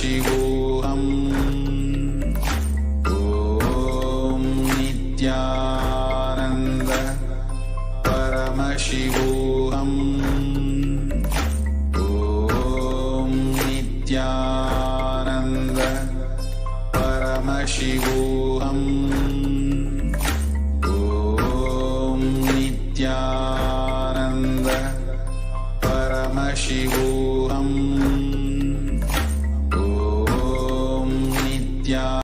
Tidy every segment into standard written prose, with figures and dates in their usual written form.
Paramashivoham. Om Nithyananda Paramashivoham. Om Nithyananda Paramashivoham. Om Nithyananda Paramashivoham. Om Nithyananda.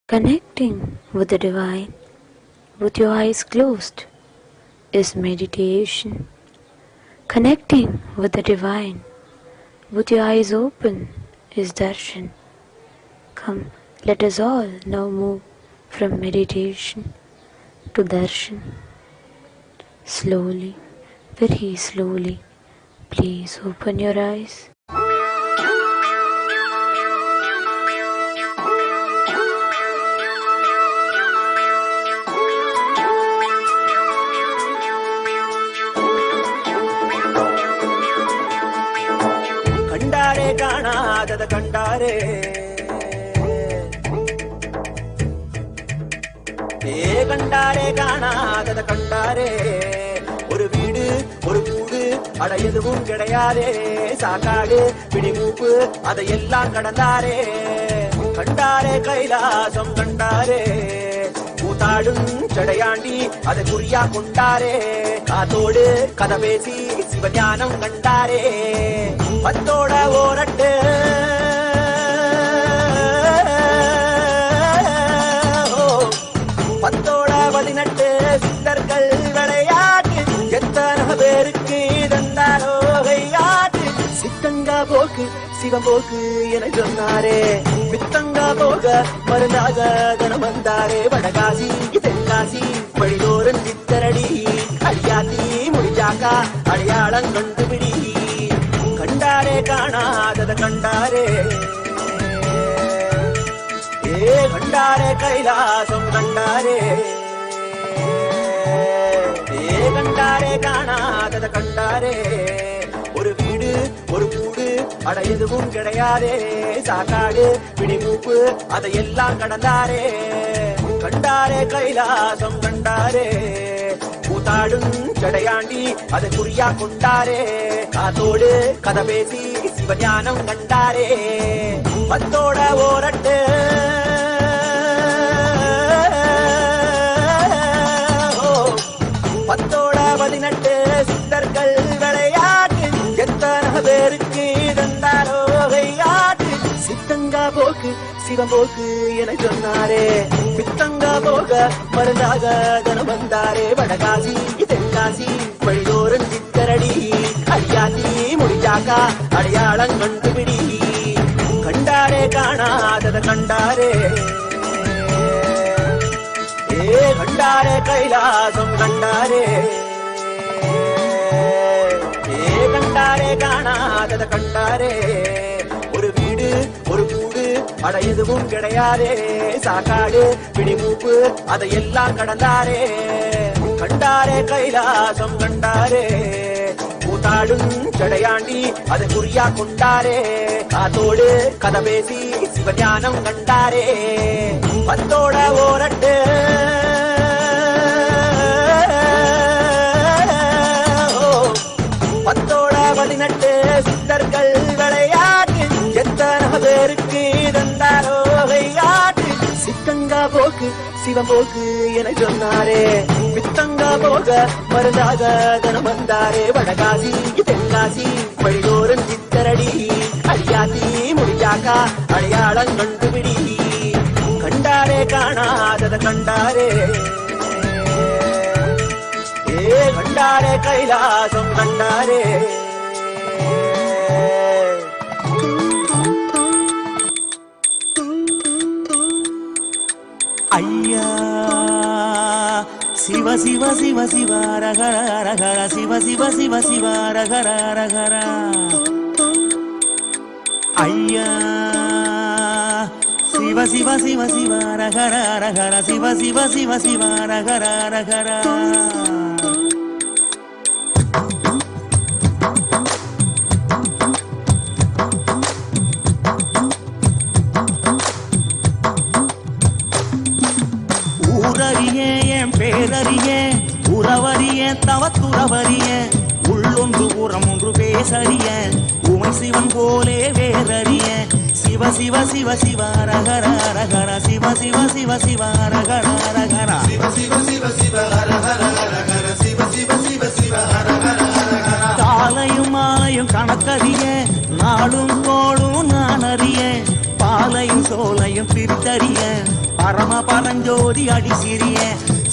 Connecting with the divine with your eyes closed is meditation. Connecting with the divine with your eyes open is darshan. Come, let us all now move from meditation to darshan. Slowly, very slowly, please open your eyes. கண்டாரே காணாதத கண்டாரே கண்டாரே காணாதத கண்டாரே ஒரு வீடு ஒரு கூடு அட எதுவும் கிடையாதே சாக்காடு பிடிமூப்பு அதையெல்லாம் கடந்தாரே கண்டாரே கைலாசம் கண்டாரே கூத்தாடும் சடையாண்டி அதை குறியா கொண்டாரே காத்தோடு கதை பேசி சிவஞானம் கண்டாரே பத்தோட ஓரட்டு பத்தோட 18 சித்தர்கள் விளையாட்டு எத்தனை பேருக்கு தந்தாரோ கையாட்டு சித்தங்கா போக்கு சிவம் போக்கு என சொன்னாரே பித்தங்கா போக மருந்தாக தனம் வந்தாரே வடகாசி தென்காசி வழிதோறும் சித்தரடி அடியாத்தி முடிஞ்சாக்கா அடையாளம் கண்டுபிடி கண்டாரே காணாதத கண்டாரே கண்டாரே கைலாசம் கண்டாரே கண்டாரே காணாதத கண்டாரே ஒரு வீடு ஒரு கூடு அட எதுவும் கிடையாதே சாக்காடு பிடிமூப்பு அதையெல்லாம் கடந்தாரே கண்டாரே கைலாசம் கண்டாரே கூத்தாடும் சடையாண்டி அதை குறியா கொண்டாரே காத்தோடு கதை பேசி சிவஞானம் கண்டாரே பத்தோட ஓரட்டு பத்தோட 18 சித்தர்கள் விளையாட்டு எத்தனை பேருக்கு தந்தாரோ கையாட்டு சித்தங்கா போக்கு சிவம் போக்கு என சொன்னாரே பித்தங்கா போக மருந்தாக தனம் வந்தாரே வடகாசி தென்காசி வழிதோறும் சித்தரடி அடியாத்தி முடிஞ்சாக்கா அடையாளம் கண்டுபிடி கண்டாரே காணாதத கண்டாரே கண்டாரே கைலாசம் கண்டாரே கண்டாரே காணாதத கண்டாரே ஒரு வீடு ஒரு கூடு அட எதுவும் கிடையாதே சாக்காடு பிடிமூப்பு அதையெல்லாம் கடந்தாரே கண்டாரே கைலாசம் கண்டாரே கூத்தாடும் சடையாண்டி அதை குறியா கொண்டாரே காத்தோடு கதை பேசி சிவஞானம் கண்டாரே பத்தோட ஓரட்டு பத்தோட 18 சித்தர்கள் விளையாட்டு எத்தனை பேருக்கு தந்தாரோ கையாட்டு சித்தங்கா போக்கு சிவம் போக்கு என சொன்னாரே பித்தங்கா போக மருந்தாக தனம் வந்தாரே வடகாசி தென்காசி வழிதோறும் சித்தரடி அடியாத்தி முடிஞ்சாக்கா அடையாளம் கண்டுபிடி கண்டாரே காணாதத கண்டாரே கண்டாரே கைலாசம் கண்டாரே ஐயா சிவ சிவ சிவ சிவ ரகர ரகர சிவ சிவ சிவ சிவ ரகர ரகர ஐயா சிவ சிவ சிவ சிவ ரகர ரகர சிவ சிவ சிவ சிவ ரகர ரகர ஊரறியே என் பேரறியே உறவறிய தவத்துறவறிய உள்ளொன்று புறம் ஒன்று பேசறிய உமை சிவன் போலே வேறறிய சிவ சிவ சிவ சிவ ரகர ரகர சிவ சிவ சிவ சிவ ரகர ரகர சிவ சிவ சிவ சிவ ரகர ரகர சிவ சிவ சிவ சிவ ரகர ரகர காலையும் மாலையும் கணக்கறிய நாளும் கோளும் நான் அறிய பாலையும் சோலையும் பிரித்தறிய பரம பரஞ்சோதி அடி சிறிய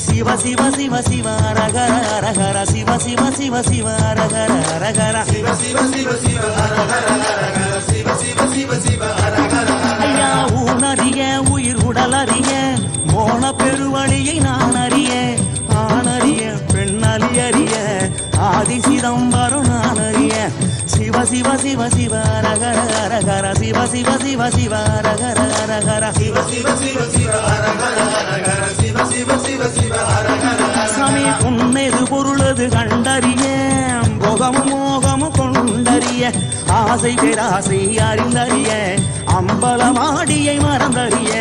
சிவ சிவ சிவ சிவ ரகர ரகர சிவ சிவ சிவ சிவ ரகர ரகர சிவ சிவ சிவ சிவ ரகர ரகர சிவ சிவ சிவ சிவ ரகர ஐயா ஊனறிய உயிர் உடலறிய மோன பெருவழியை நான் அறிய ஆணறிய பெண்ணலி அறிய ஆதி சிதம்பரம் நான் அறிய சிவ சிவ சிவ சிவ ரகர ரகர சிவ சிவ சிவ சிவ ரகர ரகர சிவ சிவ சிவ சிவ ரகர ரகர சிவ சிவ சிவ சிவ ரகர சாமி உன்னது பொருளது கண்டறிய போகமும் மோகமும் கொண்டறிய ஆசை பேராசை அறிந்தறிய அம்பலமாடியை மறந்தறிய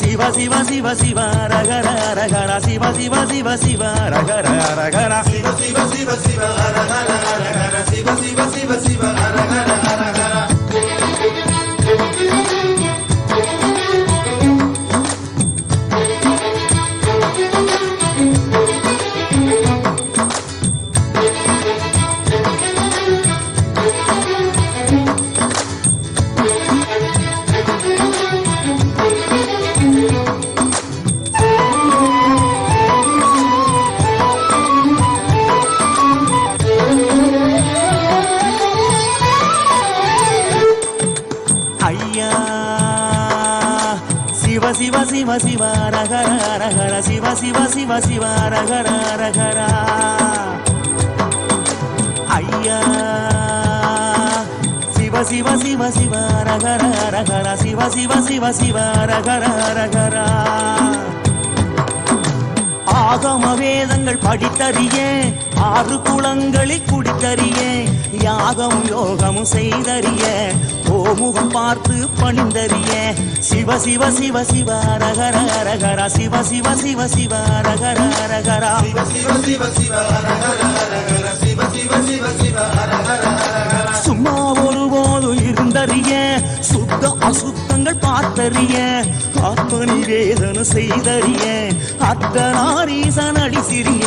சிவ சிவ சிவ சிவ ரகர ரகர சிவ சிவ சிவ சிவ ரகர ரகர சிவ சிவ சிவ சிவ ரகர ரகர சிவ சிவ சிவ சிவ ரகர ரகர சிவ சிவ சிவ ரகர ரகர சிவ சிவ சிவ சிவ ரகர ரகர ஐயா சிவ சிவ சிவ சிவ ரகர ரகர சிவ சிவ சிவ சிவ ரகர ரகர ஆகம வேதங்கள் படித்தறிய ஆறு குளங்களில் குடித்தறிய யாகம் யோகமும் செய்தறிய ஓமுகம் பார்த்து பணிந்தறிய சிவ சிவ சிவ சிவ ரகர ரகர சிவ சிவ சிவ சிவ ரகர ரகர சிவ சிவ சிவ சிவ ரகர ரகர சிவ சிவ சிவ சிவ ரகர ரகர சும்மா ஒருபோதும் இருந்தறிய சுத்த அசுத்தங்கள் பார்த்தறிய ஆத்ம நிவேதன செய்தறிய அத்தனாரீசன் அடி சிறிய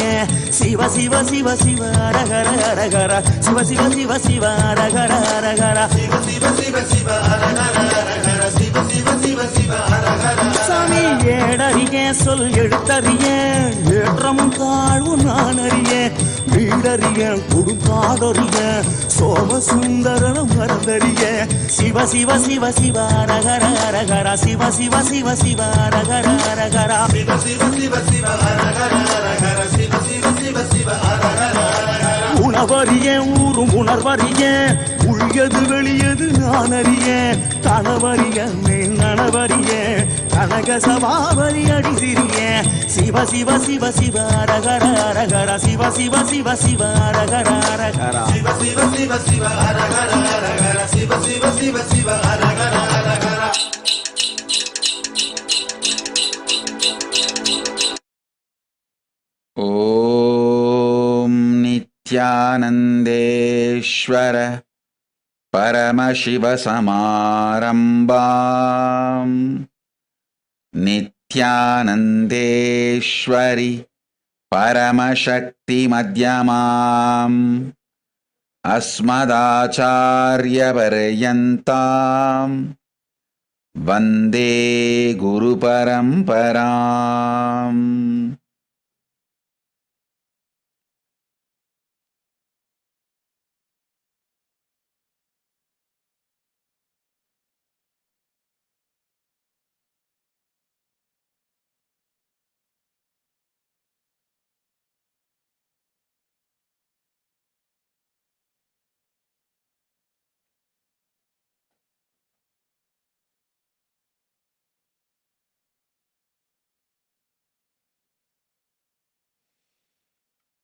சிவ சிவ சிவ சிவ ரகர ரகர சிவ சிவ சிவ சிவ ரகர ரகர சிவ சிவ சிவ சிவ ரகர ரகர சிவ சிவ சிவ சிவ ரகர சாமி ஏடறிய சொல் எழுத்தறிய ஏற்றமும் தாழ்வும் நான் அறிய வீடறிய கொடுங்காடறிய சோமசுந்தரனும் மறந்தறிய சிவ சிவ சிவ சிவ ரகர ரகர சிவ சிவ சிவ சிவ ரகர ரகர சிவ சிவ சிவ சிவ ரகர ரகர சிவ சிவ சிவ சிவ ரகர உணவறிய ஊரும் உணர்வறிய உள்யது வெளியது நான் அறிய கணவறிய நனவறிய கனக சபாவரி அடி சிறிய சிவ சிவ சிவ சிவ ரகர ரகர சிவ சிவ சிவ சிவ ரகர ரகர சிவ சிவ சிவ சிவ ரகர ரகர சிவ சிவ சிவ சிவ ரகர ரகர ஓம் நித்யானந்தேஸ்வர பரமசிவசமாரம்பாம் நித்யானந்தேஸ்வரி பரமசக்தி மத்யமாம் அஸ்மதாச்சார்யபர்யந்தாம் வந்தே குரு பரம்பராம்.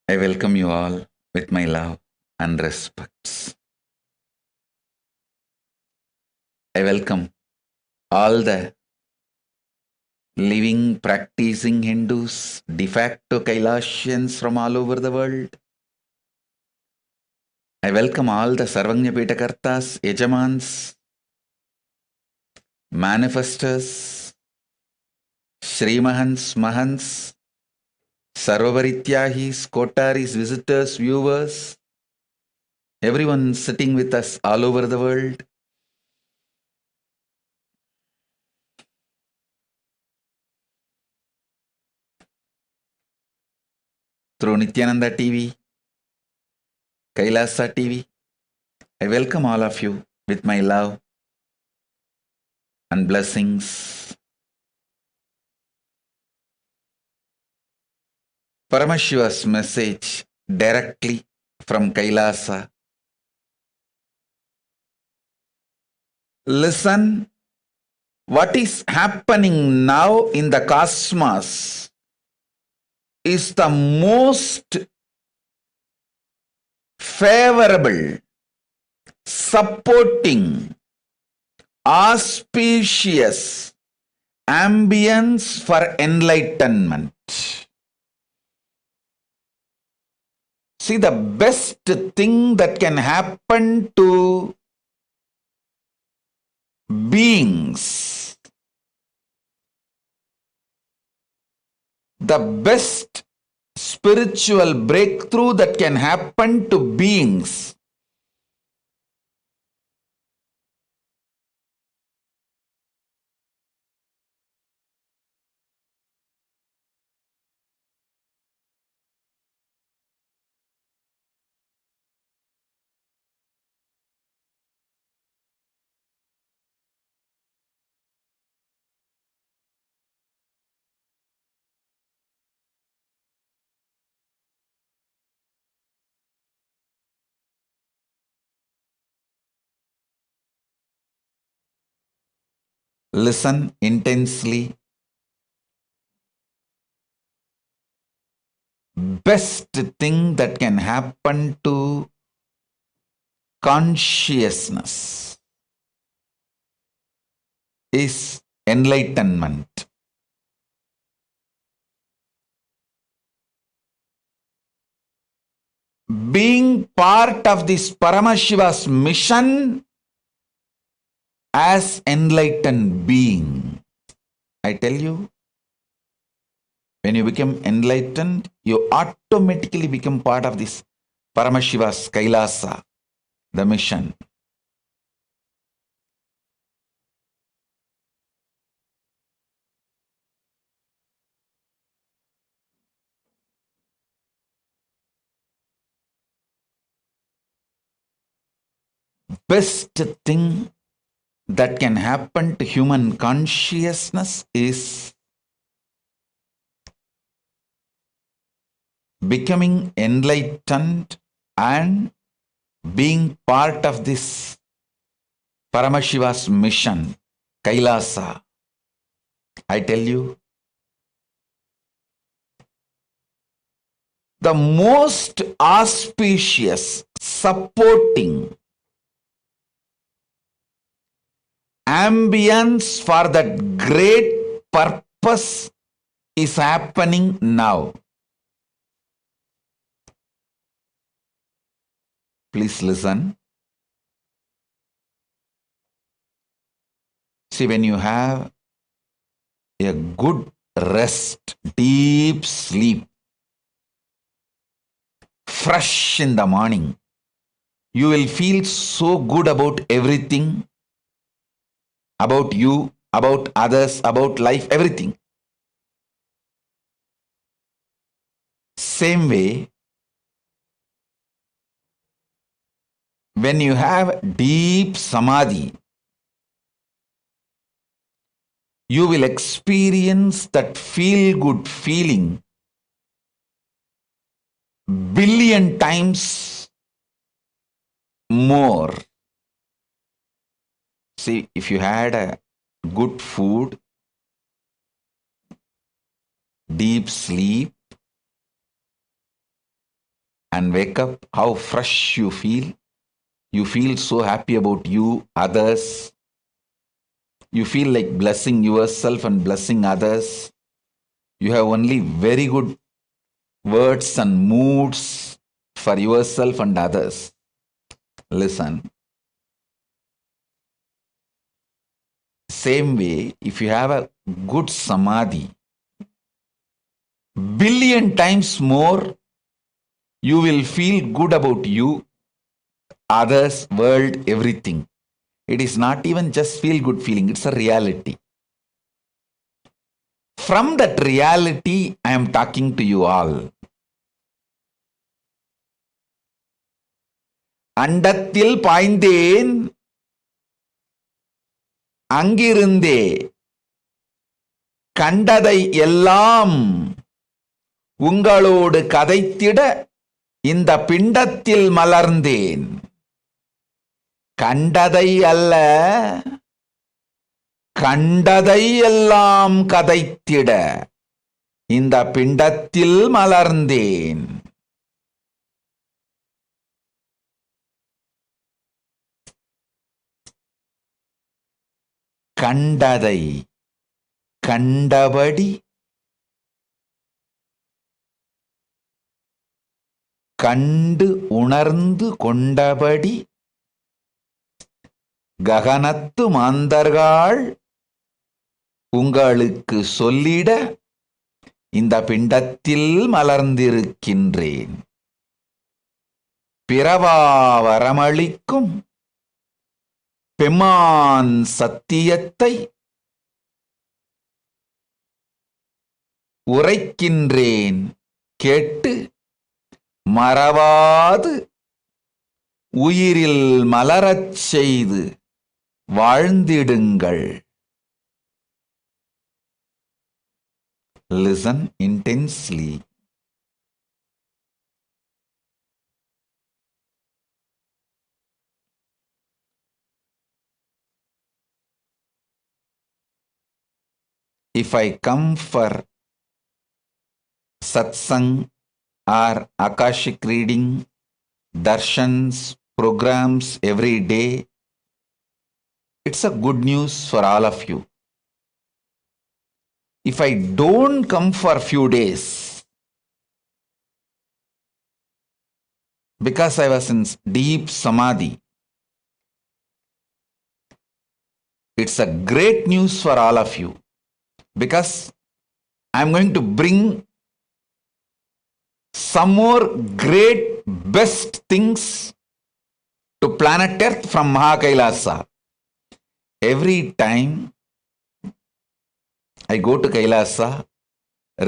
I welcome you all with my love and respects. I welcome all the living, practicing Hindus, de facto Kailasians from all over the world. I welcome all the Sarvagnya Pitakartas, Yajamans, manifestors, Shrimahans, Mahants, Sarvavarityahis, Kotaris, visitors, viewers, everyone sitting with us all over the world. Through Nithyananda TV, Kailasa TV, I welcome all of you with my love and blessings. Paramashiva's message directly from Kailasa. Listen, what is happening now in the cosmos is the most favorable, supporting, auspicious ambience for enlightenment. See, the best thing that can happen to beings, the best spiritual breakthrough that can happen to beings listen intensely. Best thing that can happen to consciousness is enlightenment. Being part of this Paramashiva's mission as enlightened being. I tell you, when you become enlightened, you automatically become part of this Paramashiva's Kailasa, the mission. Best thing that can happen to human consciousness is becoming enlightened and being part of this Paramashiva's mission, Kailasa. I tell you, the most auspicious, supporting ambience for that great purpose is happening now. Please listen. See, when you have a good rest, deep sleep, fresh in the morning, you will feel so good about everything, about you, about others, about life, everything. Same way, when you have deep samadhi, you will experience that feel-good feeling billion times more. See, if you had a good food, deep sleep, and wake up, how fresh you feel. You feel so happy about you, others. You feel like blessing yourself and blessing others. You have only very good words and moods for yourself and others. Listen. Same way, if you have a good samadhi, billion times more, you will feel good about you, others, world, everything. It is not even just feel good feeling, it's a reality. From that reality, I am talking to you all. அண்டத்தில் பாய்ந்தேன் அங்கிருந்தே கண்டதை எல்லாம் உங்களோடு கதைத்திட இந்த பிண்டத்தில் மலர்ந்தேன். கண்டதை அல்ல, கண்டதை எல்லாம் கதைத்திட இந்த பிண்டத்தில் மலர்ந்தேன். கண்டதை கண்டபடி கண்டு உணர்ந்து கொண்டபடி ககனத்து மாந்தர்கள் உங்களுக்கு சொல்லிட இந்த பிண்டத்தில் மலர்ந்திருக்கின்றேன். பிறவா வரமளிக்கும் பெம்மான் சத்தியத்தை உரைக்கின்றேன் கேட்டு மறவாது உயிரில் மலரச் செய்து வாழ்ந்திடுங்கள். Listen intensely. If I come for Satsangh or Akashic reading, darshans, programs every day, it's a good news for all of you. If I don't come for a few days, because I was in deep samadhi, it's a great news for all of you. Because I'm going to bring some more great, best things to planet Earth from Kailasa. Every time I go to Kailasa,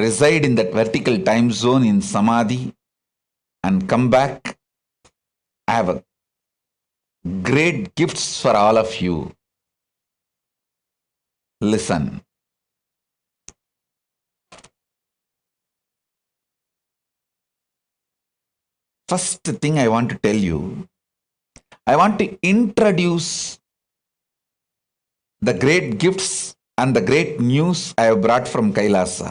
reside in that vertical time zone in Samadhi, and come back, I have a great gifts for all of you. Listen. First thing I want to tell you, I want to introduce the great gifts and the great news I have brought from Kailasa.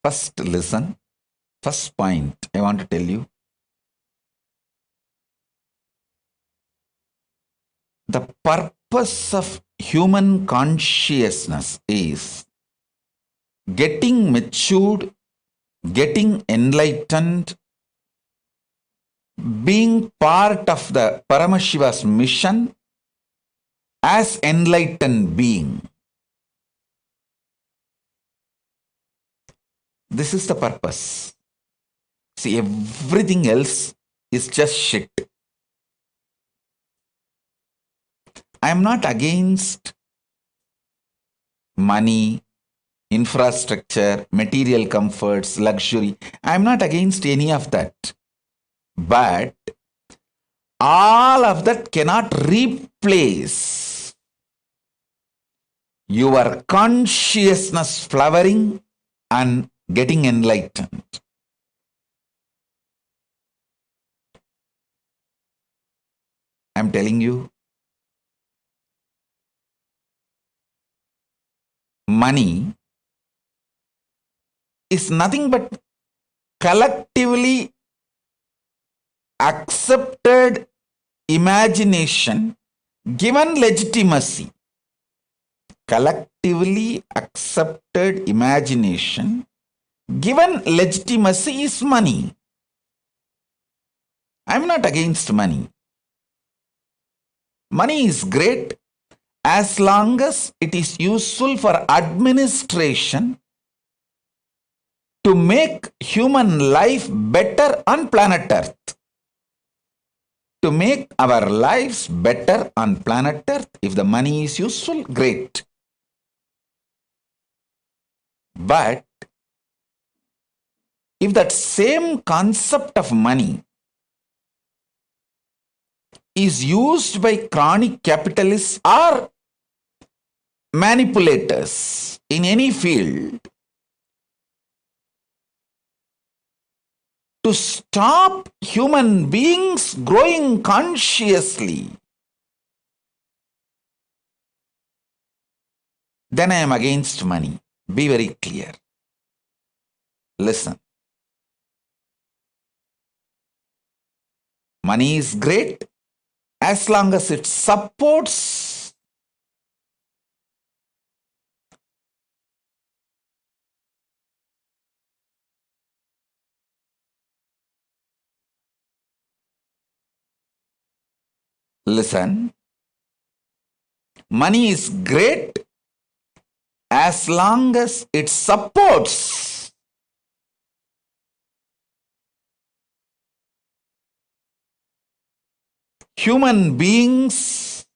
First, listen. First point I want to tell you. The purpose of human consciousness is getting matured, getting enlightened, being part of the Paramashiva's mission as enlightened being. This is the purpose. See, everything else is just shit. I am not against money, infrastructure, material comforts, luxury. I am not against any of that. But all of that cannot replace your consciousness flowering and getting enlightened. am telling you? Money is nothing but collectively accepted imagination given legitimacy. Collectively accepted imagination given legitimacy is money. I am not against money. Money is great as long as it is useful for administration to make human life better on planet Earth. To make our lives better on planet Earth, if the money is useful, great. But if that same concept of money is used by chronic capitalists or manipulators in any field to stop human beings growing consciously, then I am against money. Be very clear. Listen. Money is great as long as it supports Listen, money is great as long as it supports human beings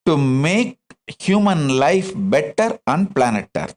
to make human life better on planet Earth.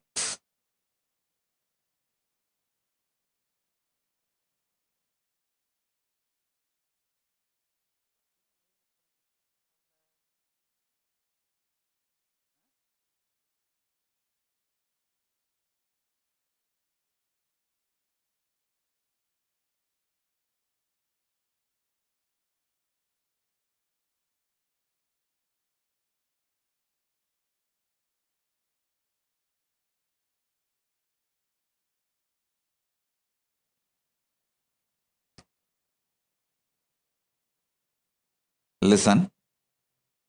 Listen,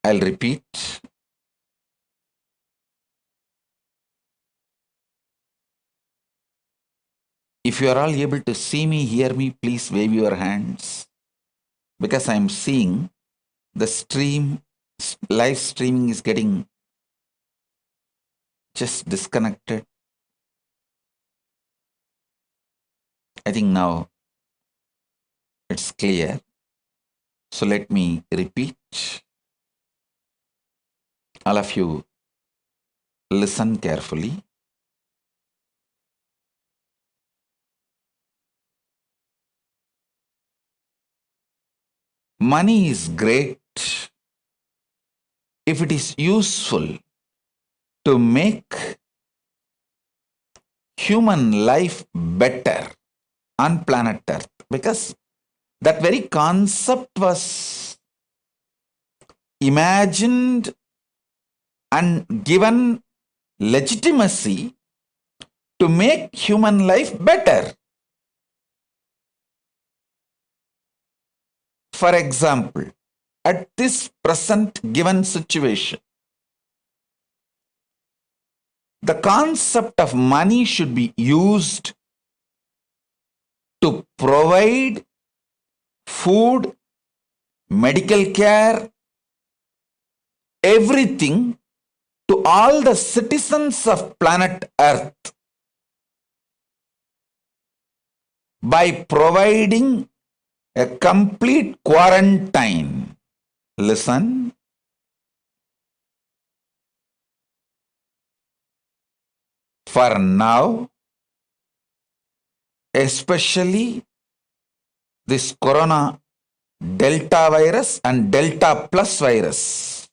I'll repeat. If you are all able to see me, hear me, please wave your hands. Because I'm seeing the live streaming is getting just disconnected. I think now it's clear. So let me repeat. All of you listen carefully. Money is great if it is useful to make human life better on planet Earth, because that very concept was imagined and given legitimacy to make human life better. For example, at this present given situation, the concept of money should be used to provide food, medical care, everything to all the citizens of planet Earth by providing a complete quarantine. Listen. For now, especially this corona Delta virus and Delta plus virus,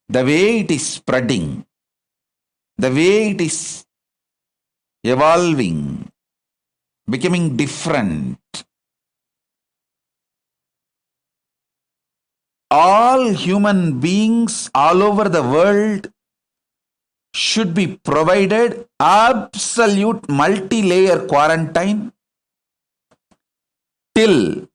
the way it is spreading, the way it is evolving, becoming different. All human beings all over the world should be provided absolute multi-layer quarantine till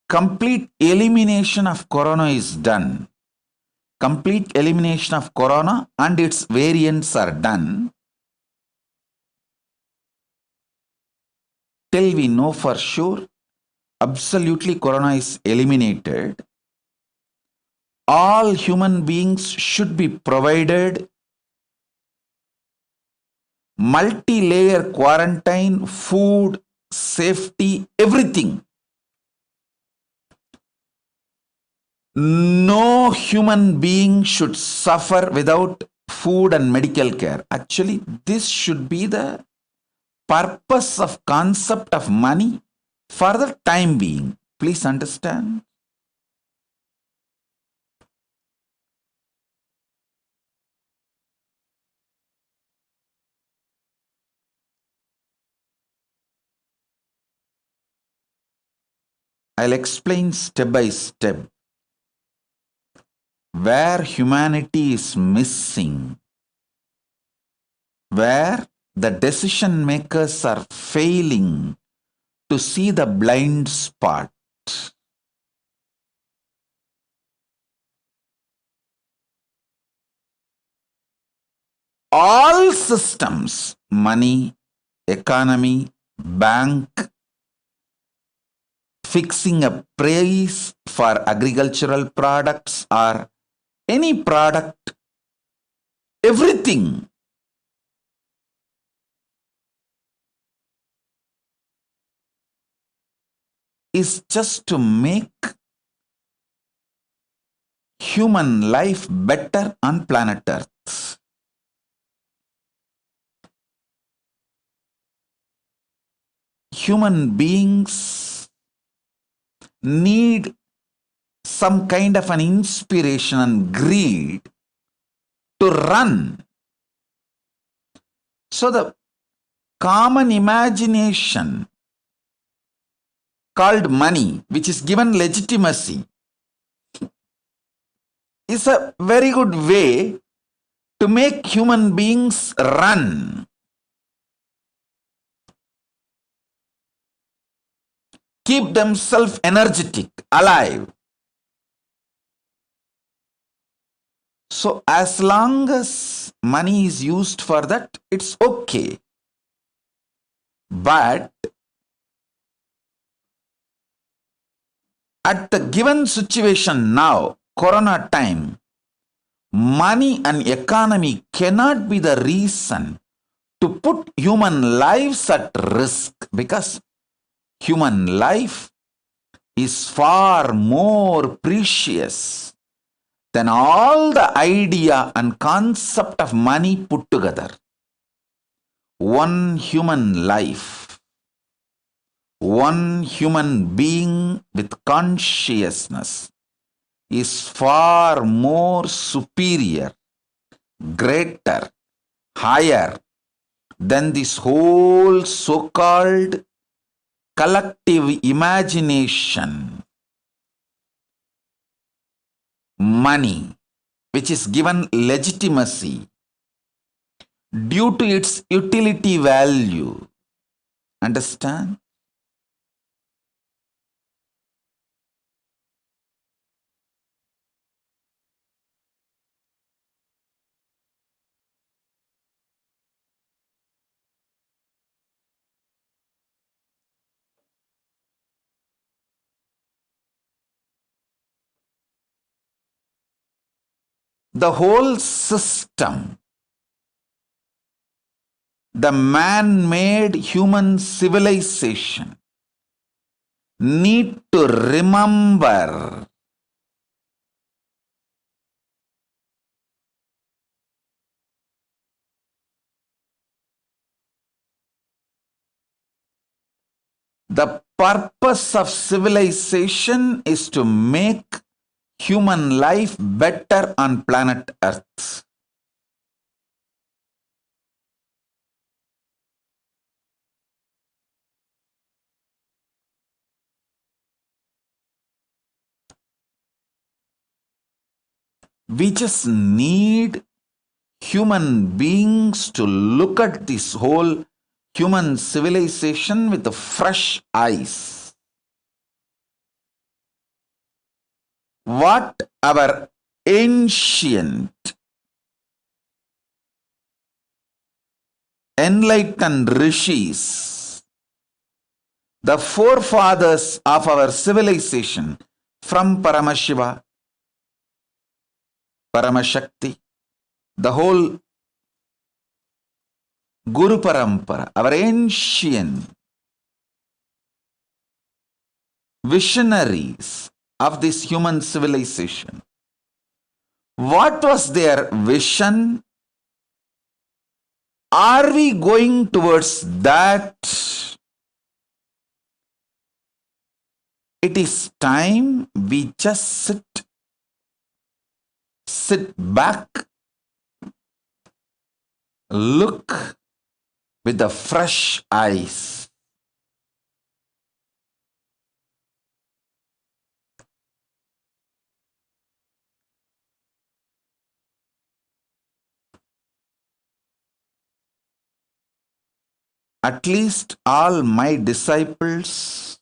complete elimination of corona is done. Complete elimination of corona and its variants are done. Till we know for sure, absolutely corona is eliminated. All human beings should be provided multi-layer quarantine, food, safety, everything. No human being should suffer without food and medical care. Actually, this should be the purpose of concept of money for the time being. Please understand. I'll explain step by step where humanity is missing, where the decision makers are failing to see the blind spot. All systems, money, economy, bank, fixing a price for agricultural products or any product, everything is just to make human life better on planet Earth. Human beings need some kind of an inspiration and greed to run. So the common imagination called money, which is given legitimacy, is a very good way to make human beings run. Keep themselves energetic, alive. So as long as money is used for that, it's okay. But at the given situation now, corona time, money and economy cannot be the reason to put human lives at risk, because human life is far more precious than all the idea and concept of money put together. One human life, one human being with consciousness is far more superior, greater, higher than this whole so-called collective imagination. Money, which is given legitimacy due to its utility value. Understand? The whole system, the man-made human civilization, need to remember The purpose of civilization is to make human life better on planet Earth. We just need human beings to look at this whole human civilization with fresh eyes. What our ancient enlightened rishis, the forefathers of our civilization, from Paramashiva, Paramashakti, the whole Guru Parampara, our ancient visionaries of this human civilization. What was their vision? Are we going towards that? It is time we just sit back, look with the fresh eyes. At least all my disciples,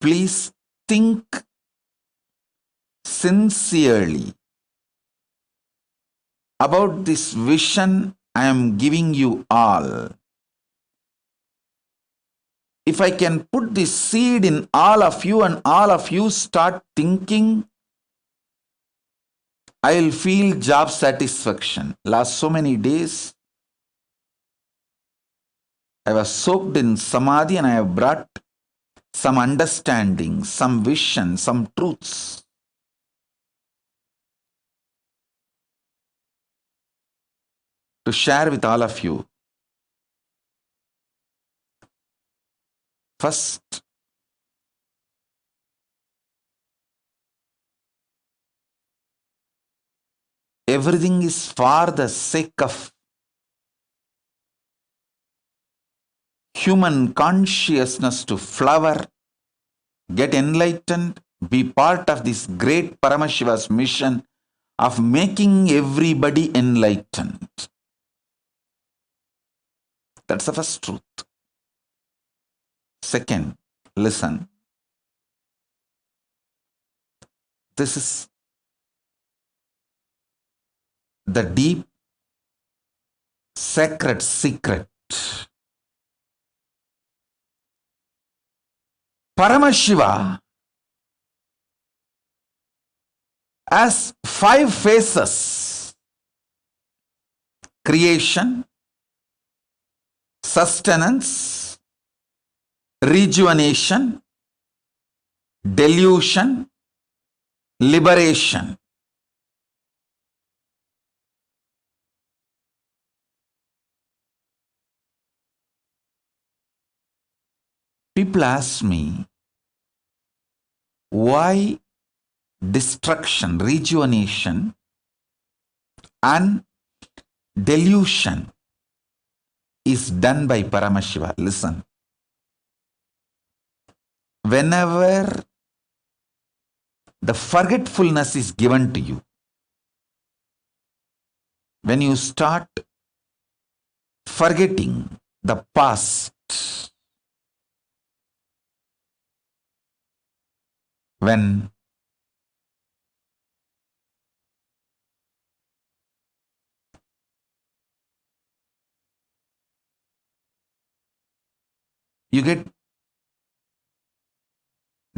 please think sincerely about this vision I am giving you all. If I can put this seed in all of you and all of you start thinking, I will feel job satisfaction. Last so many days, I was soaked in samadhi and I have brought some understanding, some vision, some truths. To share with all of you. First, everything is for the sake of human consciousness to flower, get enlightened, be part of this great Paramashiva's mission of making everybody enlightened. That's the first truth. Second, listen. This is the deep, sacred secret. Paramashiva has 5 phases: creation, sustenance, rejuvenation, delusion, liberation. People ask me, why destruction, rejuvenation, and delusion is done by Paramashiva? Listen. Whenever the forgetfulness is given to you, when you start forgetting the past, when you get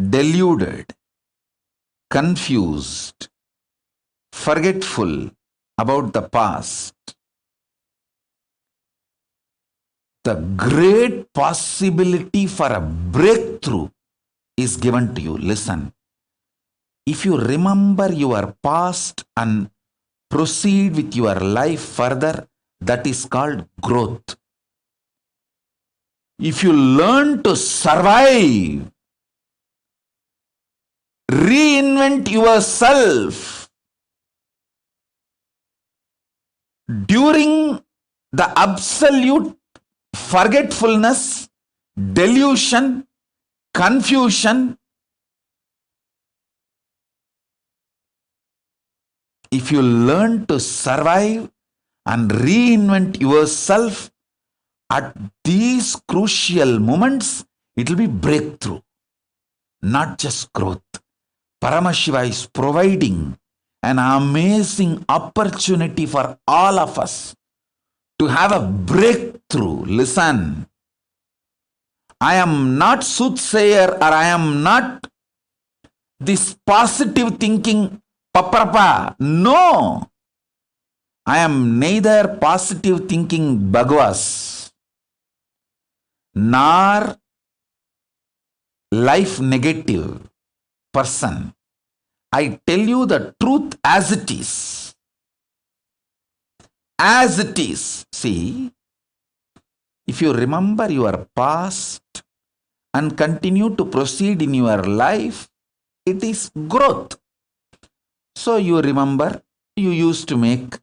deluded, confused, forgetful about the past, the great possibility for a breakthrough is given to you. Listen. If you remember your past and proceed with your life further, that is called growth. if you learn to survive, reinvent yourself during the absolute forgetfulness, delusion, confusion, if you learn to survive and reinvent yourself at these crucial moments, it will be breakthrough, not just growth. Paramashiva is providing an amazing opportunity for all of us to have a breakthrough. Listen, I am not soothsayer, or I am not this positive thinking paprapa. No, I am neither positive thinking Bhagavas nor life negative person. I tell you the truth as it is. As it is. See, if you remember your past and continue to proceed in your life, it is growth. So you remember, you used to make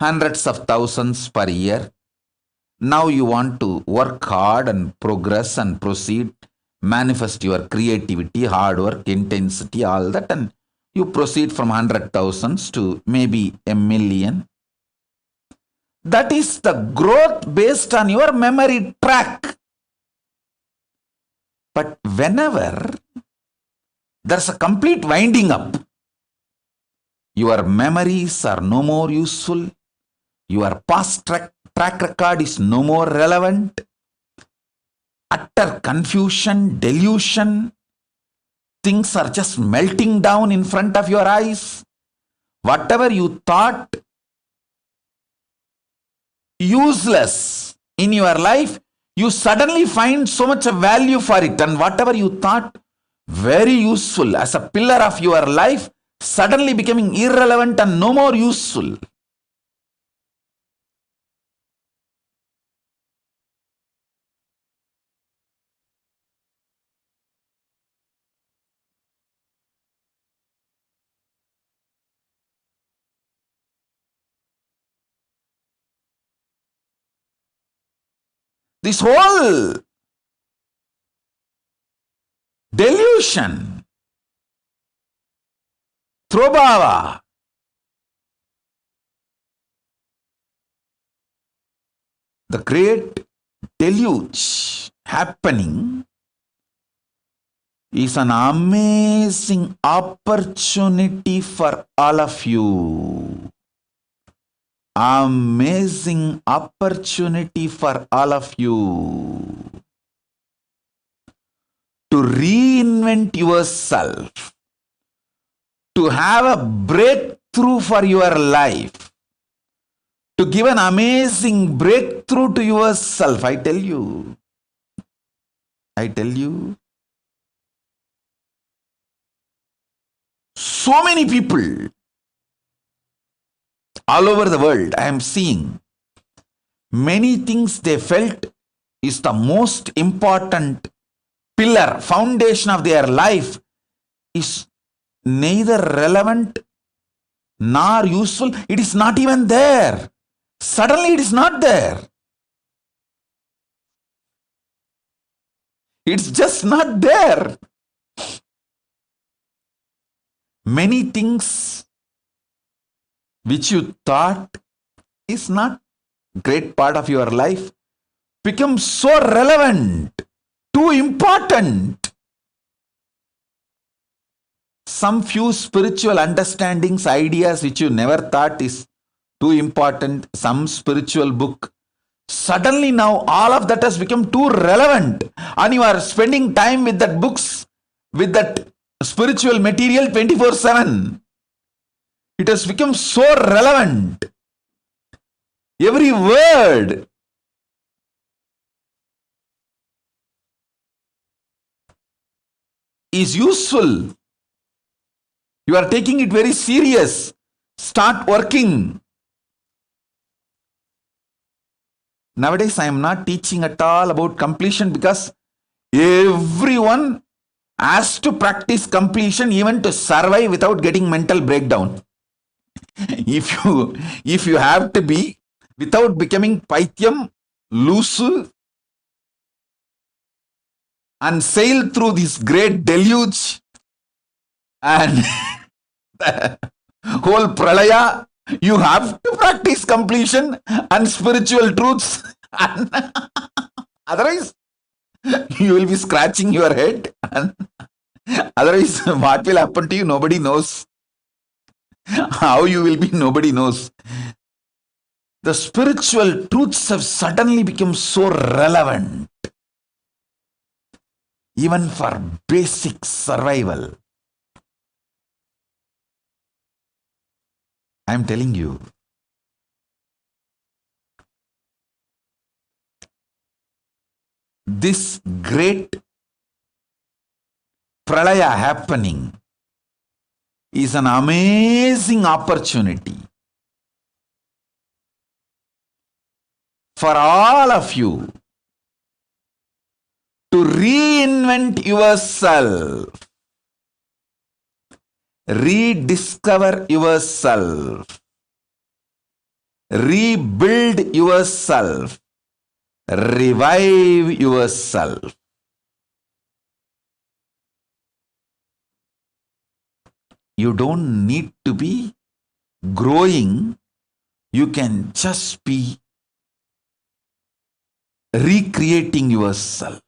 hundreds of thousands per year. Now you want to work hard and progress and proceed, manifest your creativity, hard work, intensity, all that, and you proceed from 100,000 to maybe 1,000,000. That is the growth based on your memory track. But whenever there's a complete winding up, your memories are no more useful, your past track record is no more relevant, utter confusion, delusion, things are just melting down in front of your eyes. Whatever you thought useless in your life, you suddenly find so much of value for it, and whatever you thought very useful as a pillar of your life, suddenly becoming irrelevant and no more useful. This whole delusion, throbhava, the great deluge happening is an amazing opportunity for all of you. Amazing opportunity for all of you to reinvent yourself, to have a breakthrough for your life, to give an amazing breakthrough to yourself. I tell you, so many people all over the world, I am seeing many things they felt is the most important pillar, foundation of their life is neither relevant nor useful. It is not even there. Suddenly it is not there. It's just not there. Many things which you thought is not great part of your life become so relevant, too important. Some few spiritual understandings, ideas which you never thought is too important, some spiritual book, suddenly now all of that has become too relevant, and you are spending time with that books, with that spiritual material 24/7. It has become so relevant. Every word is useful. You are taking it very serious. Start working. Nowadays, I am not teaching at all about completion because everyone has to practice completion even to survive without getting mental breakdown. if you have to be without becoming paityam, loose, and sail through this great deluge and the whole pralaya, you have to practice completion and spiritual truths. Otherwise, you will be scratching your head. Otherwise, what will happen to you? Nobody knows. How you will be, nobody knows. The spiritual truths have suddenly become so relevant, even for basic survival. I am telling you. This great pralaya happening is an amazing opportunity for all of you to reinvent yourself, rediscover yourself, rebuild yourself, revive yourself. You don't need to be growing. You can just be recreating yourself.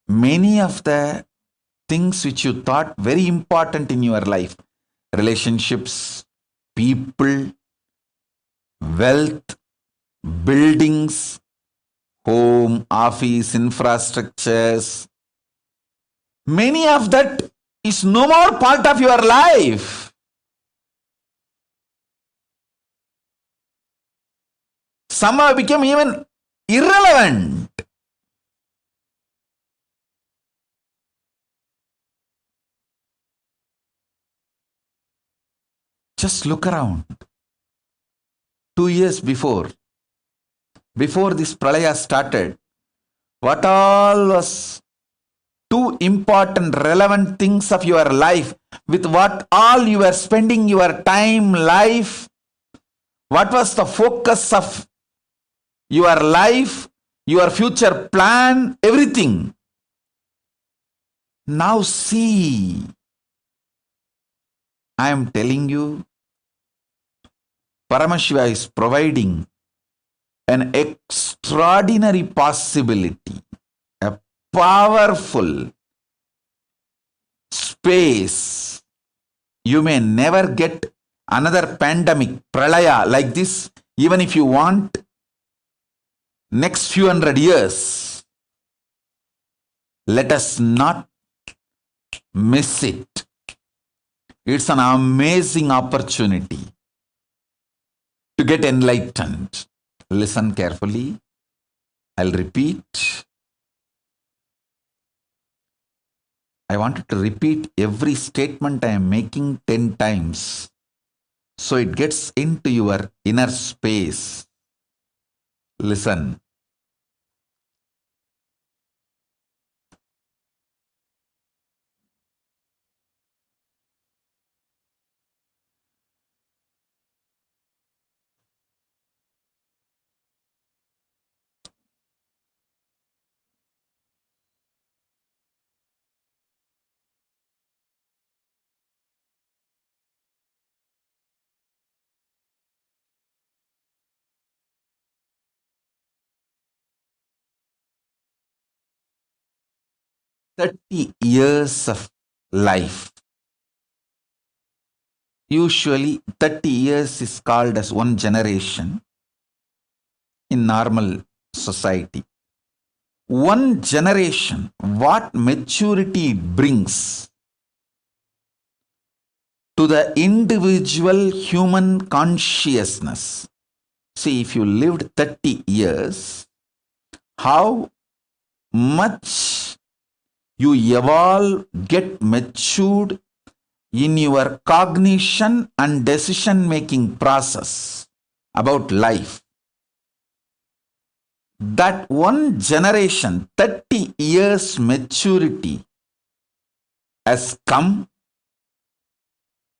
Many of the things which you thought very important in your life, relationships, people, wealth, buildings, home, office, infrastructures, many of that is no more part of your life. Some have become even irrelevant. Just look around. 2 years before this pralaya started, what all was two important relevant things of your life, with what all you were spending your time, life, what was the focus of your life, your future plan, everything. Now see, I am telling you, Paramashiva is providing an extraordinary possibility, a powerful space. You may never get another pandemic, pralaya like this, even if you want, next few hundred years. Let us not miss it. It's an amazing opportunity to get enlightened. Listen carefully. I'll repeat. I wanted to repeat every statement I am making 10 times so it gets into your inner space. Listen. "30 years of life." Usually 30 years is called as one generation in normal society. One generation, what maturity it brings to the individual human consciousness. See, if you lived 30 years, how much you evolve, get matured, in your cognition and decision making process about life. That one generation, 30 years maturity has come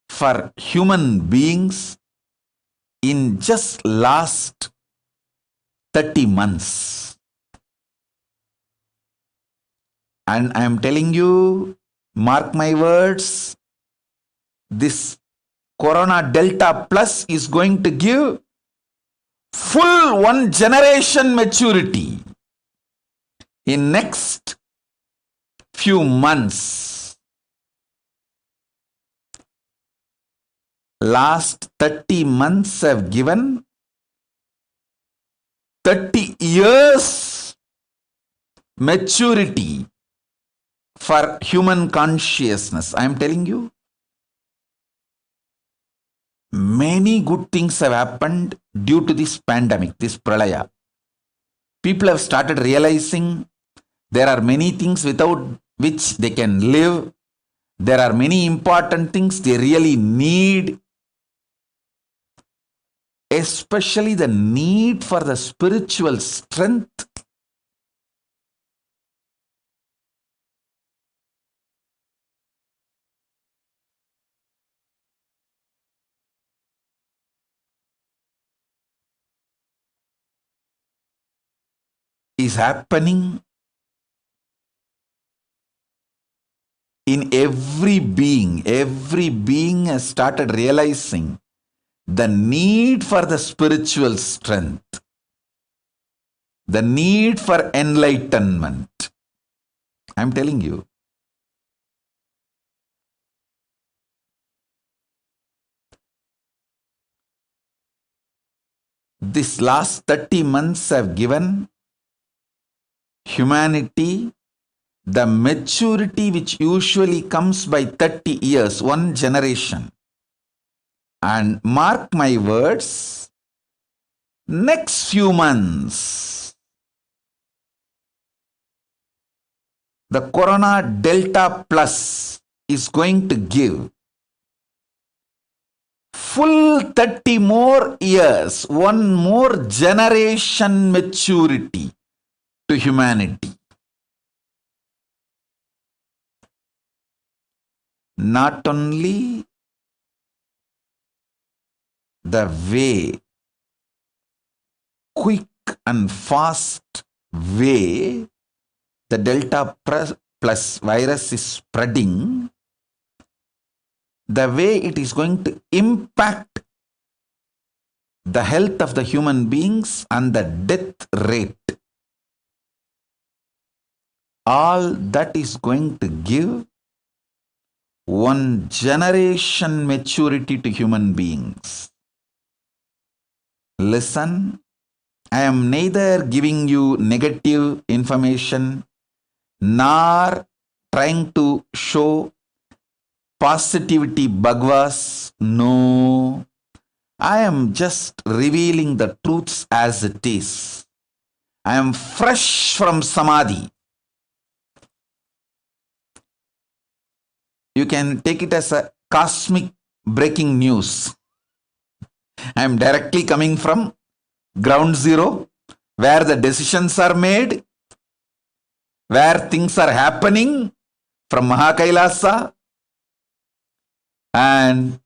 for human beings in just last 30 months. And I am telling you, mark my words, this Corona Delta Plus is going to give full one generation maturity in next few months. Last 30 months have given 30 years maturity for human consciousness. I am telling you, many good things have happened due to this pandemic, this pralaya. People have started realizing there are many things without which they can live. There are many important things they really need, especially the need for the spiritual strength. Is happening in every being. Every being has started realizing the need for the spiritual strength, the need for enlightenment. I'm telling you. This last 30 months have given humanity the maturity which usually comes by 30 years, one generation. And mark my words, next few months, the Corona Delta Plus is going to give full 30 more years, one more generation maturity to humanity. Not only the way, quick and fast way the Delta Plus virus is spreading, the way it is going to impact the health of the human beings and the death rate. All that is going to give one generation maturity to human beings. Listen, I am neither giving you negative information nor trying to show positivity bhagavas. No, I am just revealing the truths as it is. I am fresh from samadhi. You can take it as a cosmic breaking news. I am directly coming from ground zero, where the decisions are made, where things are happening from Kailasa, and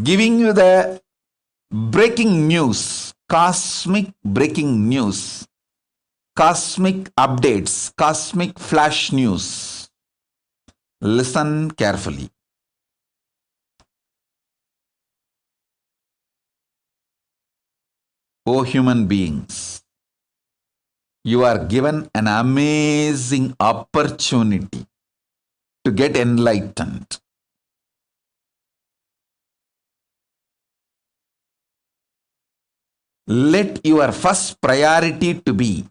giving you the breaking news, cosmic breaking news, cosmic updates, cosmic flash news. Listen carefully. O human beings, you are given an amazing opportunity to get enlightened. Let your first priority to be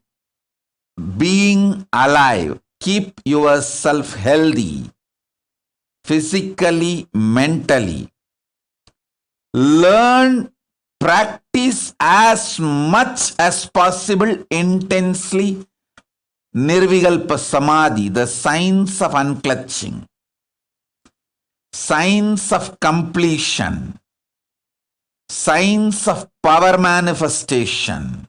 being alive. Keep yourself healthy, physically, mentally. Learn, practice as much as possible intensely Nirvikalpa Samadhi, the science of unclutching. signs of completion, signs of power manifestation.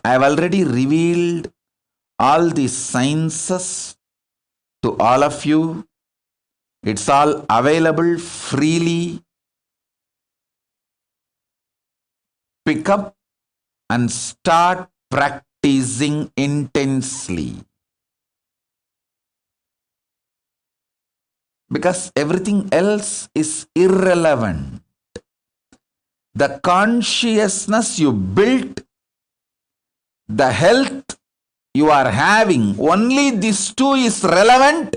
I have already revealed all these sciences to all of you. It's all available freely. Pick up and start practicing intensely. Because everything else is irrelevant. The consciousness you built, the health you are having, only these two is relevant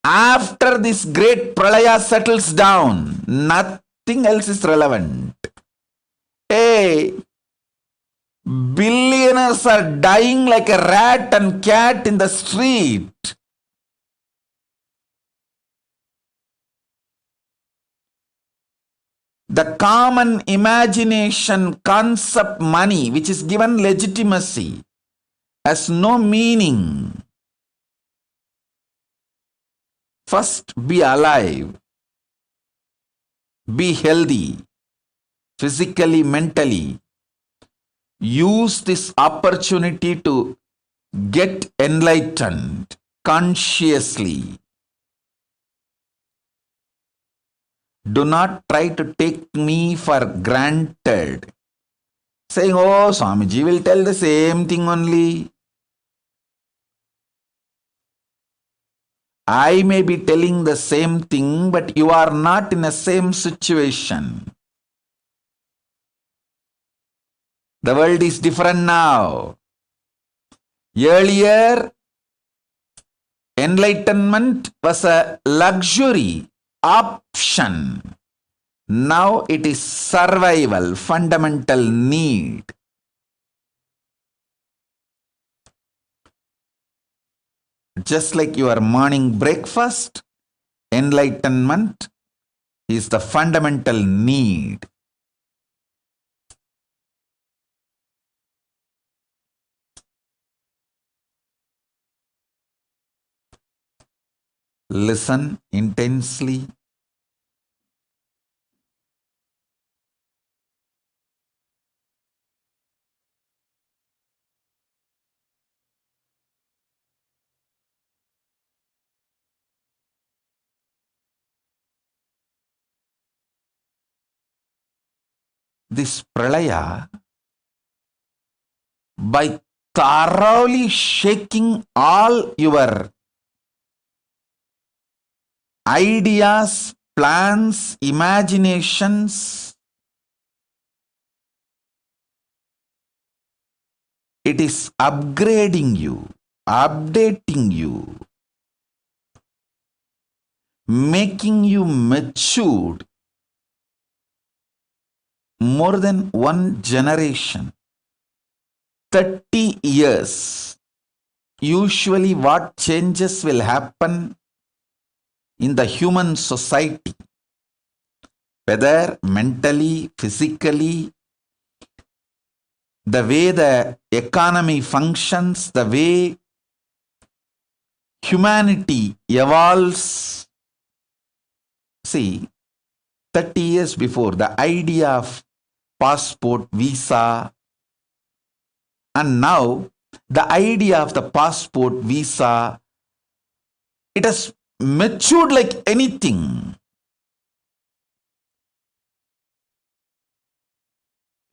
after this great pralaya settles down. Nothing else is relevant. Hey, billionaires are dying like a rat and cat in the street. The common imagination concept money, which is given legitimacy, has no meaning. First, be alive, be healthy, physically, mentally. Use this opportunity to get enlightened consciously. Do not try to take me for granted, saying, oh, Swamiji will tell the same thing only. I may be telling the same thing, but you are not in the same situation. The world is different now. Earlier, enlightenment was a luxury, option. Now it is survival, fundamental need. Just like your morning breakfast, enlightenment is the fundamental need. Listen intensely. This pralaya, by thoroughly shaking all your ideas, plans, imaginations, it is upgrading you, updating you, making you matured more than one generation. 30 years. Usually what changes will happen in the human society, whether mentally, physically, the way the economy functions, the way humanity evolves. See, 30 years before, the idea of passport, visa, and now the idea of the passport, visa, it has matured like anything.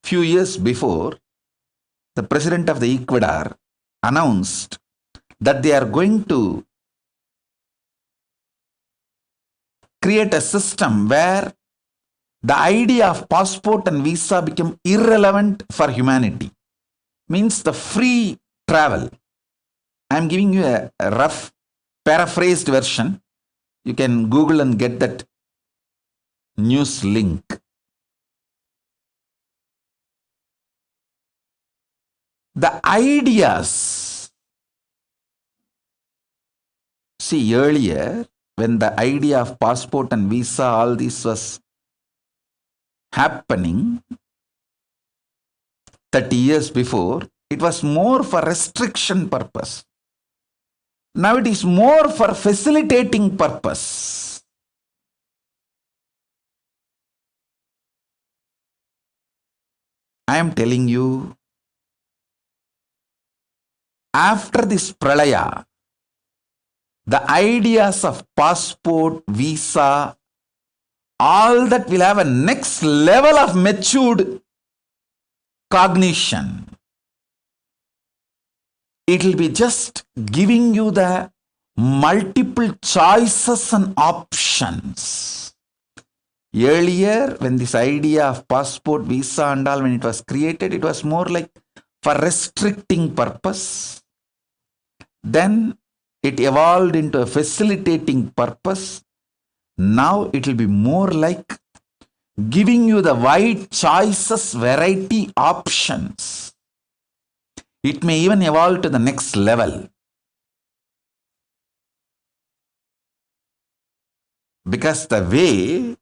Few years before, the president of the Ecuador announced that they are going to create a system where the idea of passport and visa become irrelevant for humanity. Means the free travel. I am giving you a rough paraphrased version. You can Google and get that news link. The ideas. See, earlier, when the idea of passport and visa, all this was happening 30 years before, it was more for restriction purpose. Now it is more for facilitating purpose. I am telling you, after this pralaya, the ideas of passport, visa, all that will have a next level of matured cognition. It will be just giving you the multiple choices and options. Earlier, when this idea of passport, visa and all, when it was created, it was more like for restricting purpose. Then it evolved into a facilitating purpose. Now it will be more like giving you the wide choices, variety, options. It may even evolve to the next level. Because the way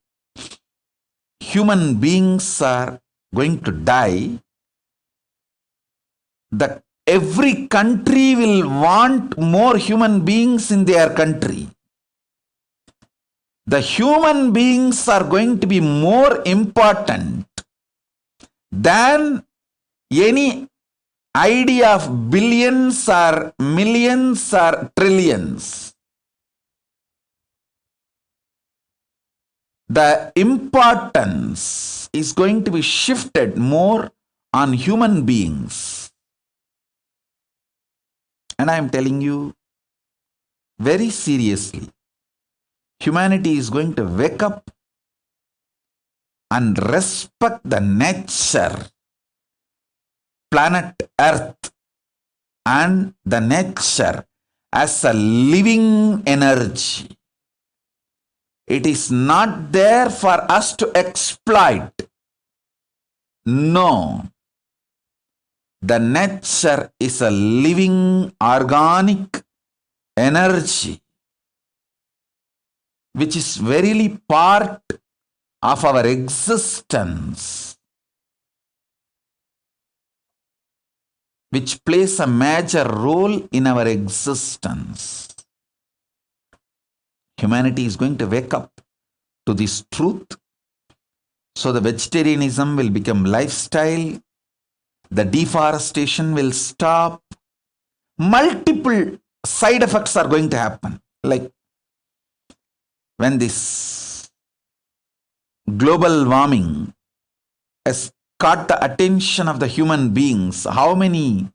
human beings are going to die, every country will want more human beings in their country. The human beings are going to be more important than any idea of billions or millions or trillions. The importance is going to be shifted more on human beings. And I am telling you very seriously, humanity is going to wake up and respect the nature, planet Earth, and the nature as a living energy. It is not there for us to exploit. No. The nature is a living organic energy which is verily part of our existence, which plays a major role in our existence. Humanity is going to wake up to this truth. So the vegetarianism will become lifestyle. The deforestation will stop. Multiple side effects are going to happen. Like when this global warming has caught the attention of the human beings, how many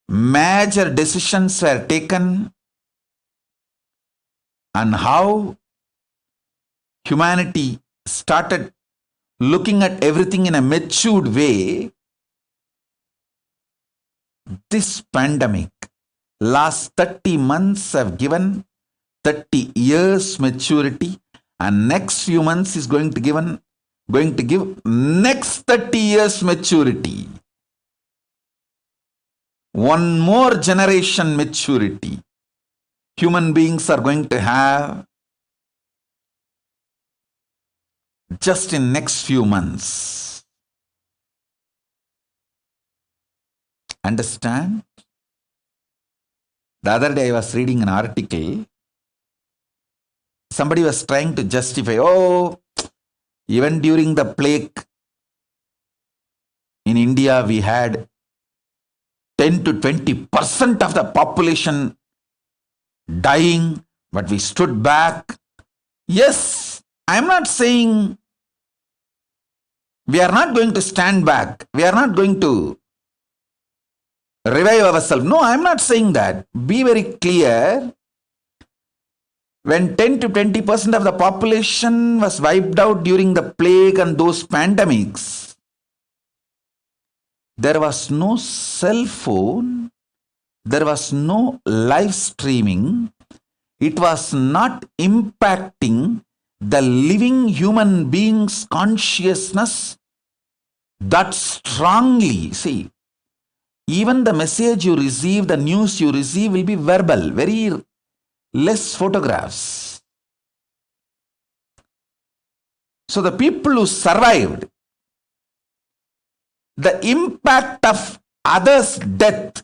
major decisions were taken and how humanity started looking at everything in a matured way. This pandemic, last 30 months have given 30 years maturity, and next few months is going to give next 30 years maturity. One more generation maturity. Human beings are going to have just in next few months. Understand? The other day I was reading an article. Somebody was trying to justify, even during the plague in India, we had 10 to 20% of the population dying, but we stood back. Yes, I am not saying we are not going to stand back. We are not going to revive ourselves. No, I am not saying that. Be very clear. When 10 to 20% of the population was wiped out during the plague and those pandemics, there was no cell phone, there was no live streaming, it was not impacting the living human being's consciousness that strongly. See, even the message you receive, the news you receive will be verbal, very less photographs. So the people who survived, the impact of others' death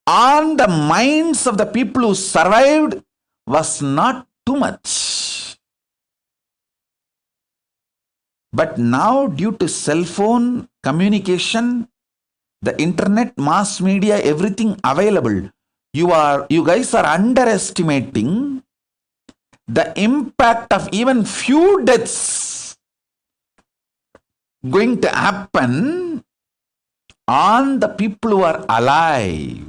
on the minds of the people who survived was not too much. But now, due to cell phone communication, the internet, mass media, everything available, you guys are underestimating the impact of even few deaths going to happen on the people who are alive.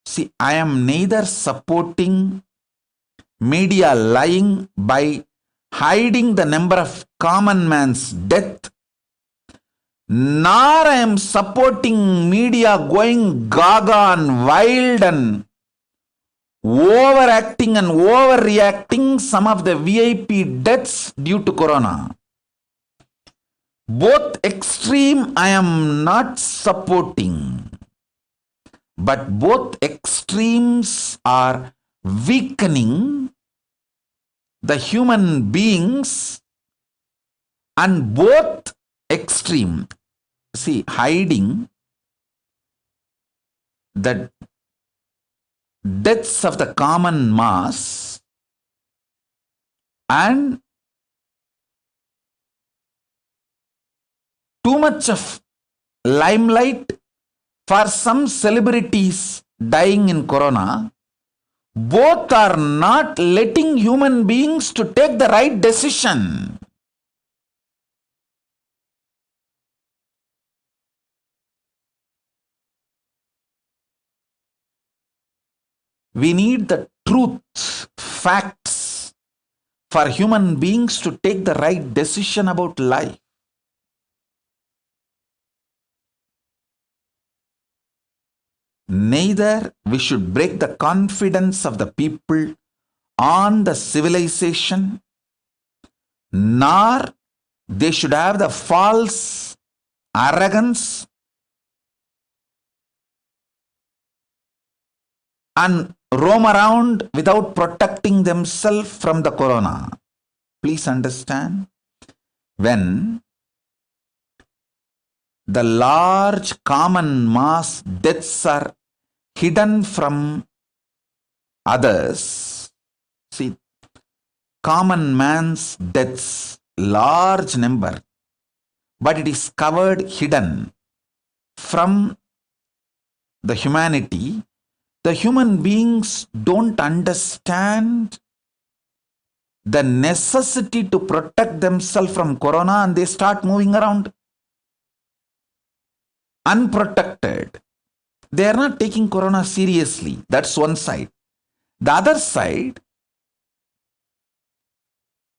See, I am neither supporting media lying by hiding the number of common man's death, nor I am supporting media going gaga and wild and overacting and overreacting some of the VIP deaths due to corona. Both extreme I am not supporting, but both extremes are weakening the human beings, and both extreme, see, hiding the deaths of the common mass and too much of limelight for some celebrities dying in corona, both are not letting human beings to take the right decision. We need the truth, facts, for human beings to take the right decision about life. Neither we should break the confidence of the people on the civilization, nor they should have the false arrogance and roam around without protecting themselves from the corona. Please understand, when the large common mass deaths are hidden from others, see, common man's deaths, large number, but it is covered, hidden from the humanity. The human beings don't understand the necessity to protect themselves from corona, and they start moving around unprotected. They are not taking corona seriously. That's one side. The other side,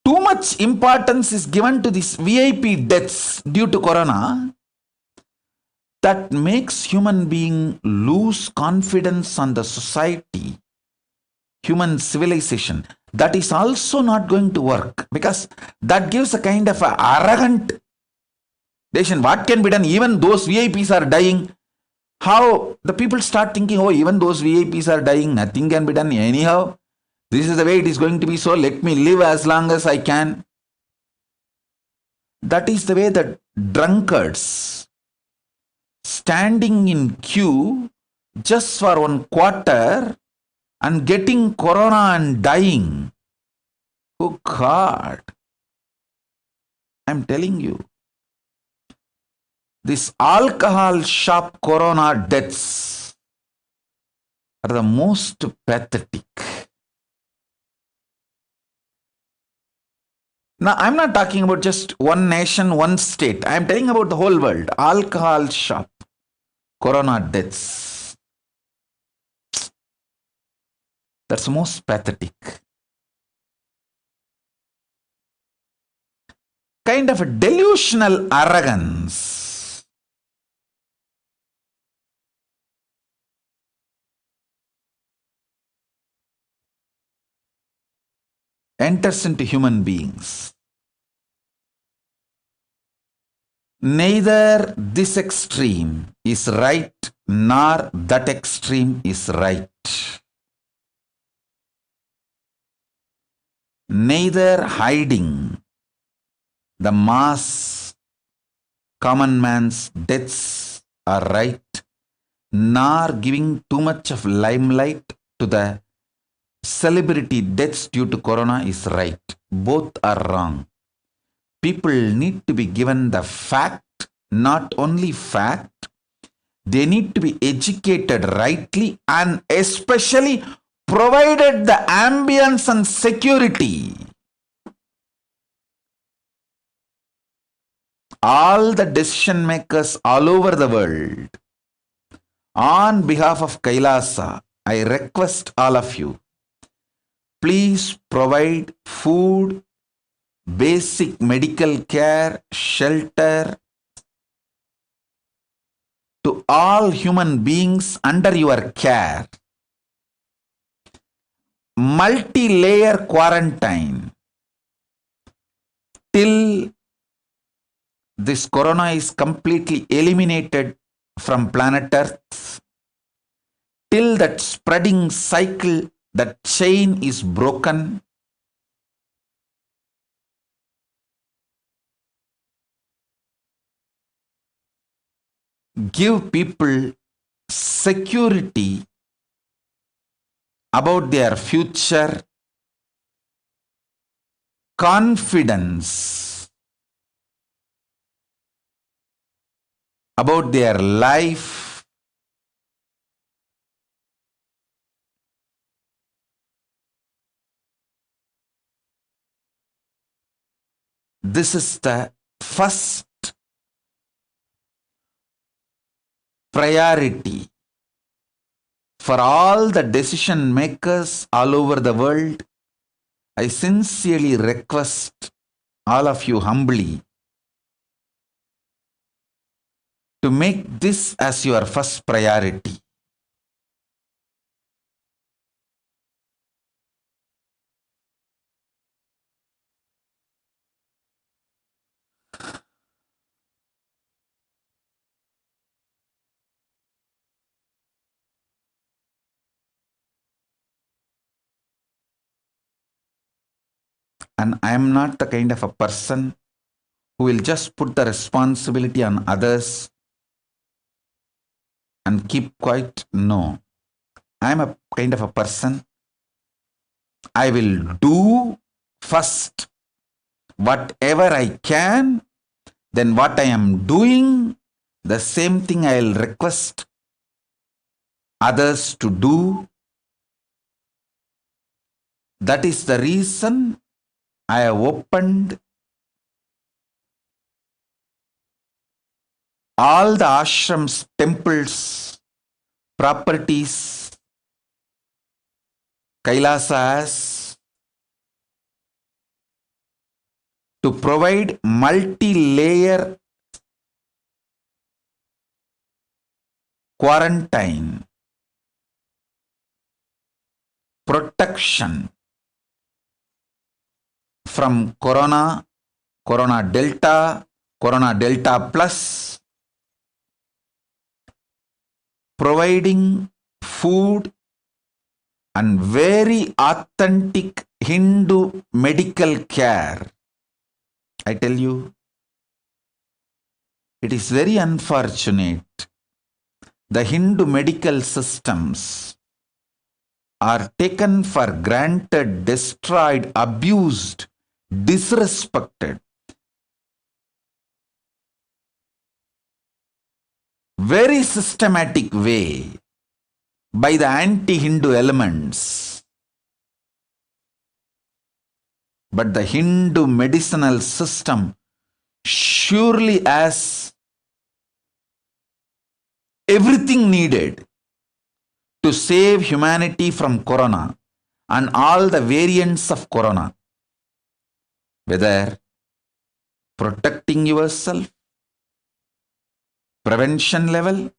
too much importance is given to these VIP deaths due to corona, that makes human being lose confidence on the society, human civilization. That is also not going to work, because that gives a kind of a arrogant decision. What can be done? Even those VIPs are dying. How the people start thinking, oh, even those VIPs are dying, nothing can be done anyhow. This is the way it is going to be, so let me live as long as I can. That is the way that drunkards standing in queue just for 1 quarter and getting corona and dying. Oh God, I'm telling you, this alcohol shop corona deaths are the most pathetic. Now, I'm not talking about just one nation, one state. I'm telling about the whole world. Alcohol shop corona deaths. That's most pathetic. Kind of a delusional arrogance. Enters into human beings. Neither this extreme is right nor that extreme is right. Neither hiding the mass common man's deaths are right, nor giving too much of limelight to the celebrity deaths due to corona is right. Both are wrong. People need to be given the fact, not only fact, they need to be educated rightly and especially provided the ambience and security. All the decision makers all over the world, on behalf of Kailasa, I request all of you, please provide food, basic medical care, shelter to all human beings under your care. Multi-layer quarantine till this corona is completely eliminated from planet Earth, till that spreading cycle, that chain is broken. Give people security about their future, confidence about their life, this is the first priority for all the decision makers all over the world. I sincerely request all of you humbly to make this as your first priority. And I am not the kind of a person who will just put the responsibility on others and keep quiet. No. I am a kind of a person, I will do first whatever I can, then what I am doing, the same thing I will request others to do. That is the reason I have opened all the ashrams, temples, properties Kailasa has to provide multi-layer quarantine, protection from corona, corona delta plus, providing food and very authentic Hindu medical care. I tell you, it is very unfortunate. The Hindu medical systems are taken for granted, destroyed, abused, disrespected. Very systematic way by the anti-Hindu elements. But the Hindu medicinal system surely has everything needed to save humanity from corona and all the variants of corona. Whether protecting yourself, prevention level,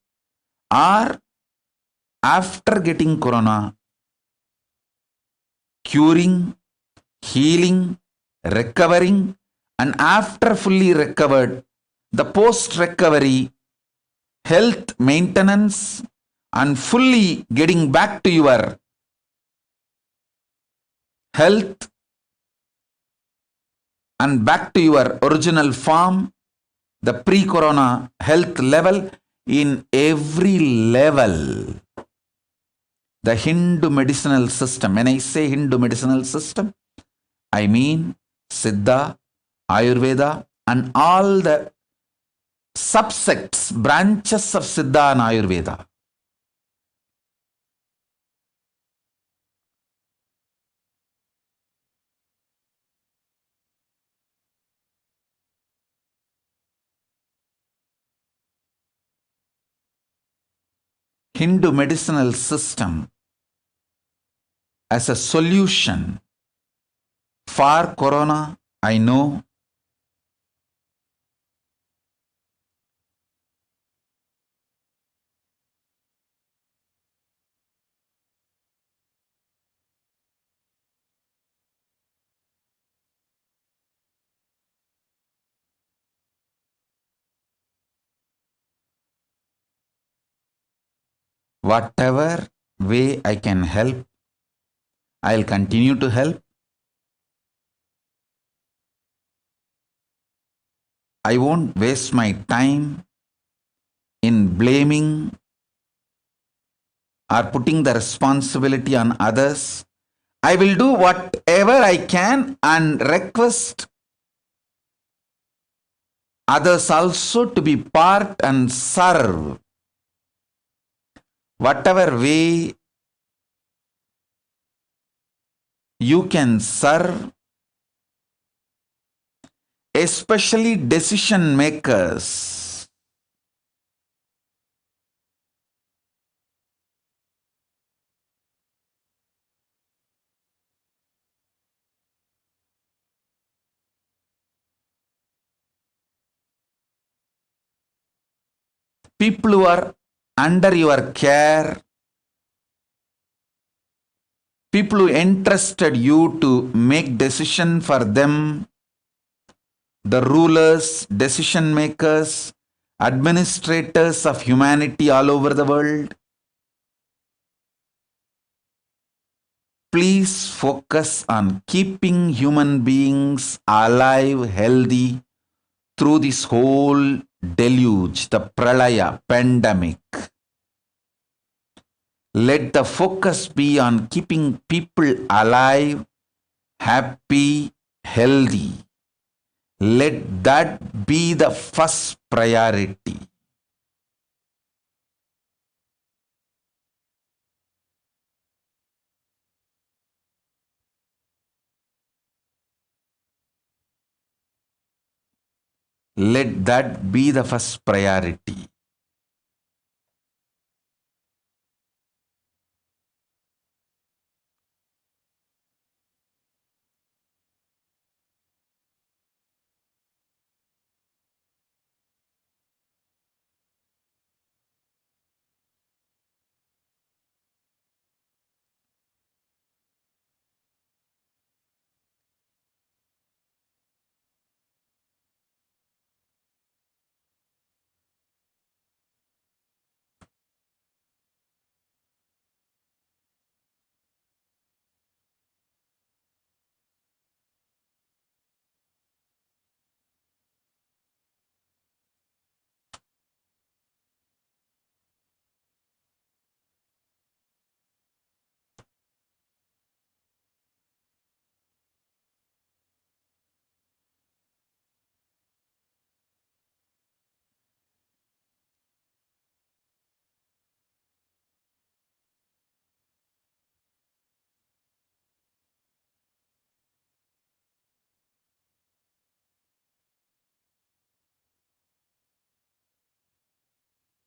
or after getting corona, curing, healing, recovering, and after fully recovered, the post-recovery health maintenance and fully getting back to your health and back to your original form, the pre-corona health level, in every level. The Hindu medicinal system, when I say Hindu medicinal system, I mean Siddha, Ayurveda, and all the subsects, branches of Siddha and Ayurveda. Hindu medicinal system as a solution for corona, I know. Whatever way I can help, I'll continue to help. I won't waste my time in blaming or putting the responsibility on others. I will do whatever I can and request others also to be part and serve. Whatever way you can serve, especially decision makers. People who are under your care, people who entrusted you to make decision for them, the rulers, decision makers, administrators of humanity all over the world. Please focus on keeping human beings alive, healthy through this whole deluge, the pralaya, pandemic. Let the focus be on keeping people alive, happy, healthy. Let that be the first priority. Let that be the first priority.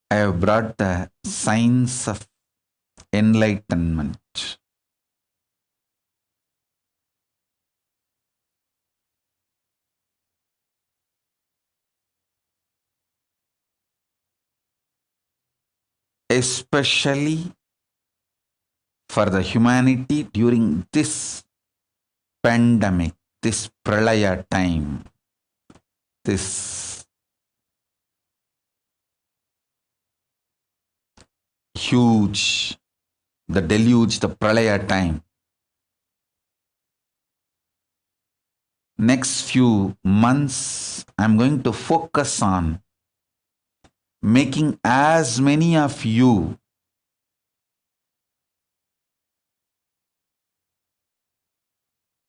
I have brought the signs of enlightenment. Especially for the humanity during this pandemic, this pralaya time, this huge, the deluge, the pralaya time. Next few months, I'm going to focus on making as many of you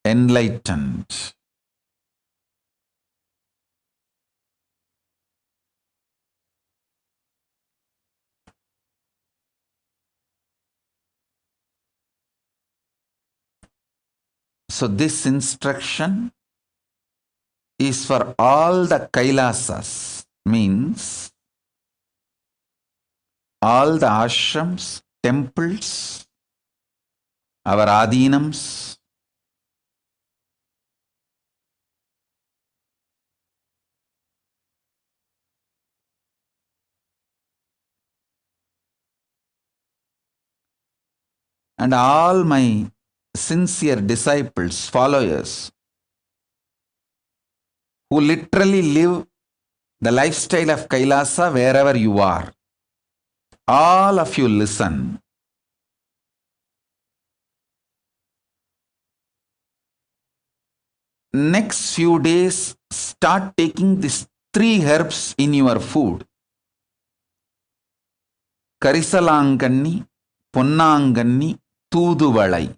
enlightened. So this instruction is for all the Kailasas, means all the ashrams, temples, our adhinams, and all my sincere disciples, followers, who literally live the lifestyle of Kailasa wherever you are. All of you listen. Next few days, start taking these 3 herbs in your food. Karisalanganni, Ponnanganni, Thuduvalai.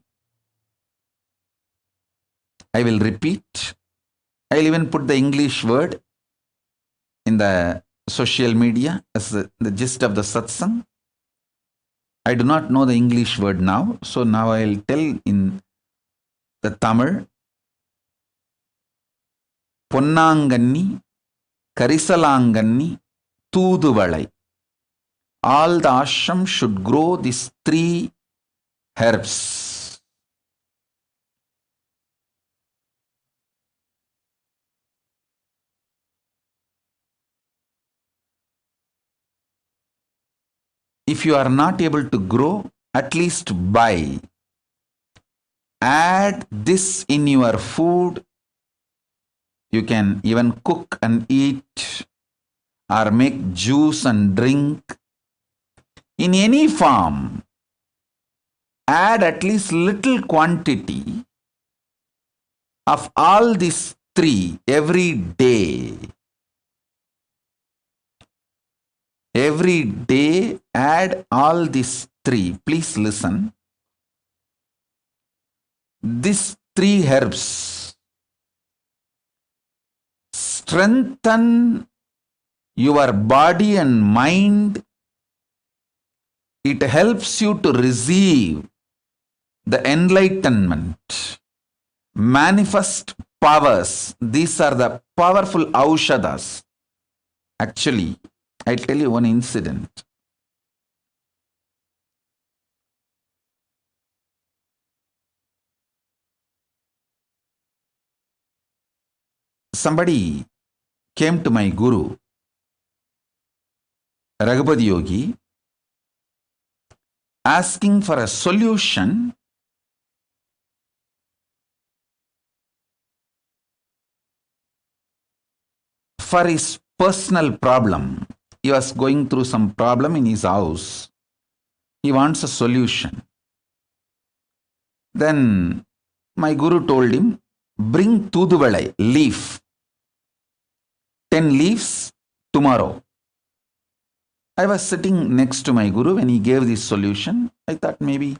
I will repeat. I will even put the English word in the social media as the gist of the Satsangh. I do not know the English word now, so now I will tell in the Tamil. Ponnanganni, Karisalanganni, Thuduvalai. All the ashrams should grow these 3 herbs. If you are not able to grow, at least buy. Add this in your food. You can even cook and eat, or make juice and drink. In any form, add at least little quantity of all these 3 every day. Every day, add all these 3. Please listen. These 3 herbs strengthen your body and mind. It helps you to receive the enlightenment, manifest powers. These are the powerful aushadas. Actually, I'll tell you one incident. Somebody came to my guru, Raghupati Yogi, asking for a solution for his personal problem. He was going through some problem in his house. He wants a solution. Then my guru told him, bring Thuduvalai leaf, 10 leaves tomorrow. I was sitting next to my guru when he gave this solution. I thought maybe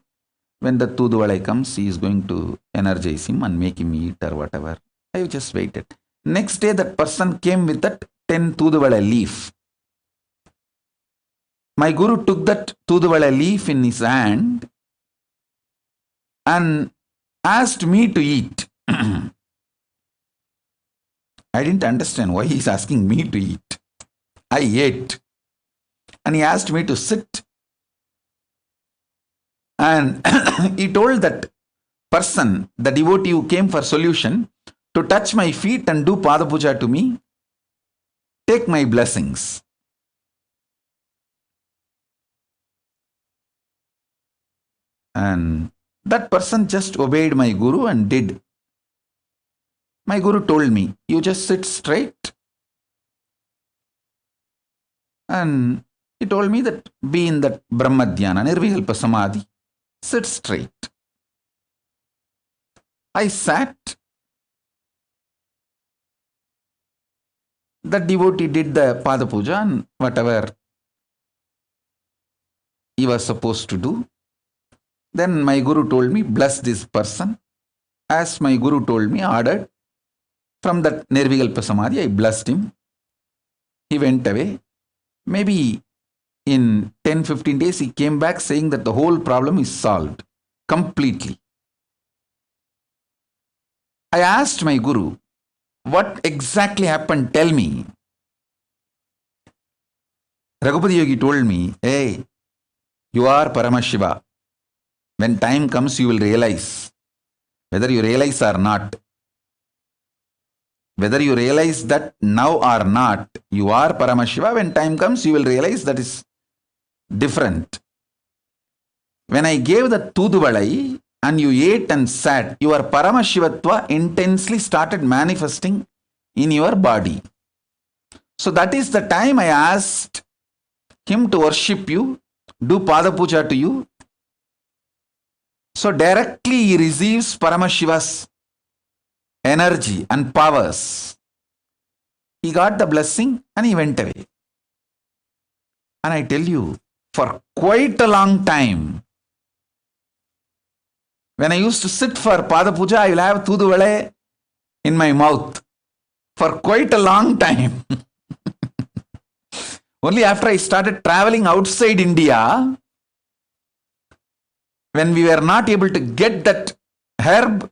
when the Thuduvalai comes, he is going to energize him and make him eat or whatever. I just waited. Next day, that person came with that 10 Thuduvalai leaf. My guru took that Thuduvalai leaf in his hand and asked me to eat. I didn't understand why he's asking me to eat. I ate. And he asked me to sit. And he told that person, the devotee who came for solution, to touch my feet and do Pada Puja to me. Take my blessings. And that person just obeyed my guru and did. My guru told me, you just sit straight. And he told me that be in that Brahma Dhyana, Nirvikalpa Samadhi. Sit straight. I sat. That devotee did the Pada Puja and whatever he was supposed to do. Then my Guru told me, bless this person. As my Guru told me, ordered, from that Nirvikalpa Samadhi, I blessed him. He went away. Maybe in 10-15 days, he came back saying that the whole problem is solved completely. I asked my Guru, what exactly happened? Tell me. Raghupati Yogi told me, hey, you are Paramashiva. When time comes, you will realize. Whether you realize or not. Whether you realize that now or not, you are Paramashiva. When time comes, you will realize that is different. When I gave the Tuduvalai and you ate and sat, your Paramashivatva intensely started manifesting in your body. So that is the time I asked him to worship you, do Pada Puja to you. So directly he receives Paramashiva's energy and powers. He got the blessing and he went away. And I tell you, for quite a long time, when I used to sit for Pada Puja, I will have Tuduvale in my mouth for quite a long time. Only after I started traveling outside India, when we were not able to get that herb,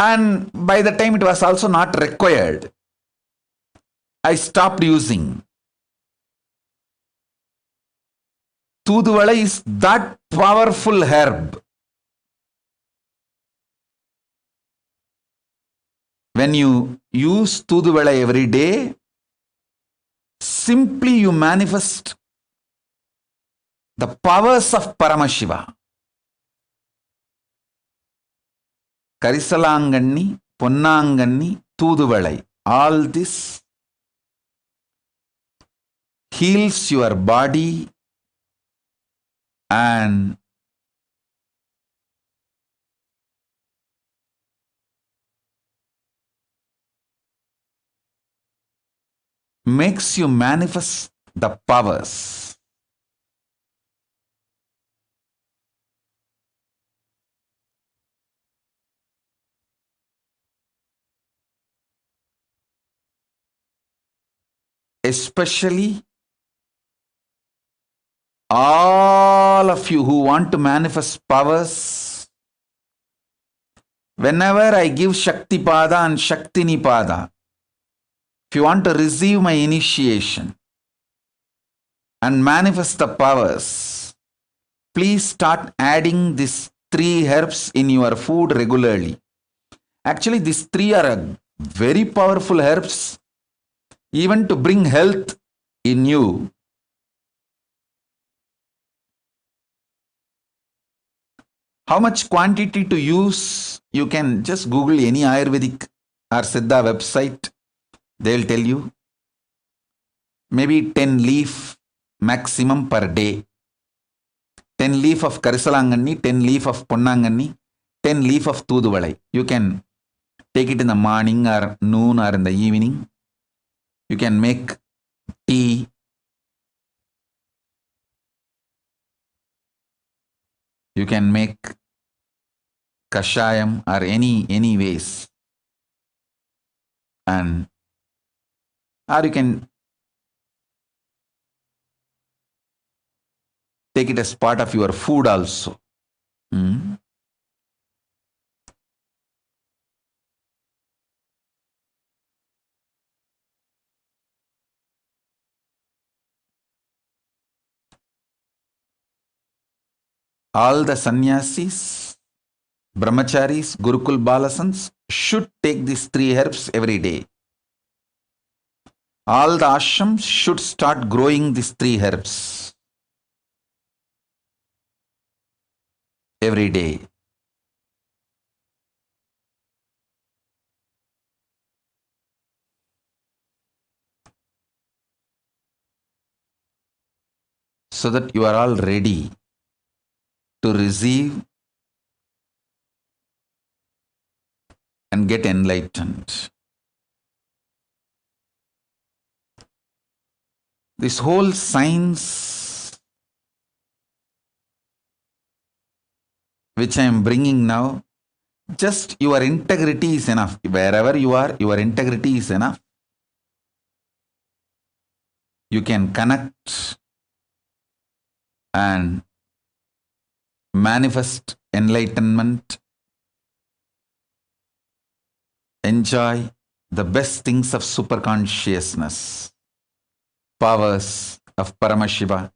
and by the time it was also not required, I stopped using. Tuduvala is that powerful herb. When you use Tuduvala every day, simply you manifest the powers of Paramashiva. Karisalanganni, Ponnanganni, Tuduvalai. All this heals your body and makes you manifest the powers. Especially all of you who want to manifest powers, whenever I give Shakti Pada and Shakti Nipada, if you want to receive my initiation and manifest the powers, please start adding these 3 herbs in your food regularly. Actually, these 3 are very powerful herbs, even to bring health in you. How much quantity to use? You can just Google any Ayurvedic or Siddha website. They will tell you. Maybe 10 leaf maximum per day. 10 leaf of Karisalanganni, 10 leaf of Ponnanganni, 10 leaf of Tuduvalai. You can take it in the morning or noon or in the evening. You can make tea. You can make kashayam or any ways. And or you can take it as part of your food also. All the sannyasis, brahmacharis, Gurukul Balasans should take these 3 herbs every day. All the ashrams should start growing these 3 herbs every day. So that you are all ready to receive and get enlightened. This whole science which I am bringing now, just your integrity is enough. Wherever you are, your integrity is enough. You can connect and manifest enlightenment, enjoy the best things of superconsciousness, powers of Paramashiva.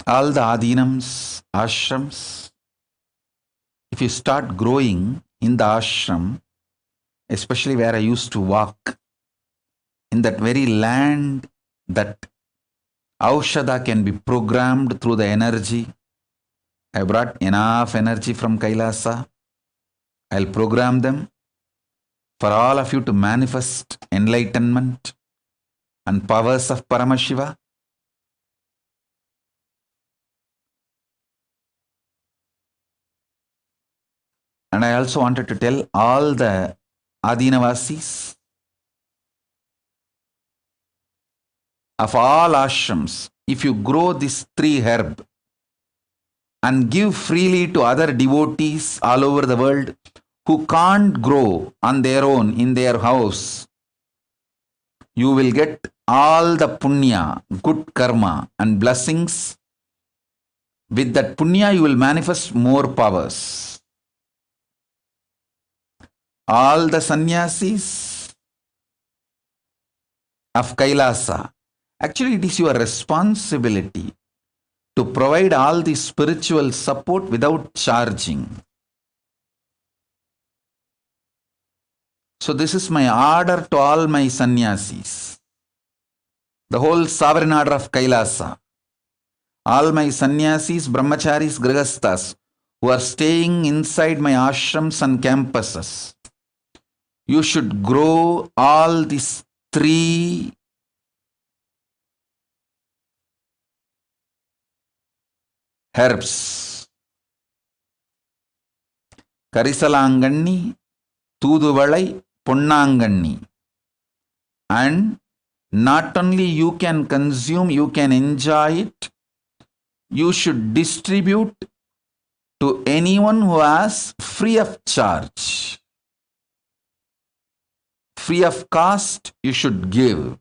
All the adinams, ashrams, if you start growing in the ashram, especially where I used to walk, in that very land that Aushadha can be programmed through the energy. I brought enough energy from Kailasa. I'll program them for all of you to manifest enlightenment and powers of Paramashiva. And I also wanted to tell all the Adinavasis of all ashrams, if you grow this 3 herb and give freely to other devotees all over the world who can't grow on their own in their house, you will get all the punya, good karma and blessings. With that punya, you will manifest more powers. All the sannyasis of Kailasa, actually it is your responsibility to provide all the spiritual support without charging. So this is my order to all my sannyasis, the whole sovereign order of Kailasa, all my sannyasis, brahmacharis, grihasthas who are staying inside my ashrams and campuses. You should grow all these 3 herbs. Karisalanganni, Tuduvalai, Punnanganni. And not only you can consume, you can enjoy it, you should distribute to anyone who has free of charge. Free of cost, you should give.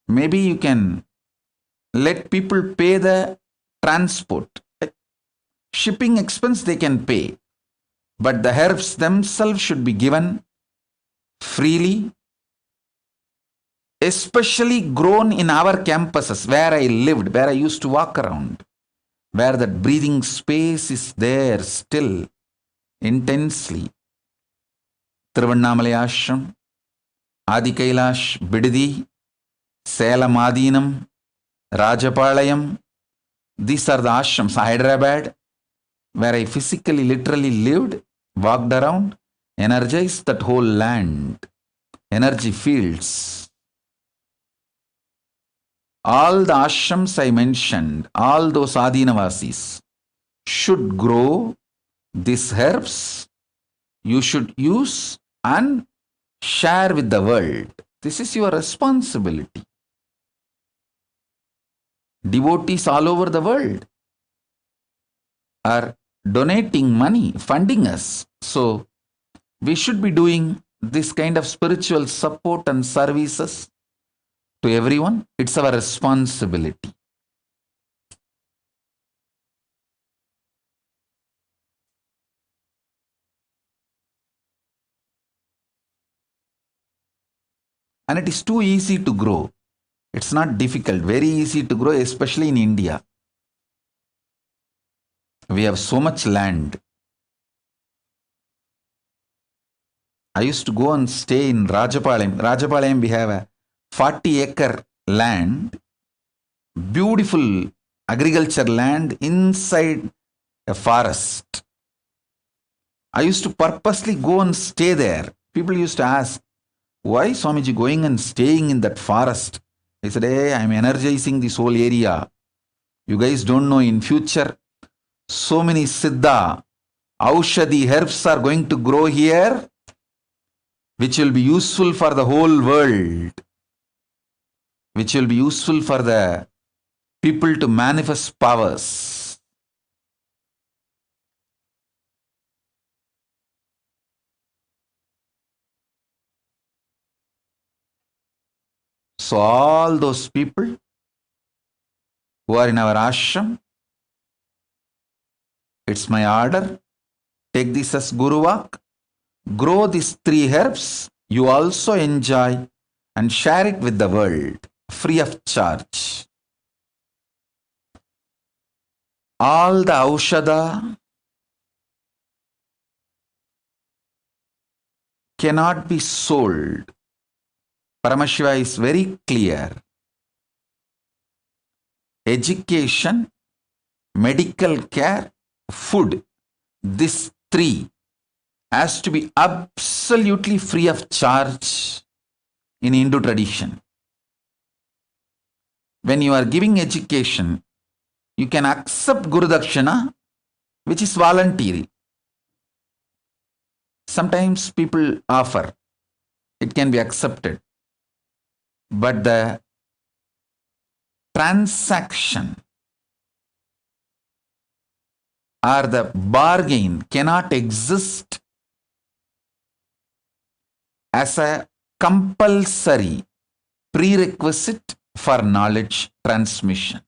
Maybe you can let people pay the transport. Shipping expense they can pay. But the herbs themselves should be given freely, especially grown in our campuses where I lived, where I used to walk around, where that breathing space is there still intensely. Tiruvannamalai Ashram, Adi Kailash, Bididi, Salem Adinam, Rajapalayam. These are the ashrams. Hyderabad, where I physically, literally lived, walked around, energized that whole land, energy fields. All the ashrams I mentioned, all those Adinavasis should grow these herbs. You should use and share with the world. This is your responsibility. Devotees all over the world are donating money, funding us. So we should be doing this kind of spiritual support and services to everyone. It's our responsibility. And it is too easy to grow. It's not difficult, very easy to grow, especially in India. We have so much land. I used to go and stay in Rajapalayam. Rajapalayam, we have a 40-acre land, beautiful agriculture land inside a forest. I used to purposely go and stay there. People used to ask, why Swamiji going and staying in that forest? I said, hey, I'm energizing this whole area. You guys don't know, in future, so many Siddha, Aushadhi herbs are going to grow here, which will be useful for the whole world, which will be useful for the people to manifest powers. So all those people who are in our ashram, it's my order, take this as Guru Vak, grow these 3 herbs, you also enjoy and share it with the world, free of charge. All the Aushadha cannot be sold. Paramashiva is very clear. Education, medical care, food, these 3 has to be absolutely free of charge in Hindu tradition. When you are giving education, you can accept Guru Dakshina, which is voluntary. Sometimes people offer, it can be accepted. But the transaction or the bargain cannot exist as a compulsory prerequisite for knowledge transmission.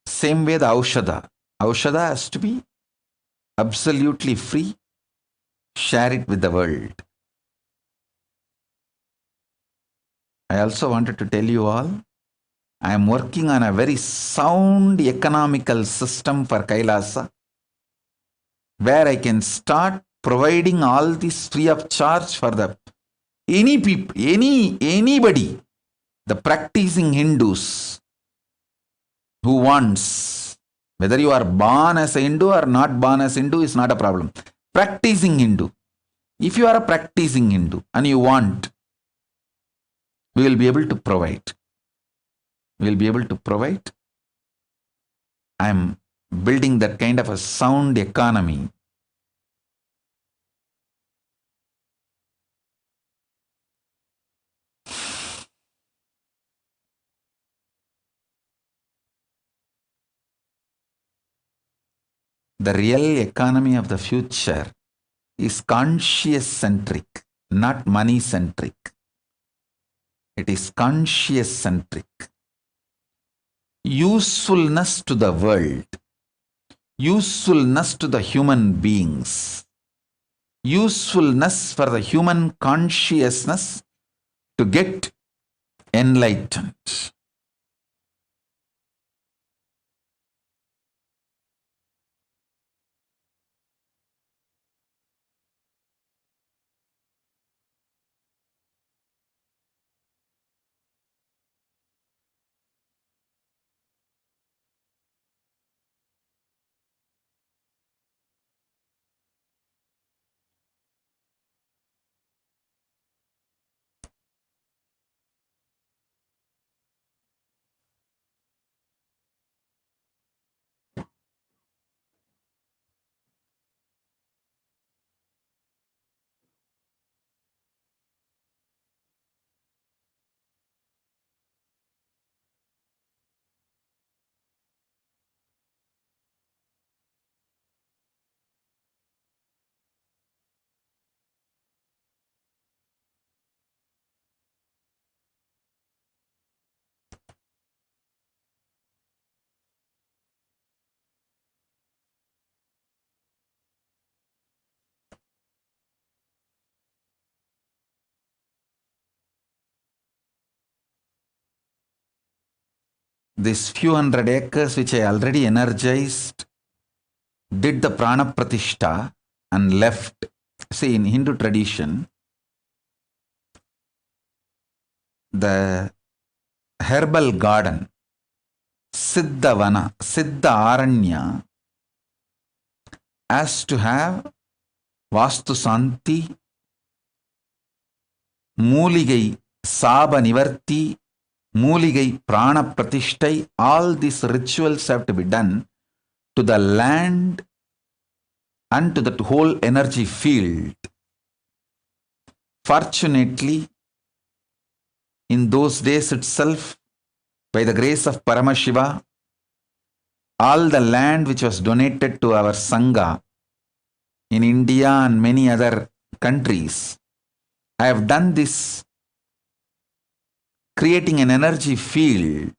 Same way the Aushadha. Aushadha has to be absolutely free. Share it with the world. I also wanted to tell you all, I am working on a very sound economical system for Kailasa, where I can start providing all this free of charge for the any people, anybody, the practicing Hindus who wants, whether you are born as a Hindu or not born as Hindu is not a problem. Practicing Hindu. If you are a practicing Hindu and you want, we will be able to provide. We will be able to provide. I am building that kind of a sound economy. The real economy of the future is conscious centric, not money centric. It is conscious centric. Usefulness to the world, usefulness to the human beings, usefulness for the human consciousness to get enlightened. This few hundred acres which I already energized, did the prana pratishta and left. See, in Hindu tradition, the herbal garden, Siddhavana, Siddha Aranya, has to have Vastu Santi, Mooligai Saba Nivarti, Mooligai Prana Pratishtai. All these rituals have to be done to the land and to the whole energy field. Fortunately, in those days itself, by the grace of Paramashiva, all the land which was donated to our Sangha in India and many other countries, I have done this, creating an energy field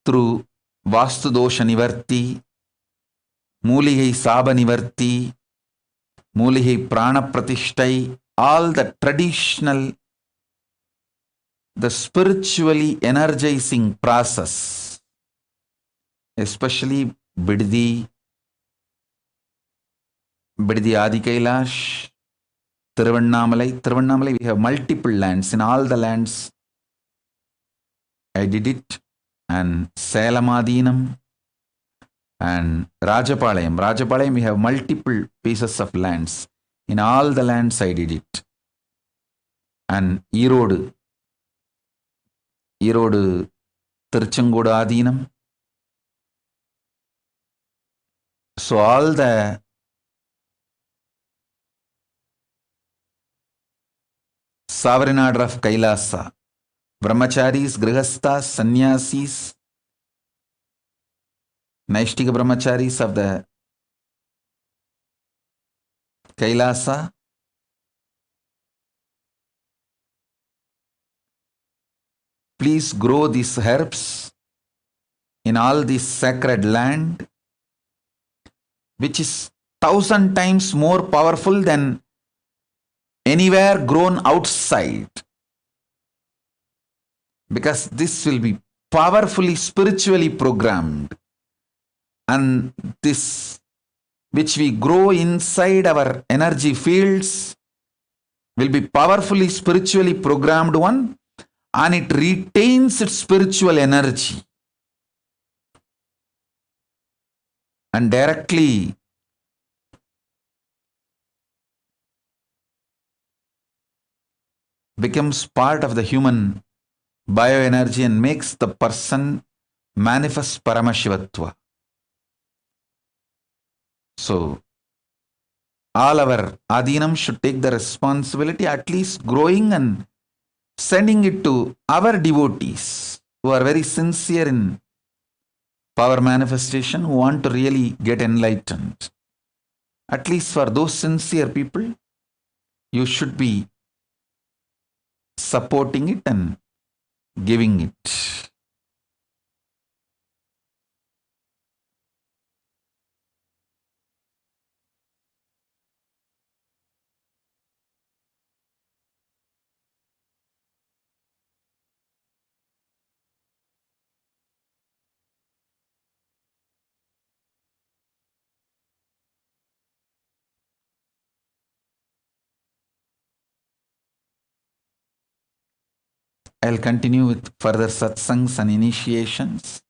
through Vastu Dosha Nivarti, Mooligai Saba Nivarti, Mooligai Prana Pratishtai, all the traditional, the spiritually energizing process, especially Biddi Adi Kailash, Tiruvannamalai, we have multiple lands. In all the lands, I did it. And Salamadinam and Rajapalayam, we have multiple pieces of lands. In all the lands, I did it. And Erode, Tirchangoda Adinam. So all the sovereign order of Kailasa, Brahmacharis, Grihasthas, Sannyasis, Naishtika Brahmacharis of the Kailasa, please grow these herbs in all this sacred land, which is 1,000 times more powerful than anywhere grown outside. Because this will be powerfully spiritually programmed. And this, which we grow inside our energy fields, will be powerfully spiritually programmed one, and it retains its spiritual energy. And directly becomes part of the human bioenergy and makes the person manifest Paramashivatva. So, all our Adinam should take the responsibility, at least growing and sending it to our devotees who are very sincere in power manifestation, who want to really get enlightened. At least for those sincere people, you should be supporting it and giving it. I'll continue with further satsangs and initiations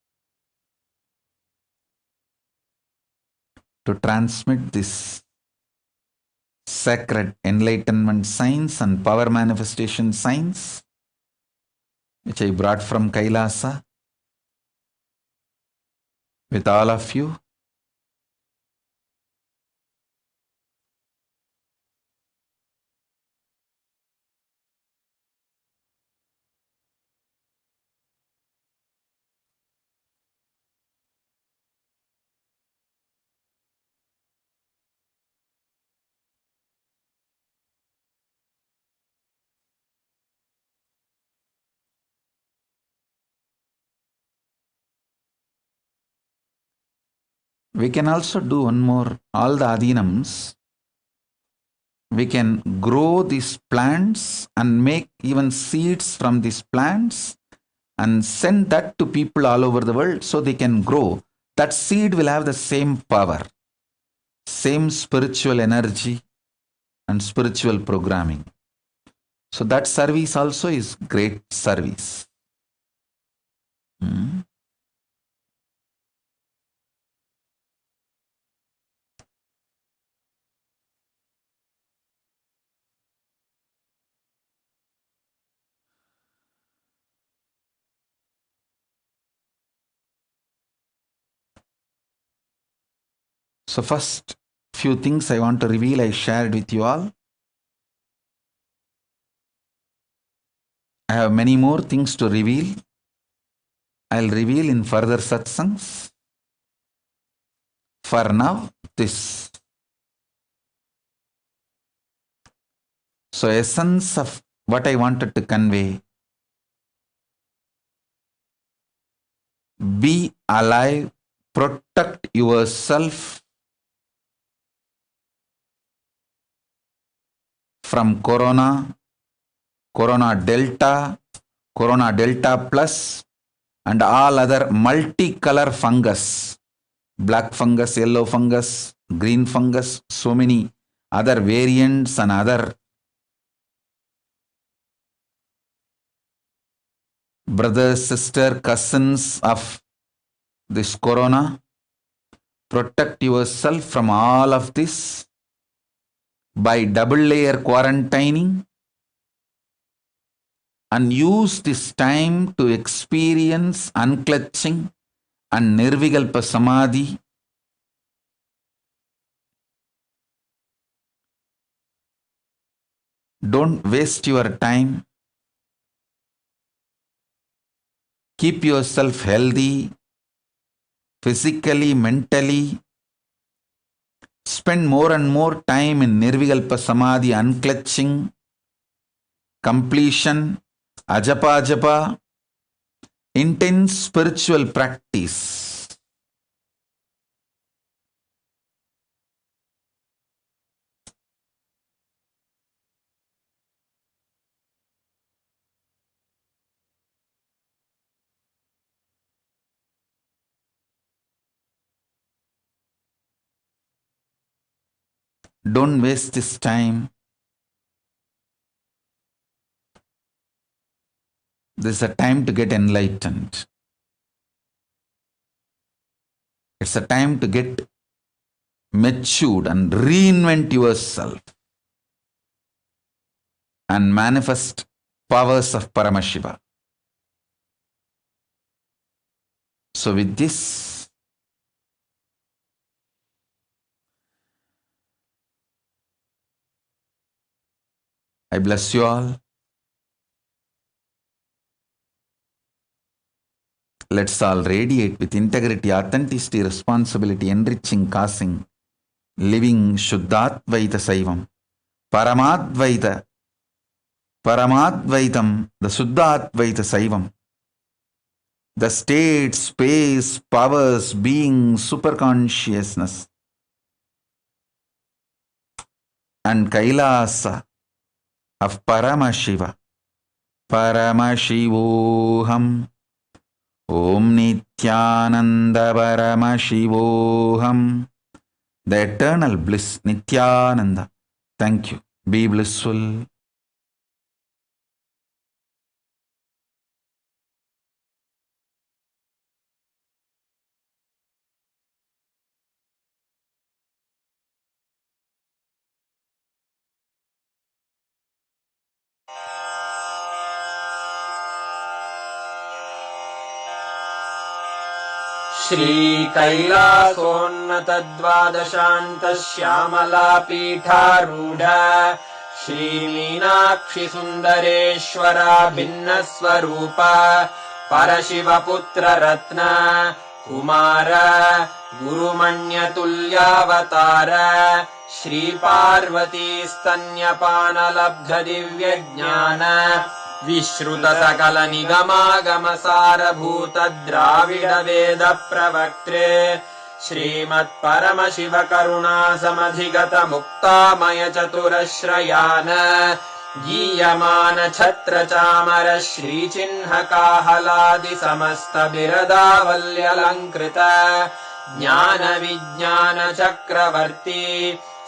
to transmit this sacred enlightenment science and power manifestation science, which I brought from Kailasa with all of you. We can also do one more, all the adinams. We can grow these plants and make even seeds from these plants and send that to people all over the world so they can grow. That seed will have the same power, same spiritual energy and spiritual programming. So that service also is great service. So first few things I want to reveal, I shared with you all. I have many more things to reveal. I'll reveal in further satsangs. For now, this. So essence of what I wanted to convey. Be alive, protect yourself from corona, corona delta plus, and all other multicolor fungus, black fungus, yellow fungus, green fungus, so many other variants and other brothers, sisters, cousins of this corona. Protect yourself from all of this by double layer quarantining, and use this time to experience unclutching and nirvikalpa samadhi. Don't waste your time. Keep yourself healthy, physically, mentally. Spend more and more time in nirvikalpa samadhi, unclutching, completion, ajapa japa, intense spiritual practice. Don't waste this time. This is a time to get enlightened. It's a time to get matured and reinvent yourself and manifest powers of Paramashiva. So with this, I bless you all. Let's all radiate with integrity, authenticity, responsibility, enriching, causing, living Shuddhatvaita Saivam, Paramadvaita, Paramadvaitam, the Shuddhatvaita Saivam, the state, space, powers, being, superconsciousness, and Kailasa of Paramashiva, Paramashivoham, Om Nithyananda Paramashivoham, the eternal bliss, Nithyananda. Thank you. Be blissful. Shri कैलासोन्नतद्वादशान्त Shyamala पीठारूढ Shri Meenakshi सुन्दरेश्वरा भिन्नस्वरूप परशिवपुत्र रत्न कुमार गुरुमण्यतुल्यावतार श्री पार्वती स्तन्यपानलब्ध दिव्यज्ञान विश्रुत सकल निगमागम सारभूत द्राविड वेद प्रवक्त्रे श्रीमत् परमशिव करुणा समधिगत मुक्तामय चतुरश्रयान गीयमान छत्र चामर श्रीचिह्नकाहलादि समस्त बिरदावल्यलङ्कृत ज्ञान विज्ञान चक्रवर्ती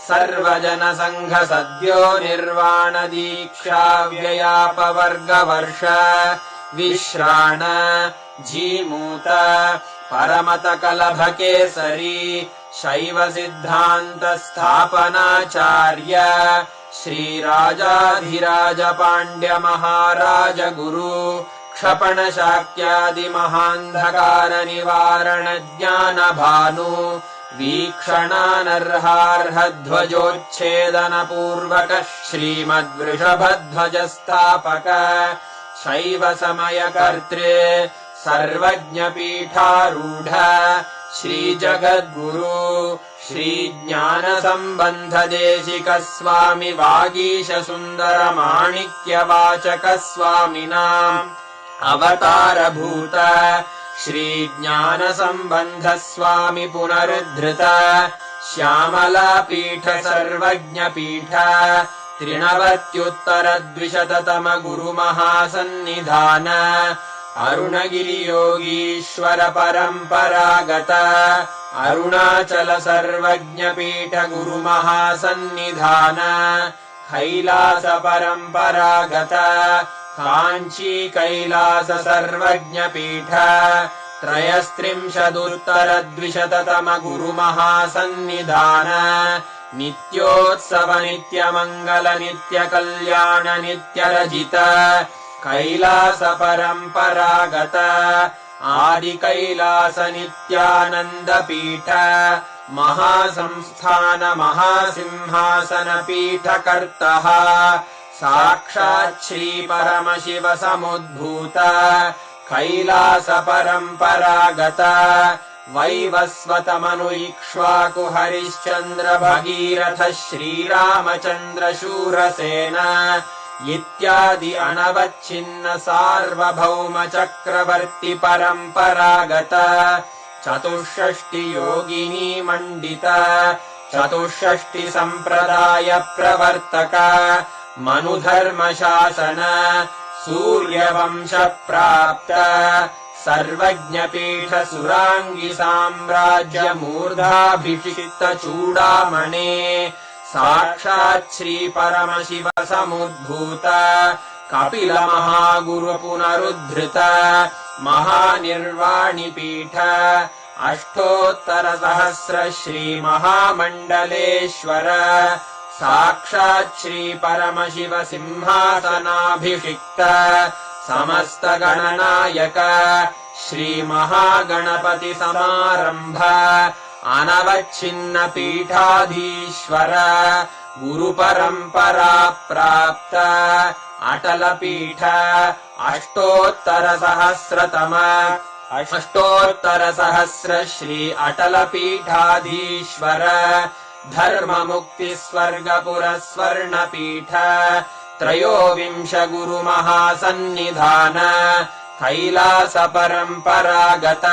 सर्वजन संघ सद्यो निर्वाण दीक्षा व्ययापवर्गवर्ष विश्राण जीमूत परमत कलभ केसरी शैव सिद्धान्त स्थापनाचार्य श्रीराजाधिराज पाण्ड्य महाराज गुरु क्षपण शाक्यादि महान्धकार निवारण ज्ञान भानु वीक्षणानर्हार्ह ध्वजोच्छेदन पूर्वक श्रीमद्वृषभध्वज स्थापक शैव समय कर्तृ सर्वज्ञ पीठारूढ श्री जगद्गुरु श्री ज्ञान संबंध देशिक स्वामी वागीश सुंदर माणिक्य वाचक स्वामिनाम् अवतार भूत श्री ज्ञान संबंध स्वामी पुनरुद्धृत श्यामला पीठ सर्वज्ञ पीठ त्रिनवत्युत्तर द्विशततम गुरु महासन्निधान अरुणगिरि योगीश्वर परम्परागत अरुणाचल सर्वज्ञ पीठ गुरु महासन्निधान कैलास परम्परागत काञ्ची कैलास सर्वज्ञ पीठ त्रयस्त्रिंशदुत्तर द्विशततम गुरु महासन्निधान नित्योत्सव नित्यमङ्गल नित्य कल्याण नित्यरजित कैलास परम्परागत आदि कैलास नित्यानन्द पीठ महासंस्थान महासिंहासन पीठ कर्तः साक्षात् श्री परमशिव समुद्भूत कैलास परम्परागत वैवस्वत मनु इक्ष्वाकु हरिश्चन्द्र भगीरथ श्रीरामचन्द्र शूरसेन इत्यादि अनवच्छिन्न सार्वभौम चक्रवर्ति परम्परागत चतुष्षष्टि योगिनी मण्डित चतुष्षष्टि सम्प्रदाय प्रवर्तक मनुधर्म शासन सूर्यवंश प्राप्त सर्वज्ञ पीठ सुराङ्गि साम्राज्य मूर्धाभिषिक्त चूडामणे साक्षात् श्री परमशिव समुद्भूत कपिल महागुरु पुनरुद्धृत महानिर्वाणि पीठ अष्टोत्तर सहस्र श्री महामण्डलेश्वर साक्षात् श्री परमशिव सिंहासनाभिषिक्त समस्त गणनायक श्री महागणपति समारंभ अनवच्छिन्न पीठाधीश्वर गुरु परंपरा प्राप्त अटल पीठ अष्टोत्तर सहस्र श्री अटल पीठाधीश्वर धर्म मुक्ति स्वर्गपुर स्वर्ण पीठ त्रयोविंश गुरु महासन्निधान कैलास परम्परागत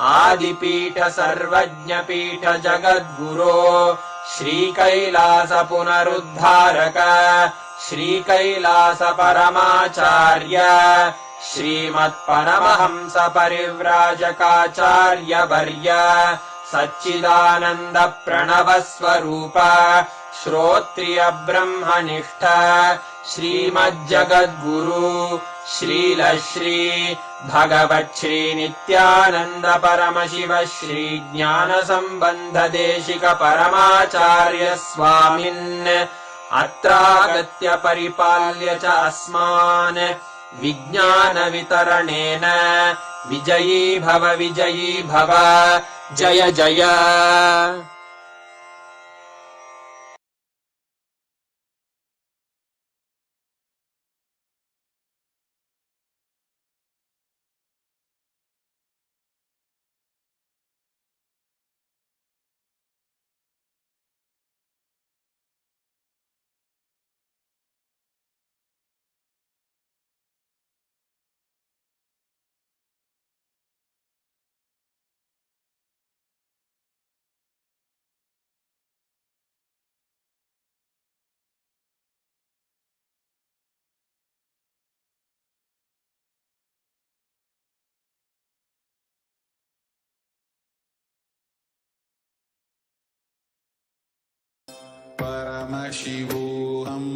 आदिपीठ सर्वज्ञ पीठ जगद्गुरो श्री कैलास पुनरुद्धारक श्री कैलास परमाचार्य श्रीमत्परमहंस परिव्राजकाचार्य वर्य सच्चिदानन्द प्रणव स्वरूप श्रोत्रिय ब्रह्मनिष्ठ श्रीमज्जगद्गुरु श्रील श्री भगवत् श्री नित्यानंद परमशिव श्री ज्ञान संबंध देशिक परमाचार्य स्वामिन् अत्रागत्य परिपाल्य च अस्मान् विज्ञान वितरणेन विजयी भव जय जय। Paramashivoham.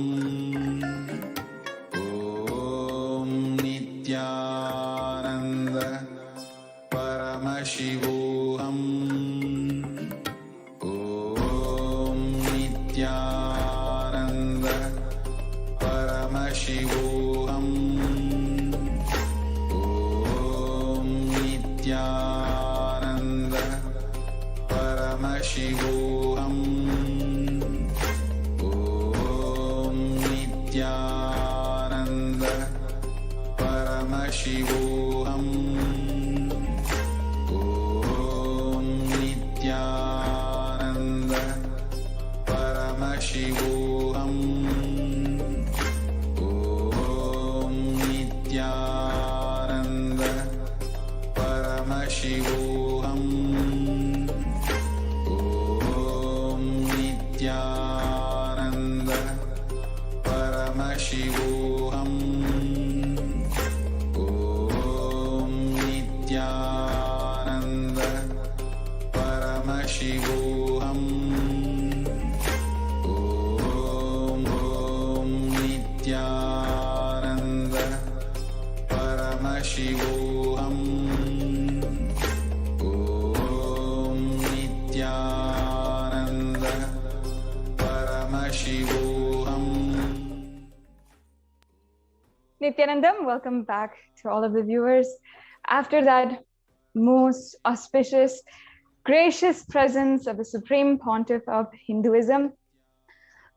Om Nithyananda Paramashivoham. Om Nithyananda Paramashivoham. Om Nithyananda Paramashivoham. Om Nithyananda Paramashivoham. Om Nithyananda Paramashivoham. Om Nithyananda Paramashivoham. Om Nithyananda Paramashivoham. Om Nithyananda Paramashivoham. Om Nithyananda Paramashivoham. Om Nithyananda Paramashivoham. Nithyanandam, welcome back to all of the viewers. After that most auspicious, gracious presence of the Supreme Pontiff of Hinduism,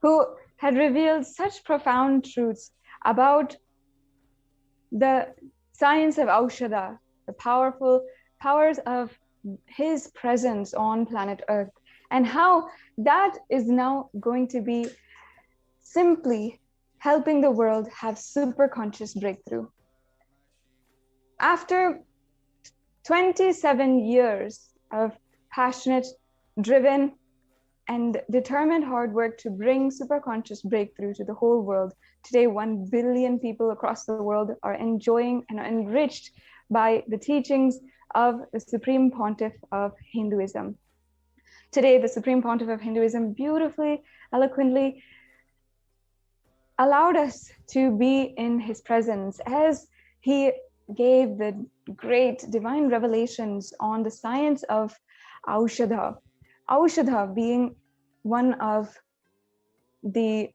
who had revealed such profound truths about the science of Aushadha, the powerful powers of his presence on planet Earth, and how that is now going to be simply helping the world have super conscious breakthrough. After 27 years of passionate, driven, and determined hard work to bring super conscious breakthrough to the whole world, today 1 billion people across the world are enjoying and are enriched by the teachings of the Supreme Pontiff of Hinduism. Today, the Supreme Pontiff of Hinduism beautifully, eloquently allowed us to be in his presence as he gave the great divine revelations on the science of Aushadha. Aushadha being one of the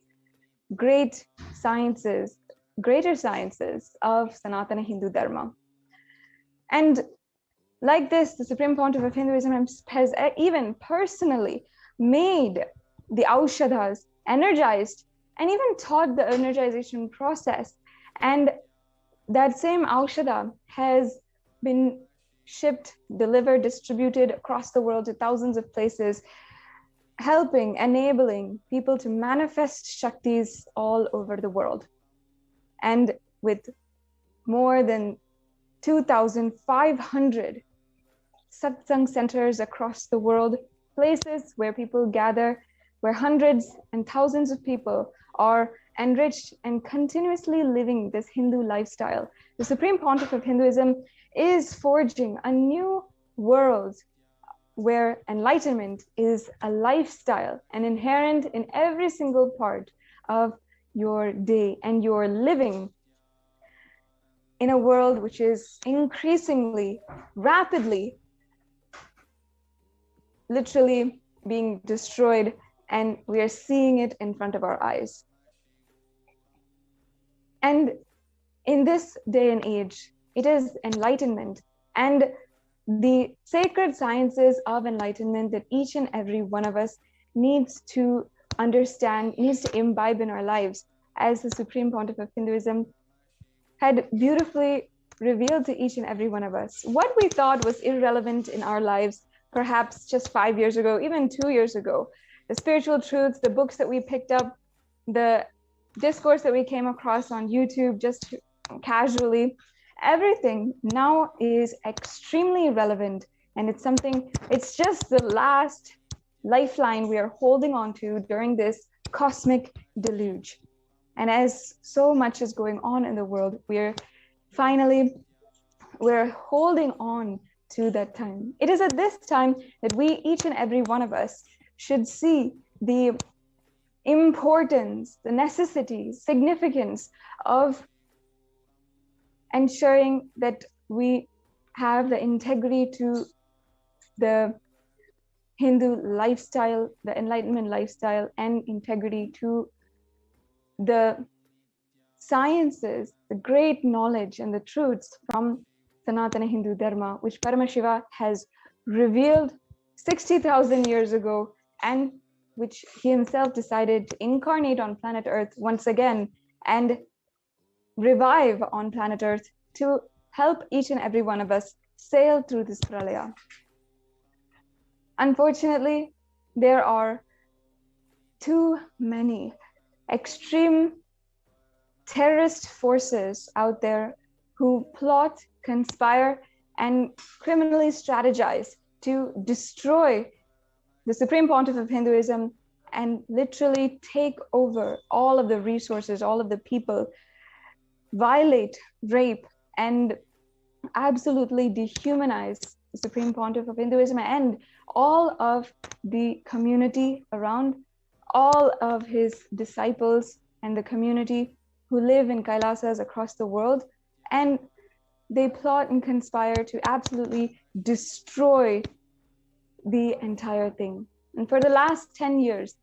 greater sciences of Sanatana Hindu Dharma. And like this, the Supreme Pontiff of Hinduism has even personally made the Aushadhas, energized, and even taught the energization process. And that same Aushadha has been shipped, delivered, distributed across the world to thousands of places, helping, enabling people to manifest Shaktis all over the world. And with more than 2,500 Satsangh centers across the world, places where people gather, where hundreds and thousands of people are enriched and continuously living this Hindu lifestyle. The Supreme Pontiff of Hinduism is forging a new world where enlightenment is a lifestyle and inherent in every single part of your day, and you're living in a world which is increasingly, rapidly, literally being destroyed, and we are seeing it in front of our eyes. And in this day and age, it is enlightenment and the sacred sciences of enlightenment that each and every one of us needs to understand, needs to imbibe in our lives, as the Supreme Pontiff of Hinduism had beautifully revealed to each and every one of us. What we thought was irrelevant in our lives, perhaps just 5 years ago, even 2 years ago, the spiritual truths, the books that we picked up, the discourse that we came across on YouTube just casually, everything now is extremely relevant. And it's something, it's just the last lifeline we are holding on to during this cosmic deluge. And as so much is going on in the world, we're holding on to that time. It is at this time that we, each and every one of us, should see the importance, the necessity, significance of ensuring that we have the integrity to the Hindu lifestyle, the enlightenment lifestyle, and integrity to the sciences, the great knowledge and the truths from Sanatana Hindu Dharma, which Paramashiva has revealed 60,000 years ago, and which he himself decided to incarnate on planet Earth once again and revive on planet Earth to help each and every one of us sail through this pralaya. Unfortunately, there are too many extreme terrorist forces out there who plot, conspire, and criminally strategize to destroy the Supreme Pontiff of Hinduism and literally take over all of the resources, all of the people, violate, rape, and absolutely dehumanize the Supreme Pontiff of Hinduism and all of the community around, all of his disciples and the community who live in Kailasas across the world. And they plot and conspire to absolutely destroy the entire thing. And for the last 10 years,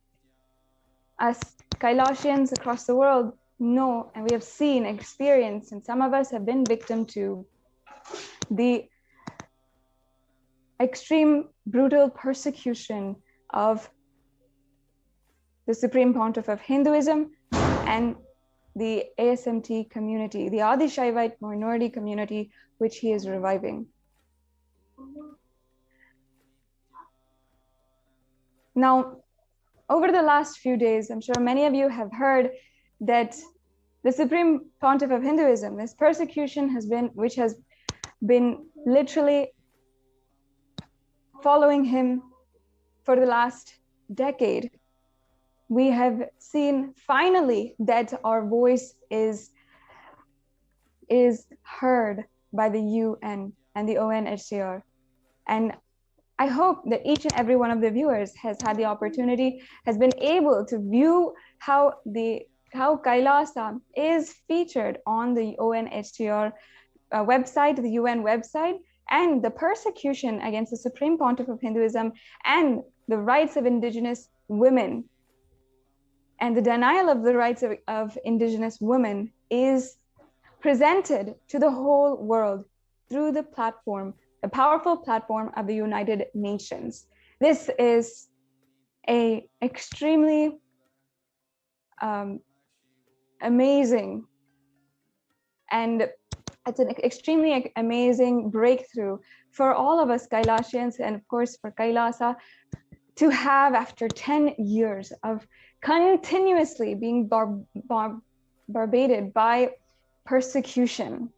us Kailasians across the world know, and we have seen, experienced, and some of us have been victim to the extreme brutal persecution of the Supreme Pontiff of Hinduism and the ASMT community, the Adi Shaivite minority community, which he is reviving. Now, over the last few days, I'm sure many of you have heard that the Supreme Pontiff of Hinduism, this persecution which has been literally following him for the last decade. We have seen finally that our voice is heard by the UN and the ONHCR. And I hope that each and every one of the viewers has had the opportunity, has been able to view how Kailasa is featured on the ONHCR website, the UN website, and the persecution against the Supreme Pontiff of Hinduism and the rights of indigenous women and the denial of the rights of indigenous women is presented to the whole world through the platform, the powerful platform of the United Nations. This is an extremely amazing, and it's an extremely amazing breakthrough for all of us Kailasians, and of course for Kailasa, to have, after 10 years of continuously being barbaded by persecution.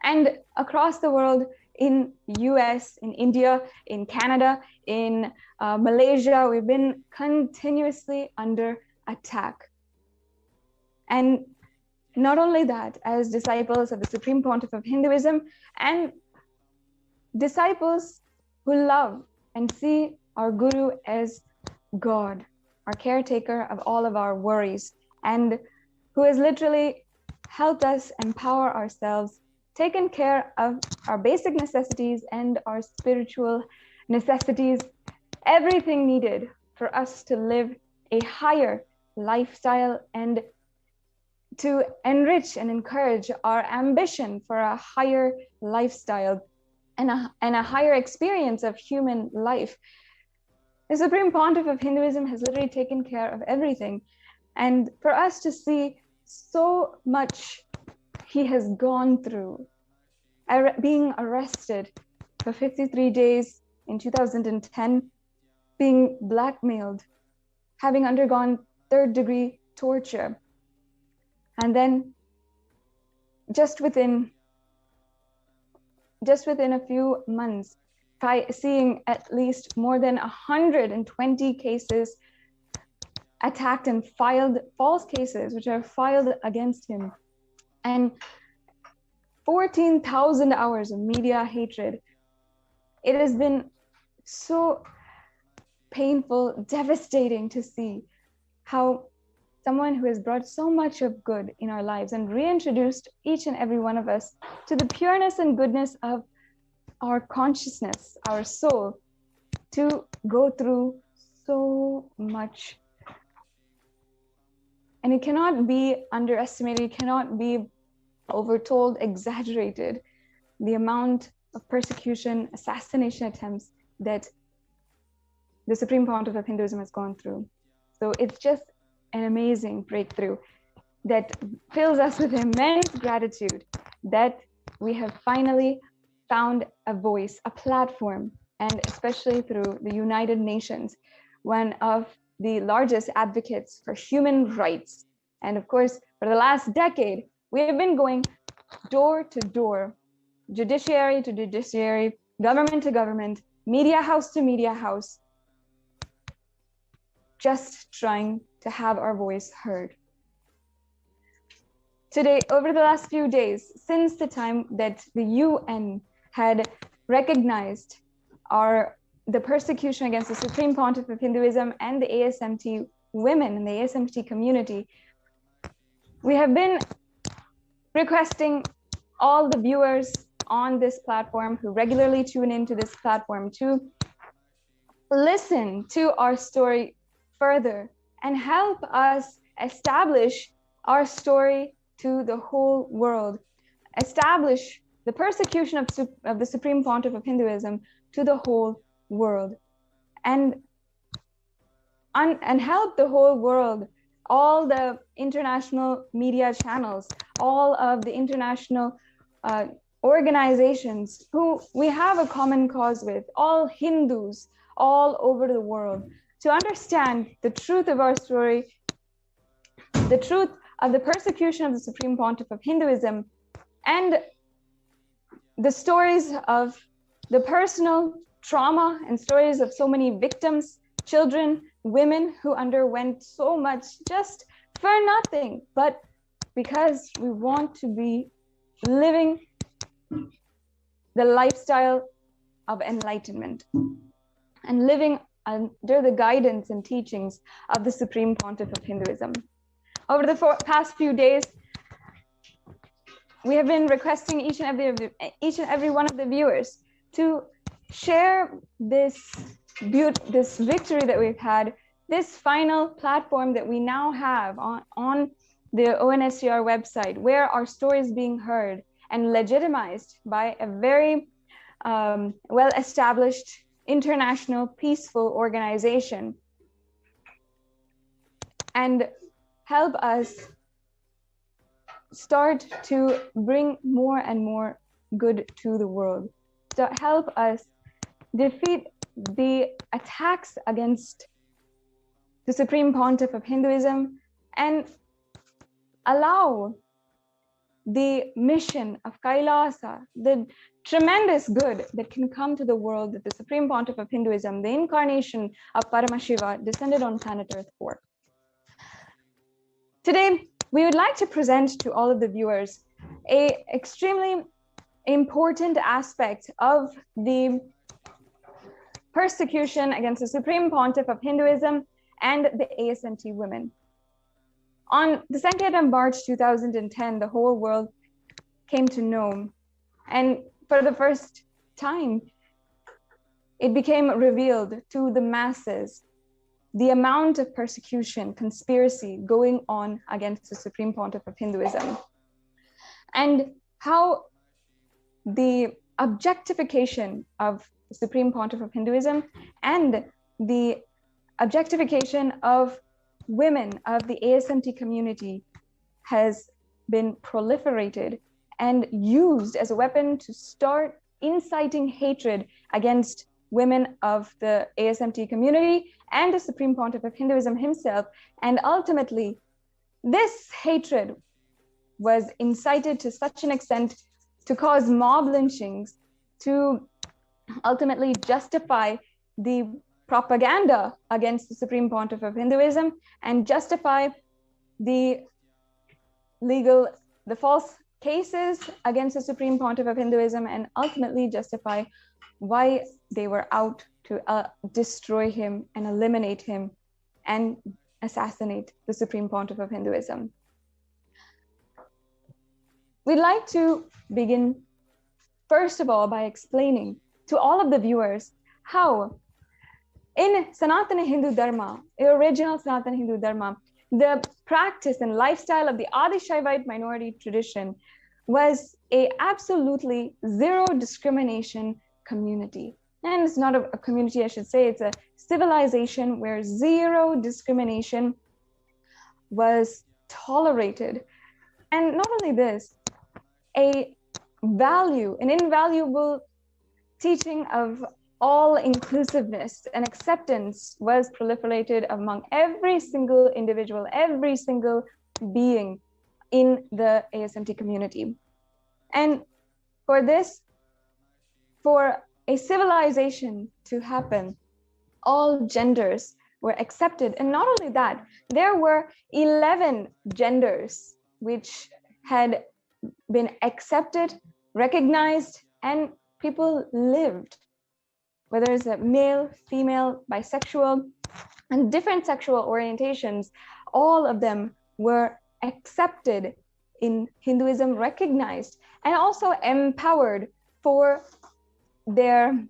And across the world, in US, in India, in Canada, in Malaysia, we've been continuously under attack. And not only that, as disciples of the Supreme Pontiff of Hinduism and disciples who love and see our Guru as God, our caretaker of all of our worries, and who has literally helped us empower ourselves, taken care of our basic necessities and our spiritual necessities, everything needed for us to live a higher lifestyle and to enrich and encourage our ambition for a higher lifestyle and a higher experience of human life. The Supreme Pontiff of Hinduism has literally taken care of everything. And for us to see so much he has gone through, being arrested for 53 days in 2010, being blackmailed, having undergone third-degree torture, and then just within a few months, seeing at least more than 120 cases attacked and filed, false cases which are filed against him, and 14,000 hours of media hatred. It has been so painful, devastating to see how someone who has brought so much of good in our lives and reintroduced each and every one of us to the pureness and goodness of our consciousness, our soul, to go through so much. And it cannot be underestimated, it cannot be overtold, exaggerated, the amount of persecution, assassination attempts that the Supreme Pontiff of Hinduism has gone through. So it's just an amazing breakthrough that fills us with immense gratitude that we have finally found a voice, a platform, and especially through the United Nations, one of the largest advocates for human rights. And of course, for the last decade, we have been going door to door, judiciary to judiciary, government to government, media house to media house, just trying to have our voice heard. Today, over the last few days, since the time that the UN had recognized the persecution against the Supreme Pontiff of Hinduism and the ASMT women in the ASMT community, we have been requesting all the viewers on this platform who regularly tune into this platform to listen to our story further and help us establish our story to the whole world, establish the persecution of the Supreme Pontiff of Hinduism to the whole world, and help the whole world, all the international media channels, all of the international organizations who we have a common cause with, all Hindus all over the world, to understand the truth of our story, the truth of the persecution of the Supreme Pontiff of Hinduism, and the stories of the personal trauma and stories of so many victims, children, women who underwent so much just for nothing, but because we want to be living the lifestyle of enlightenment and living under the guidance and teachings of the Supreme Pontiff of Hinduism. Over the past few days, we have been requesting each and every one of the viewers to share this victory that we've had, this final platform that we now have on the ONSCR website, where our story is being heard and legitimized by a very well-established international peaceful organization, and help us start to bring more and more good to the world, to help us defeat the attacks against the Supreme Pontiff of Hinduism, and allow the mission of Kailasa, the tremendous good that can come to the world that the Supreme Pontiff of Hinduism, the incarnation of Paramashiva, descended on planet Earth for. Today, we would like to present to all of the viewers an extremely important aspect of the persecution against the Supreme Pontiff of Hinduism and the ASMT women. On the 2nd of March 2010, the whole world came to know, and for the first time, it became revealed to the masses the amount of persecution, conspiracy going on against the Supreme Pontiff of Hinduism, and how the objectification of the Supreme Pontiff of Hinduism and the objectification of women of the ASMT community has been proliferated and used as a weapon to start inciting hatred against women of the ASMT community and the Supreme Pontiff of Hinduism himself. And ultimately, this hatred was incited to such an extent to cause mob lynchings, to ultimately justify the propaganda against the Supreme Pontiff of Hinduism and justify the false cases against the Supreme Pontiff of Hinduism, and ultimately justify why they were out to destroy him and eliminate him and assassinate the Supreme Pontiff of Hinduism. We'd like to begin, first of all, by explaining to all of the viewers how in Sanatana Hindu Dharma, the original Sanatana Hindu Dharma, the practice and lifestyle of the Adi Shaivite minority tradition was a absolutely zero discrimination community. And it's not a community, I should say, it's a civilization where zero discrimination was tolerated. And not only this, an invaluable teaching of all inclusiveness and acceptance was proliferated among every single individual, every single being in the ASMT community. And for this, for a civilization to happen, all genders were accepted. And not only that, there were 11 genders which had been accepted, recognized, and people lived, whether it's a male, female, bisexual, and different sexual orientations, all of them were accepted in Hinduism, recognized, and also empowered for their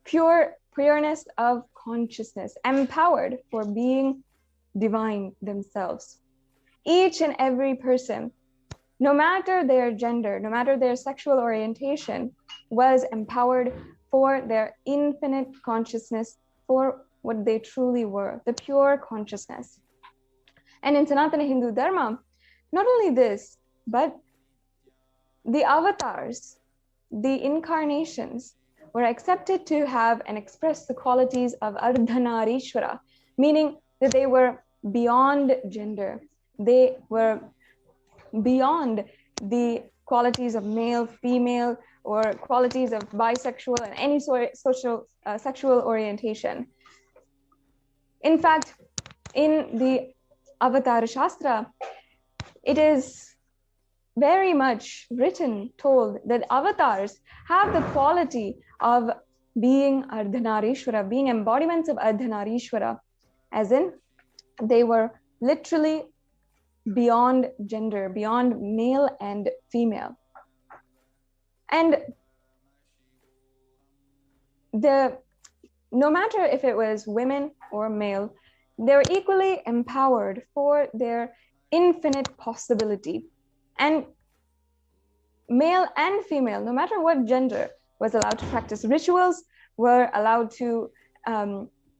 pureness of consciousness, empowered for being divine themselves. Each and every person, no matter their gender, no matter their sexual orientation, was empowered for their infinite consciousness, for what they truly were, the pure consciousness. And in Sanatana Hindu Dharma, not only this, but the avatars, the incarnations, were accepted to have and express the qualities of Ardhanarishwara, meaning that they were beyond gender. They were beyond the qualities of male, female, or qualities of bisexual and any sort of sexual orientation. In fact, in the Avatar Shastra, it is very much written, told that avatars have the quality of being Ardhanarishwara, being embodiments of Ardhanarishwara, as in they were literally beyond gender, beyond male and female. And no matter if it was women or male, they were equally empowered for their infinite possibility. And male and female, no matter what gender, was allowed to practice rituals, were allowed to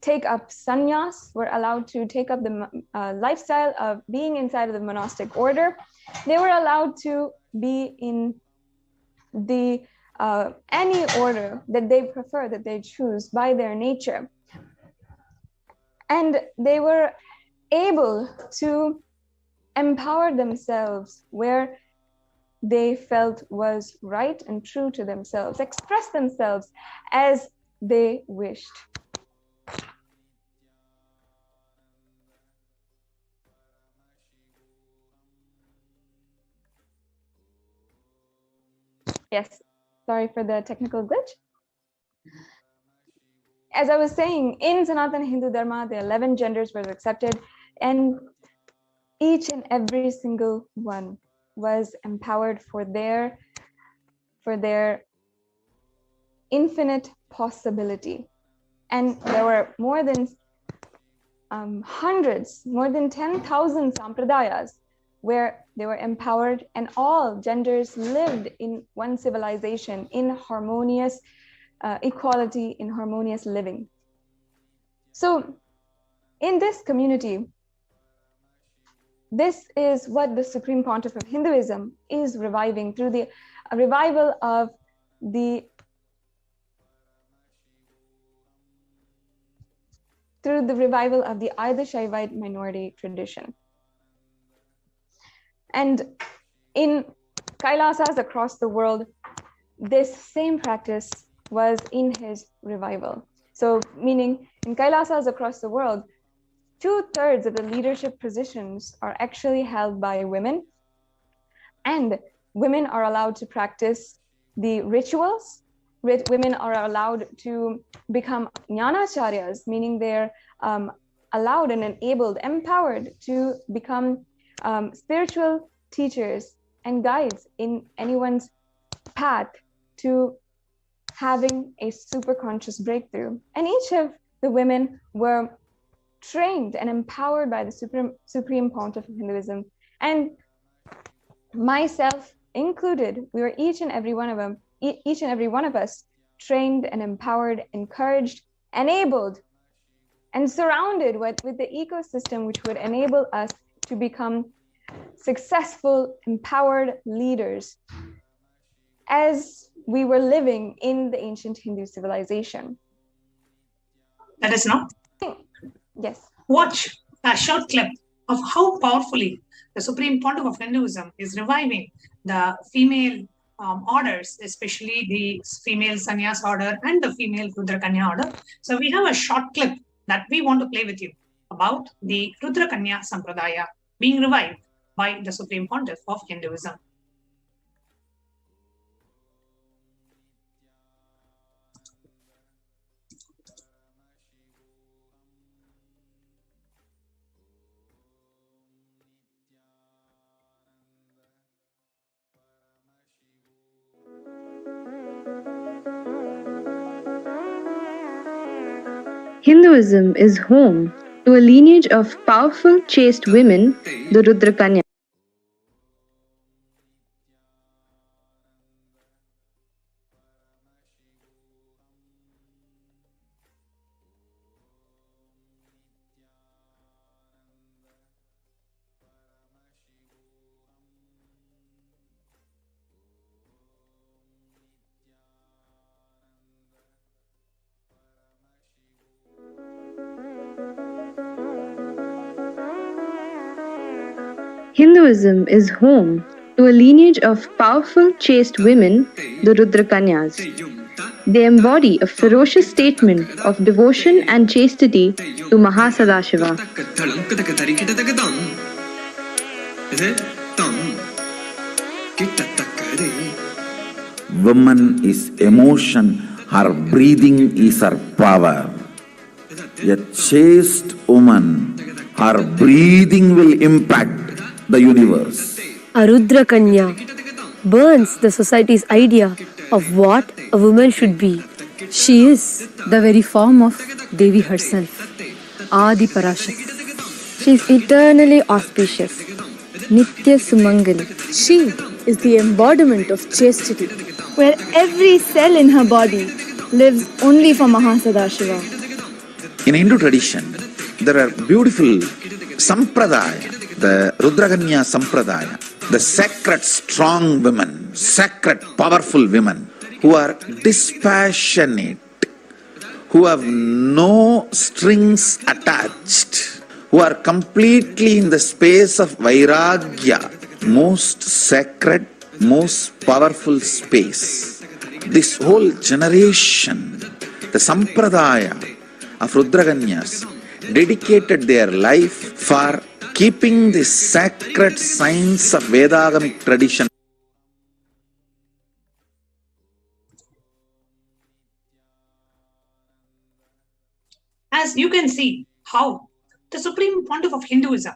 take up sannyas, were allowed to take up the lifestyle of being inside of the monastic order. They were allowed to be in the any order that they prefer, that they choose by their nature. And they were able to empower themselves where they felt was right and true to themselves, express themselves as they wished. Yes, sorry for the technical glitch. As I was saying, in Sanatana Hindu Dharma, the 11 genders were accepted, and each and every single one was empowered for their infinite possibility. And there were more than hundreds, more than 10,000 sampradayas where they were empowered, and all genders lived in one civilization in harmonious equality, in harmonious living. So in this community, this is what the Supreme Pontiff of Hinduism is reviving through the revival of the Adi Shaivite minority tradition. And in Kailasas across the world, this same practice was in his revival. So meaning in Kailasas across the world, 2/3 of the leadership positions are actually held by women, and women are allowed to practice the rituals women are allowed to become jnanacharyas, meaning they're allowed and enabled, empowered to become spiritual teachers and guides in anyone's path to having a super conscious breakthrough. And each of the women were trained and empowered by the Supreme Pontiff of Hinduism. And myself included, we were each and every one of us trained and empowered, encouraged, enabled, and surrounded with the ecosystem which would enable us to become successful, empowered leaders as we were living in the ancient Hindu civilization. Let us now Yes. watch a short clip of how powerfully the Supreme Pontiff of Hinduism is reviving the female orders, especially the female sannyas order and the female Rudra Kanya order. So we have a short clip that we want to play with you about the Rudra Kanya Sampradaya being revived by the Supreme Pontiff of Hinduism. Hinduism is home to a lineage of powerful, chaste women, the Rudra Kanya. Hinduism is home to a lineage of powerful, chaste women, the Rudra Kanyas. They embody a ferocious statement of devotion and chastity to Mahasadashiva. Woman is emotion, her breathing is her power. A chaste woman, her breathing will impact the universe. A Rudra Kanya burns the society's idea of what a woman should be. She is the very form of Devi herself, Adi Parashakti. She is eternally auspicious, Nitya Sumangali. She is the embodiment of chastity, where every cell in her body lives only for Mahasadashiva. In Hindu tradition, there are beautiful sampradaya, the Rudrakanya Sampradaya, the sacred strong women, sacred powerful women who are dispassionate, who have no strings attached, who are completely in the space of Vairagya, most sacred, most powerful space. This whole generation, the Sampradaya of Rudrakanyas, dedicated their life for keeping the sacred science of Vedagamic tradition. As you can see how the Supreme Pontiff of Hinduism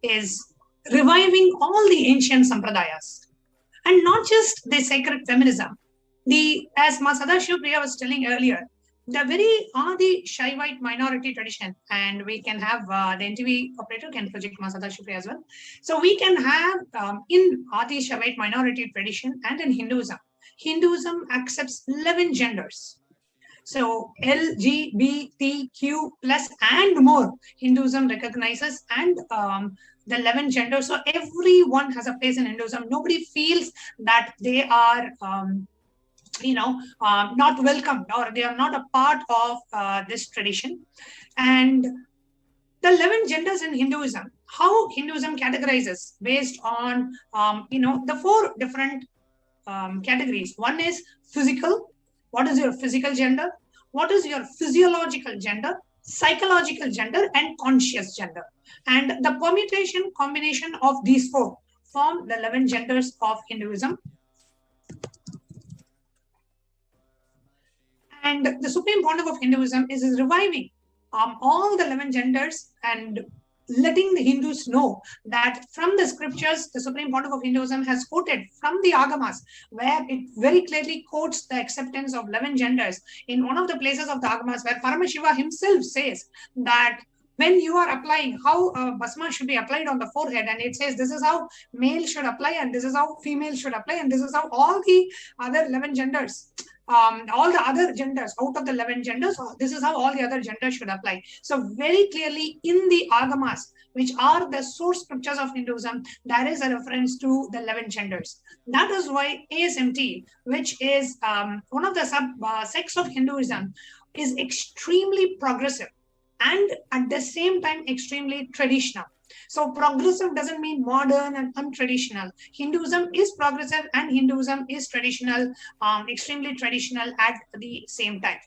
is reviving all the ancient sampradayas, and not just the sacred feminism. As Sadashiva Priya was telling earlier, the very Adi Shaivite minority tradition, and we can have the NTV operator can project Sadashiva Priya as well. So we can have in Adi Shaivite minority tradition and in Hinduism, Hinduism accepts 11 genders. So LGBTQ plus and more, Hinduism recognizes, and the 11 genders. So everyone has a place in Hinduism. Nobody feels that they are not welcomed or they are not a part of this tradition. And the 11 genders in Hinduism, how Hinduism categorizes based on the 4 different categories. One is physical. What is your physical gender? What is your physiological gender, psychological gender, and conscious gender? And the permutation combination of these 4 form the 11 genders of Hinduism. And the Supreme Pontiff of Hinduism is reviving all the 11 genders and letting the Hindus know that from the scriptures, the Supreme Pontiff of Hinduism has quoted from the Agamas, where it very clearly quotes the acceptance of 11 genders. In one of the places of the Agamas, where Paramashiva himself says that when you are applying how Bhasma should be applied on the forehead, and it says this is how male should apply, and this is how female should apply, and this is how all the other 11 genders, all the other genders out of the 11 genders, this is how all the other genders should apply. So very clearly in the Agamas, which are the source scriptures of Hinduism, there is a reference to the 11 genders. That is why ASMT, which is one of the sects of Hinduism, is extremely progressive and at the same time extremely traditional. So progressive doesn't mean modern and untraditional. Hinduism is progressive and Hinduism is traditional, extremely traditional at the same time.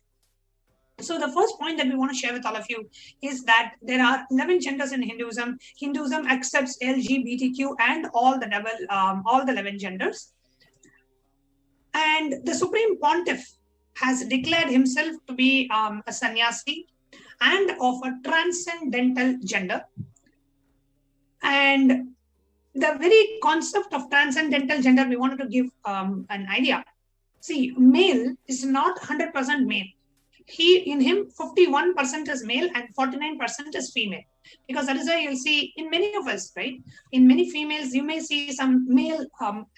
So the first point that we want to share with all of you is that there are 11 genders in Hinduism. Hinduism accepts LGBTQ and all the 11 genders. And the Supreme Pontiff has declared himself to be a sannyasi and of a transcendental gender. And the very concept of transcendental gender, we wanted to give an idea. See, male is not 100% male. In him, 51% is male and 49% is female. Because that is why you'll see in many of us, right? In many females, you may see some male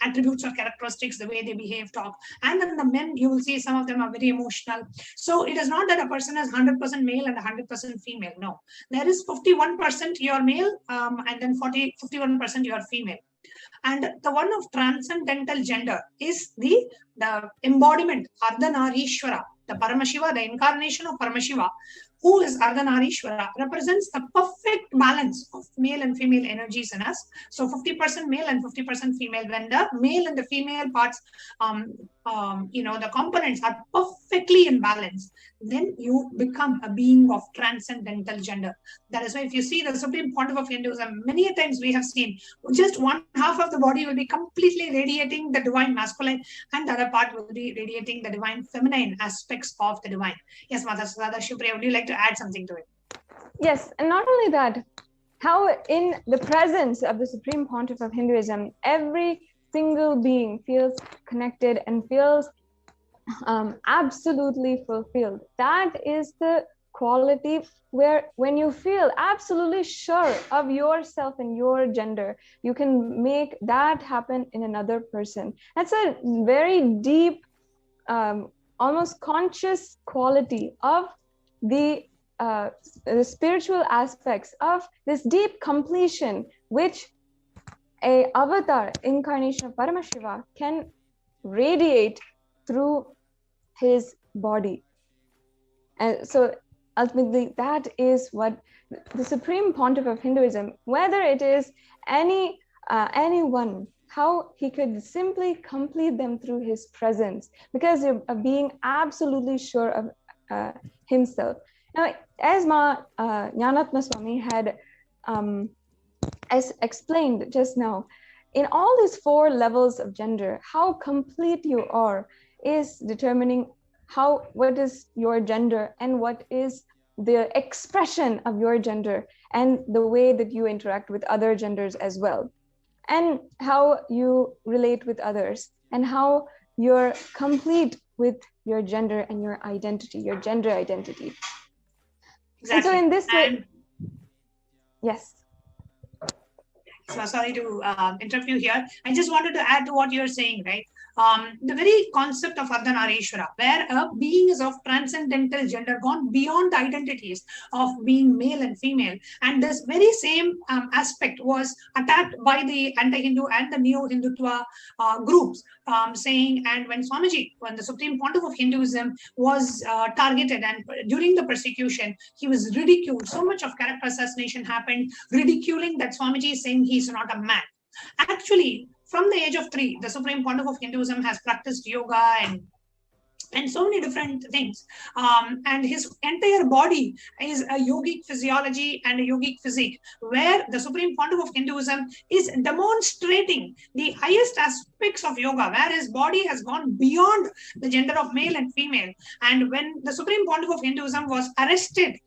attributes or characteristics, the way they behave, talk. And then the men, you will see some of them are very emotional. So it is not that a person is 100% male and 100% female. No, there is 51% you are male and then 51% you are female. And the one of transcendental gender is the embodiment, Ardhanarishwara, the Paramashiva, the incarnation of Paramashiva, who is Ardhanarishwara, represents the perfect balance of male and female energies in us. So 50% male and 50% female. When the male and the female parts, the components are perfectly in balance, then you become a being of transcendental gender. That is why if you see the Supreme Pontiff of Hinduism, many a times we have seen just one half of the body will be completely radiating the divine masculine and the other part will be radiating the divine feminine aspects of the divine. Yes, Mother Sada Shivpriya, would you like to add something to it? Yes, and not only that, how in the presence of the Supreme Pontiff of Hinduism, every single being feels connected and feels absolutely fulfilled. That is the quality where when you feel absolutely sure of yourself and your gender, you can make that happen in another person. That's a very deep, almost conscious quality of the spiritual aspects of this deep completion, which a avatar incarnation of Paramashiva can radiate through his body. And so ultimately that is what the Supreme Pontiff of Hinduism, whether it is anyone, how he could simply complete them through his presence, because of being absolutely sure of himself. Now, as Jnanatma Swami had as explained just now, in all these 4 levels of gender, how complete you are is determining what is your gender and what is the expression of your gender and the way that you interact with other genders as well, and how you relate with others and how you're complete with your gender and your identity, your gender identity. Exactly. And so in this way, yes. So sorry to interrupt you here. I just wanted to add to what you're saying, right? The very concept of Ardhanarishwara, where a being is of transcendental gender, gone beyond the identities of being male and female. And this very same aspect was attacked by the anti-Hindu and the neo-Hindutva groups, saying, and when the Supreme Pontiff of Hinduism was targeted and during the persecution, he was ridiculed. So much of character assassination happened, ridiculing that Swamiji, saying he's not a man. Actually, from the age of 3, the Supreme Pontiff of Hinduism has practiced yoga and so many different things. And his entire body is a yogic physiology and a yogic physique, where the Supreme Pontiff of Hinduism is demonstrating the highest aspect apex of yoga, where his body has gone beyond the gender of male and female. And when the Supreme Pontiff of Hinduism was arrested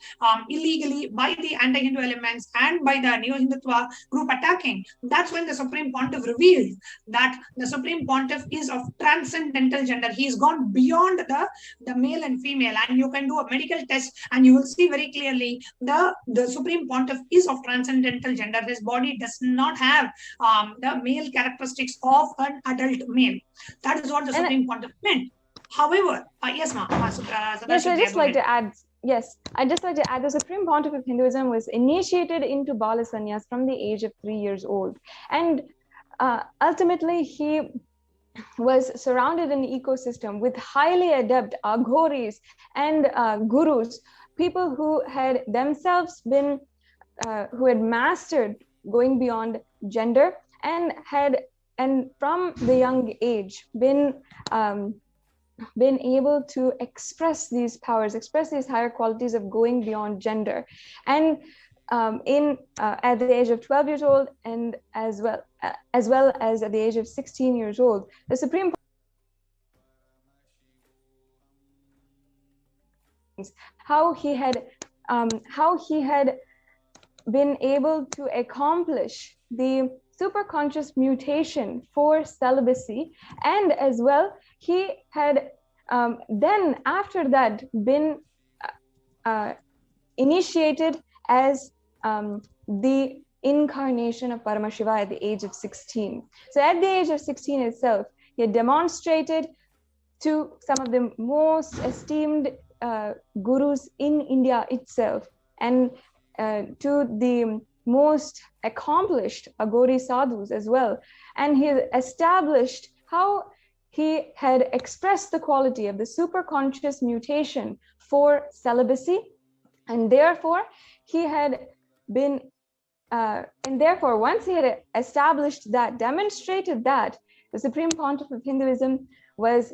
illegally by the anti-Hindu elements and by the Neo-Hindutva group attacking, that's when the Supreme Pontiff revealed that the Supreme Pontiff is of transcendental gender. He's gone beyond the male and female, and you can do a medical test and you will see very clearly the Supreme Pontiff is of transcendental gender. His body does not have the male characteristics of an adult male. That is what the Supreme Pontiff meant. However, yes, ma'am. Yes, I'd just like to add. Yes, I'd just like to add the Supreme Pontiff of Hinduism was initiated into Bala Sannyas from the age of 3 years old. And ultimately, he was surrounded in an ecosystem with highly adept aghoris and gurus, people who had themselves been, who had mastered going beyond gender and from the young age been able to express these powers, express these higher qualities of going beyond gender. And at the age of 12 years old, and as well as at the age of 16 years old, the Supreme how he had been able to accomplish the superconscious mutation for celibacy, and as well he had then after that been initiated as the incarnation of Paramashiva at the age of 16. So at the age of 16 itself, he had demonstrated to some of the most esteemed gurus in India itself, and to the most accomplished Aghori sadhus as well. And he established how he had expressed the quality of the superconscious mutation for celibacy, and therefore he had been and therefore once he had established that, demonstrated that, the Supreme Pontiff of Hinduism was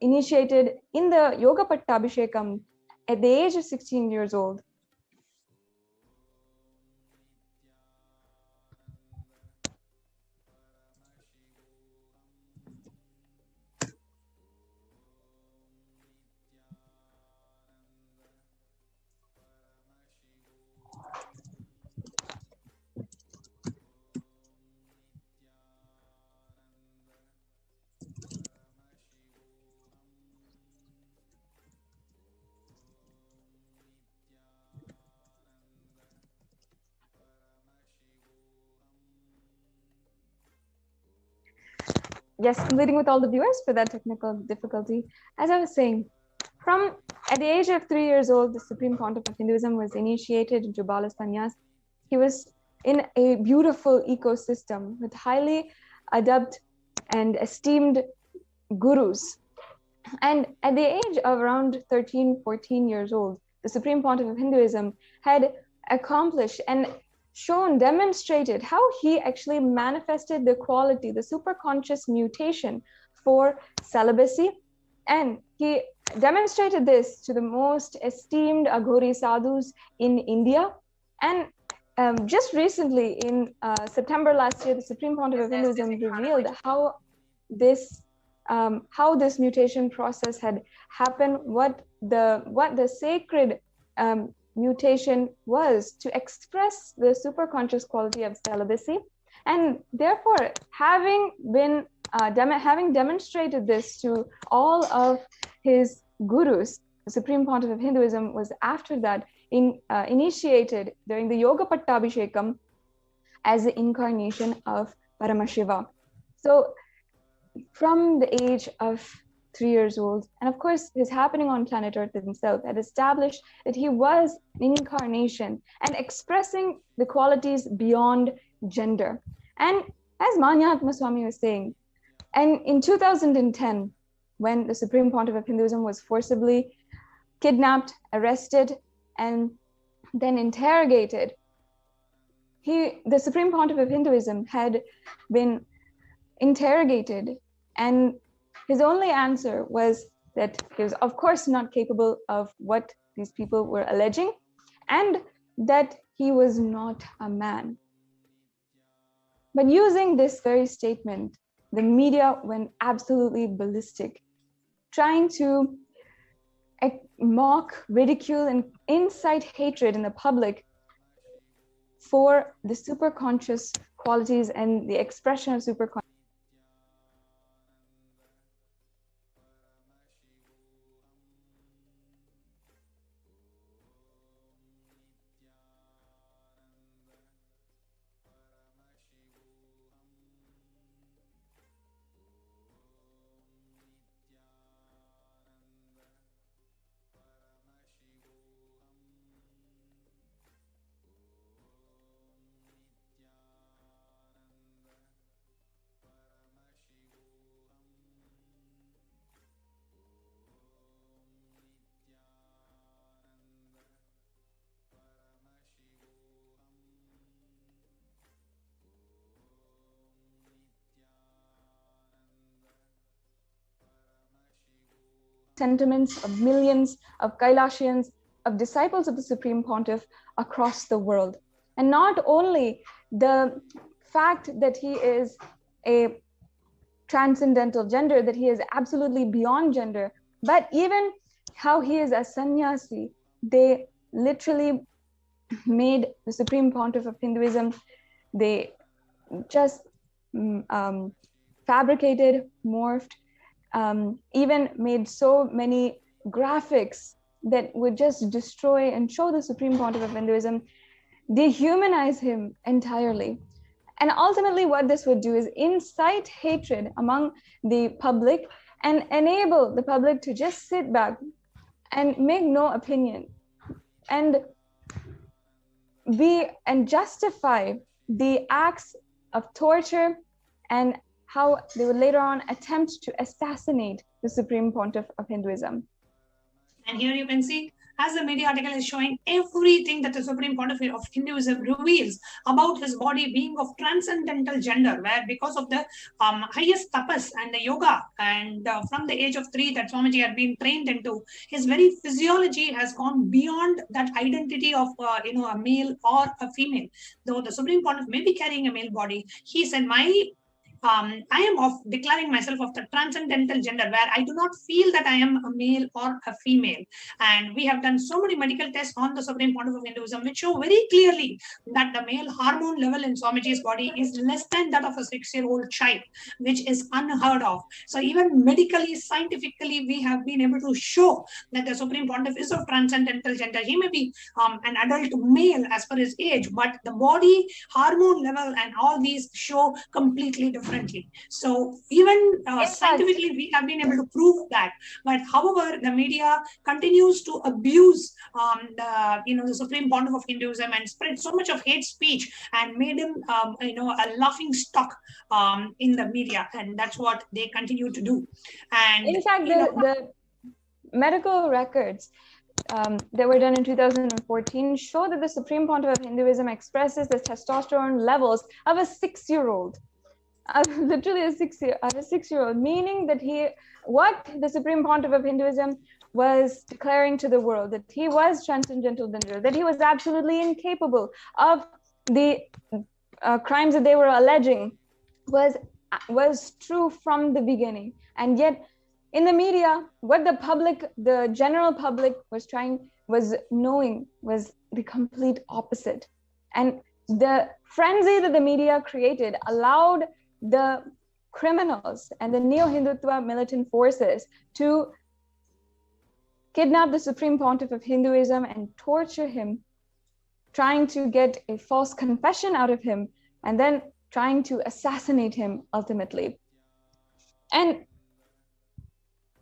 initiated in the Yoga Pattabhishekam at the age of 16 years old. Yes, I'm leading with all the viewers for that technical difficulty. As I was saying, at the age of 3 years old, the Supreme Pontiff of Hinduism was initiated into Bala Sannyas. He was in a beautiful ecosystem with highly adept and esteemed gurus. And at the age of around 13, 14 years old, the Supreme Pontiff of Hinduism had accomplished and demonstrated how he actually manifested the quality, the superconscious mutation for celibacy. And he demonstrated this to the most esteemed Aghori sadhus in India. And just recently, in September last year, the Supreme Pontiff of Hinduism revealed how this mutation process had happened, what the sacred mutation was to express the superconscious quality of celibacy. And therefore, having demonstrated this to all of his gurus, the Supreme Pontiff of Hinduism was after that initiated during the Yoga Pattabhishekam as the incarnation of Paramashiva. So from the age of 3 years old, and of course his happening on planet Earth himself had established that he was an incarnation and expressing the qualities beyond gender. And as Manyahatma Swami was saying, and in 2010, when the Supreme Pontiff of Hinduism was forcibly kidnapped, arrested, and then interrogated, the Supreme Pontiff of Hinduism had been interrogated, and his only answer was that he was of course not capable of what these people were alleging, and that he was not a man. But using this very statement, the media went absolutely ballistic, trying to mock, ridicule, and incite hatred in the public for the superconscious qualities and the expression of superconscious. Sentiments of millions of Kailasians, of disciples of the Supreme Pontiff across the world. And not only the fact that he is a transcendental gender, that he is absolutely beyond gender, but even how he is a sannyasi. They literally made the Supreme Pontiff of Hinduism, they just fabricated, morphed, even made so many graphics that would just destroy and show the Supreme Pontiff of Hinduism, dehumanize him entirely. And ultimately what this would do is incite hatred among the public and enable the public to just sit back and make no opinion and justify the acts of torture and how they would later on attempt to assassinate the Supreme Pontiff of Hinduism. And here you can see, as the media article is showing, everything that the Supreme Pontiff of Hinduism reveals about his body being of transcendental gender, where because of the highest tapas and the yoga, and from the age of 3 that Swamiji had been trained into, his very physiology has gone beyond that identity of a male or a female. Though the Supreme Pontiff may be carrying a male body, he said, I am of declaring myself of the transcendental gender, where I do not feel that I am a male or a female. And we have done so many medical tests on the Supreme Pontiff of Hinduism, which show very clearly that the male hormone level in Swamiji's body is less than that of a 6-year-old child, which is unheard of. So even medically, scientifically, we have been able to show that the Supreme Pontiff is of transcendental gender. He may be an adult male as per his age, but the body, hormone level, and all these show completely differently. So even scientifically, we have been able to prove that. But however, the media continues to abuse the Supreme Pontiff of Hinduism and spread so much of hate speech and made him a laughing stock in the media, and that's what they continue to do. And in fact, the medical records that were done in 2014 show that the Supreme Pontiff of Hinduism expresses the testosterone levels of a 6-year-old. Literally a 6-year-old, meaning that what the Supreme Pontiff of Hinduism was declaring to the world, that he was transcendental gender, that he was absolutely incapable of the crimes that they were alleging, was true from the beginning. And yet in the media, what the general public was knowing was the complete opposite. And the frenzy that the media created allowed the criminals and the neo-Hindutva militant forces to kidnap the Supreme Pontiff of Hinduism and torture him, trying to get a false confession out of him, and then trying to assassinate him ultimately. And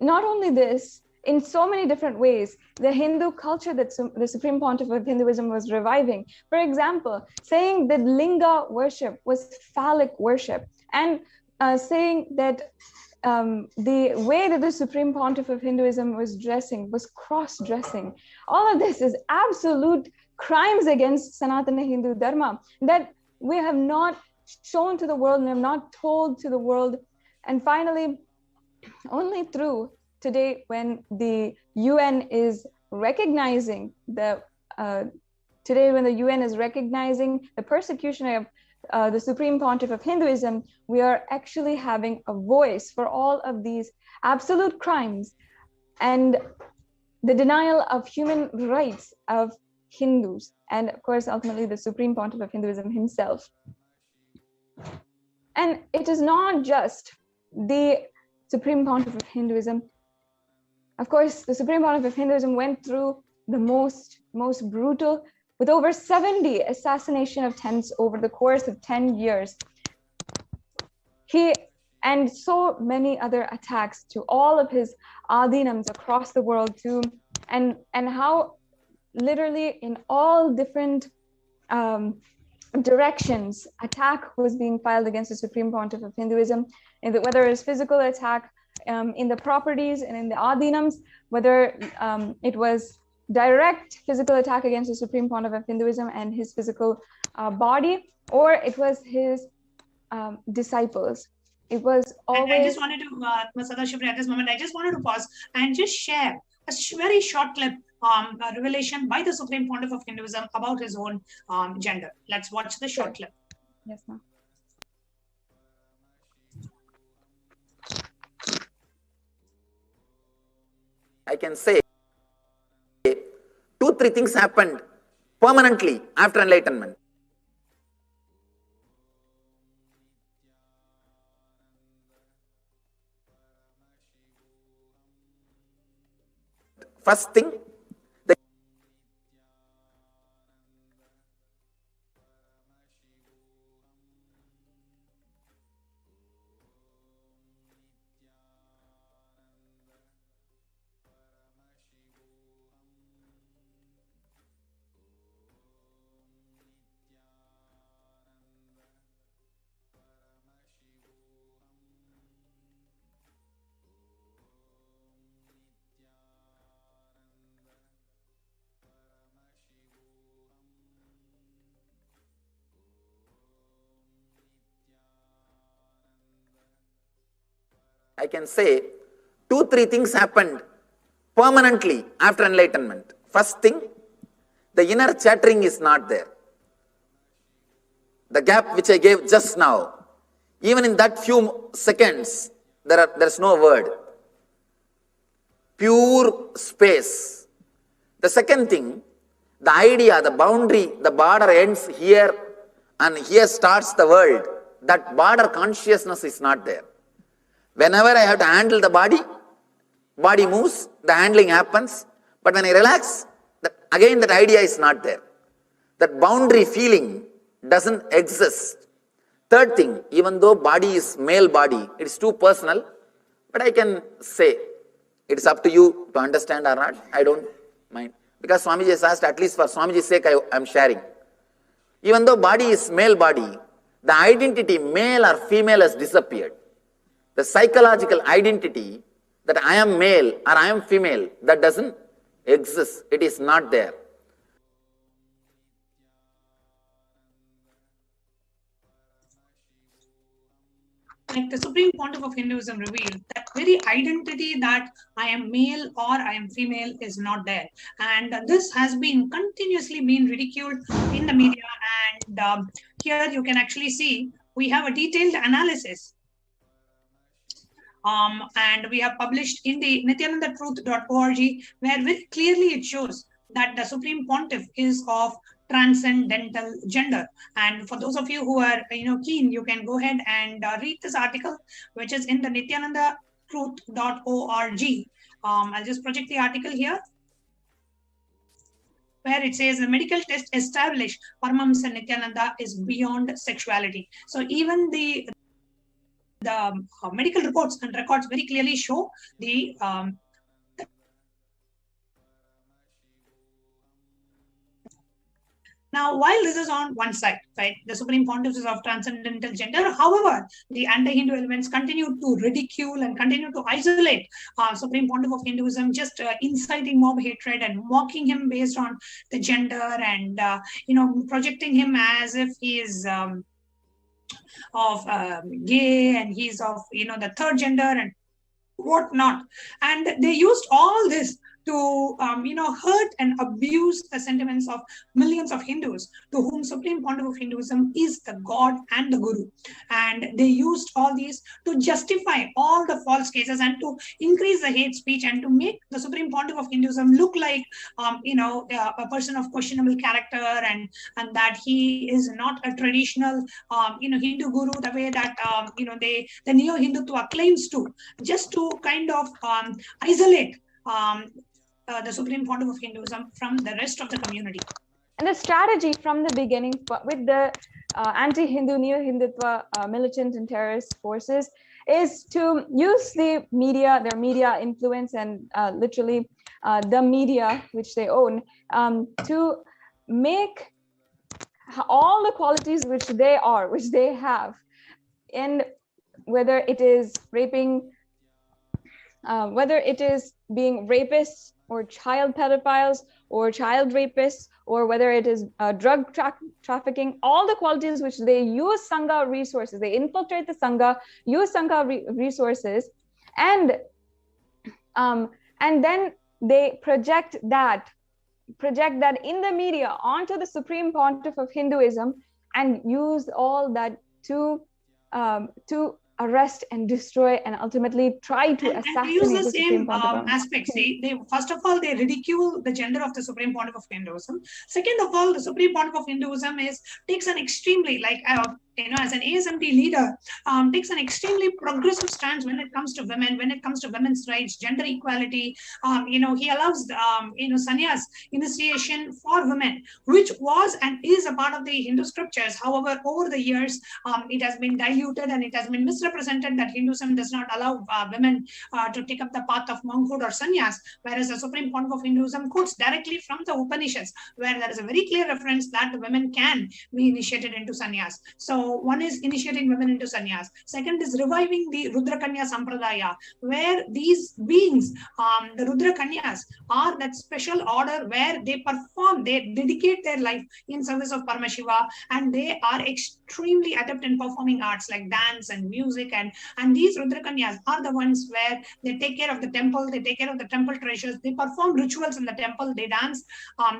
not only this, in so many different ways, the Hindu culture that the Supreme Pontiff of Hinduism was reviving. For example, saying that linga worship was phallic worship, and saying that the way that the Supreme Pontiff of Hinduism was dressing was cross-dressing. All of this is absolute crimes against Sanatana Hindu Dharma that we have not shown to the world and have not told to the world. And finally, only through today, when the UN is recognizing the persecution of the Supreme Pontiff of Hinduism, we are actually having a voice for all of these absolute crimes and the denial of human rights of Hindus, and of course, ultimately, the Supreme Pontiff of Hinduism himself. And it is not just the Supreme Pontiff of Hinduism. Of course, the Supreme Pontiff of Hinduism went through the most brutal, with over 70 assassination attempts over the course of 10 years. And so many other attacks to all of his adinams across the world too, and how literally in all different directions attack was being filed against the Supreme Pontiff of Hinduism, whether it's physical attack in the properties and in the adinams, whether it was direct physical attack against the Supreme Pontiff of Hinduism and his physical body, or it was his disciples. It was always. I just wanted to, Sadashivri, at this moment, I just wanted to pause and just share a very short clip, a revelation by the Supreme Pontiff of Hinduism about his own gender. Let's watch the short clip. Yes, ma'am. I can say 2-3 things happened permanently after enlightenment. First thing, I can say 2-3 things happened permanently after enlightenment. First thing, the inner chattering is not there. The gap which I gave just now, even in that few seconds, there's no word. Pure space. The second thing, the idea, the boundary, the border ends here and here starts the world. That border consciousness is not there. Whenever I have to handle the body moves, the handling happens. But when I relax, again that idea is not there. That boundary feeling doesn't exist. Third thing, even though body is male body, it is too personal, but I can say, it is up to you to understand or not, I don't mind. Because Swamiji has asked, at least for Swamiji's sake, I am sharing. Even though body is male body, the identity male or female has disappeared. The psychological identity that I am male or I am female, that doesn't exist. It is not there. Like the Supreme Pontiff of Hinduism revealed, that very identity that I am male or I am female is not there. And this has been continuously been ridiculed in the media. And here you can actually see, we have a detailed analysis. And we have published in the nithyanandatruth.org, where very clearly it shows that the Supreme Pontiff is of transcendental gender. And for those of you who are keen, you can go ahead and read this article, which is in the nithyanandatruth.org. I'll just project the article here, where it says the medical test established Paramahamsa Nithyananda is beyond sexuality. So even the medical reports and records very clearly show the Now, while this is on one side, right, the Supreme Pontiff is of transcendental gender, however, the anti-Hindu elements continue to ridicule and continue to isolate Supreme Pontiff of Hinduism, just inciting mob hatred and mocking him based on the gender and, projecting him as if he is gay and he's of, the third gender and whatnot. And they used all this to hurt and abuse the sentiments of millions of Hindus, to whom Supreme Pontiff of Hinduism is the God and the Guru. And they used all these to justify all the false cases and to increase the hate speech and to make the Supreme Pontiff of Hinduism look like a person of questionable character, and that he is not a traditional Hindu guru the way that the neo-Hindutva claims to, just to kind of isolate the Supreme Pontiff of Hinduism from the rest of the community. And the strategy from the beginning with the anti-Hindu, neo-Hindutva militant and terrorist forces is to use the media, their media influence, and literally the media which they own, to make all the qualities which they have, and whether it is raping, whether it is being rapists or child pedophiles or child rapists, or whether it is drug trafficking, all the qualities which they use Sangha resources, they infiltrate the Sangha, use Sangha resources, and then they project that in the media onto the Supreme Pontiff of Hinduism, and use all that to arrest and destroy and ultimately try to assassinate and use the the same Supreme Pontiff. aspects. They first of all, they ridicule the gender of the Supreme Pontiff of Hinduism. Second of all, the Supreme Pontiff of Hinduism takes an extremely, as an ASMT leader, takes an extremely progressive stance when it comes to women, when it comes to women's rights, gender equality. He allows sannyas initiation for women, which was and is a part of the Hindu scriptures. However, over the years, it has been diluted and it has been misrepresented that Hinduism does not allow women to take up the path of monkhood or sannyas, whereas the Supreme Pontiff of Hinduism quotes directly from the Upanishads, where there is a very clear reference that the women can be initiated into sannyas. So one is initiating women into sannyas. Second is reviving the Rudra Kanya Sampradaya, where these beings, the Rudra Kanyas, are that special order where they perform, they dedicate their life in service of Paramashiva, and they are extremely adept in performing arts like dance and music, and these Rudra Kanyas are the ones where they take care of the temple, they take care of the temple treasures, they perform rituals in the temple, they dance,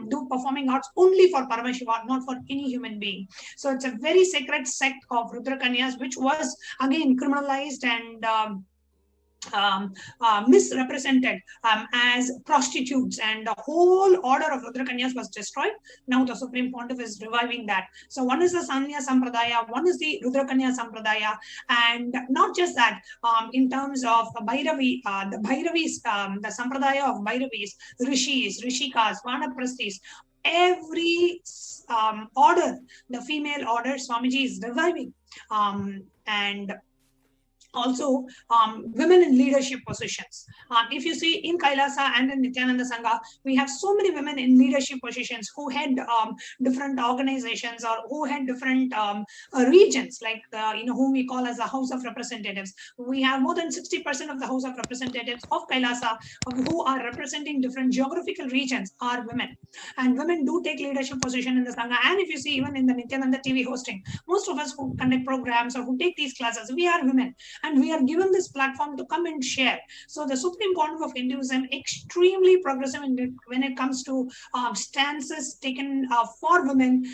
do performing arts only for Paramashiva, not for any human being. So it's a very sacred sect of Rudra Kanyas, which was again criminalized and misrepresented as prostitutes, and the whole order of Rudra Kanyas was destroyed. Now the Supreme Pontiff is reviving that. So one is the Sanya Sampradaya, one is the Rudra Kanya Sampradaya, and not just that, in terms of Bhairavi, the Bhairavis, the Sampradaya of Bhairavis, Rishis, Rishikas, Vanaprasthis, every order, the female order, Swamiji is reviving. And also women in leadership positions. If you see in Kailasa and in Nithyananda Sangha, we have so many women in leadership positions who head different organizations, or who head different regions, like whom we call as the House of Representatives. We have more than 60% of the House of Representatives of Kailasa who are representing different geographical regions are women. And women do take leadership position in the Sangha. And if you see even in the Nithyananda TV hosting, most of us who conduct programs or who take these classes, we are women. And we are given this platform to come and share. So the Supreme Pontiff of Hinduism extremely progressive when it comes to stances taken for women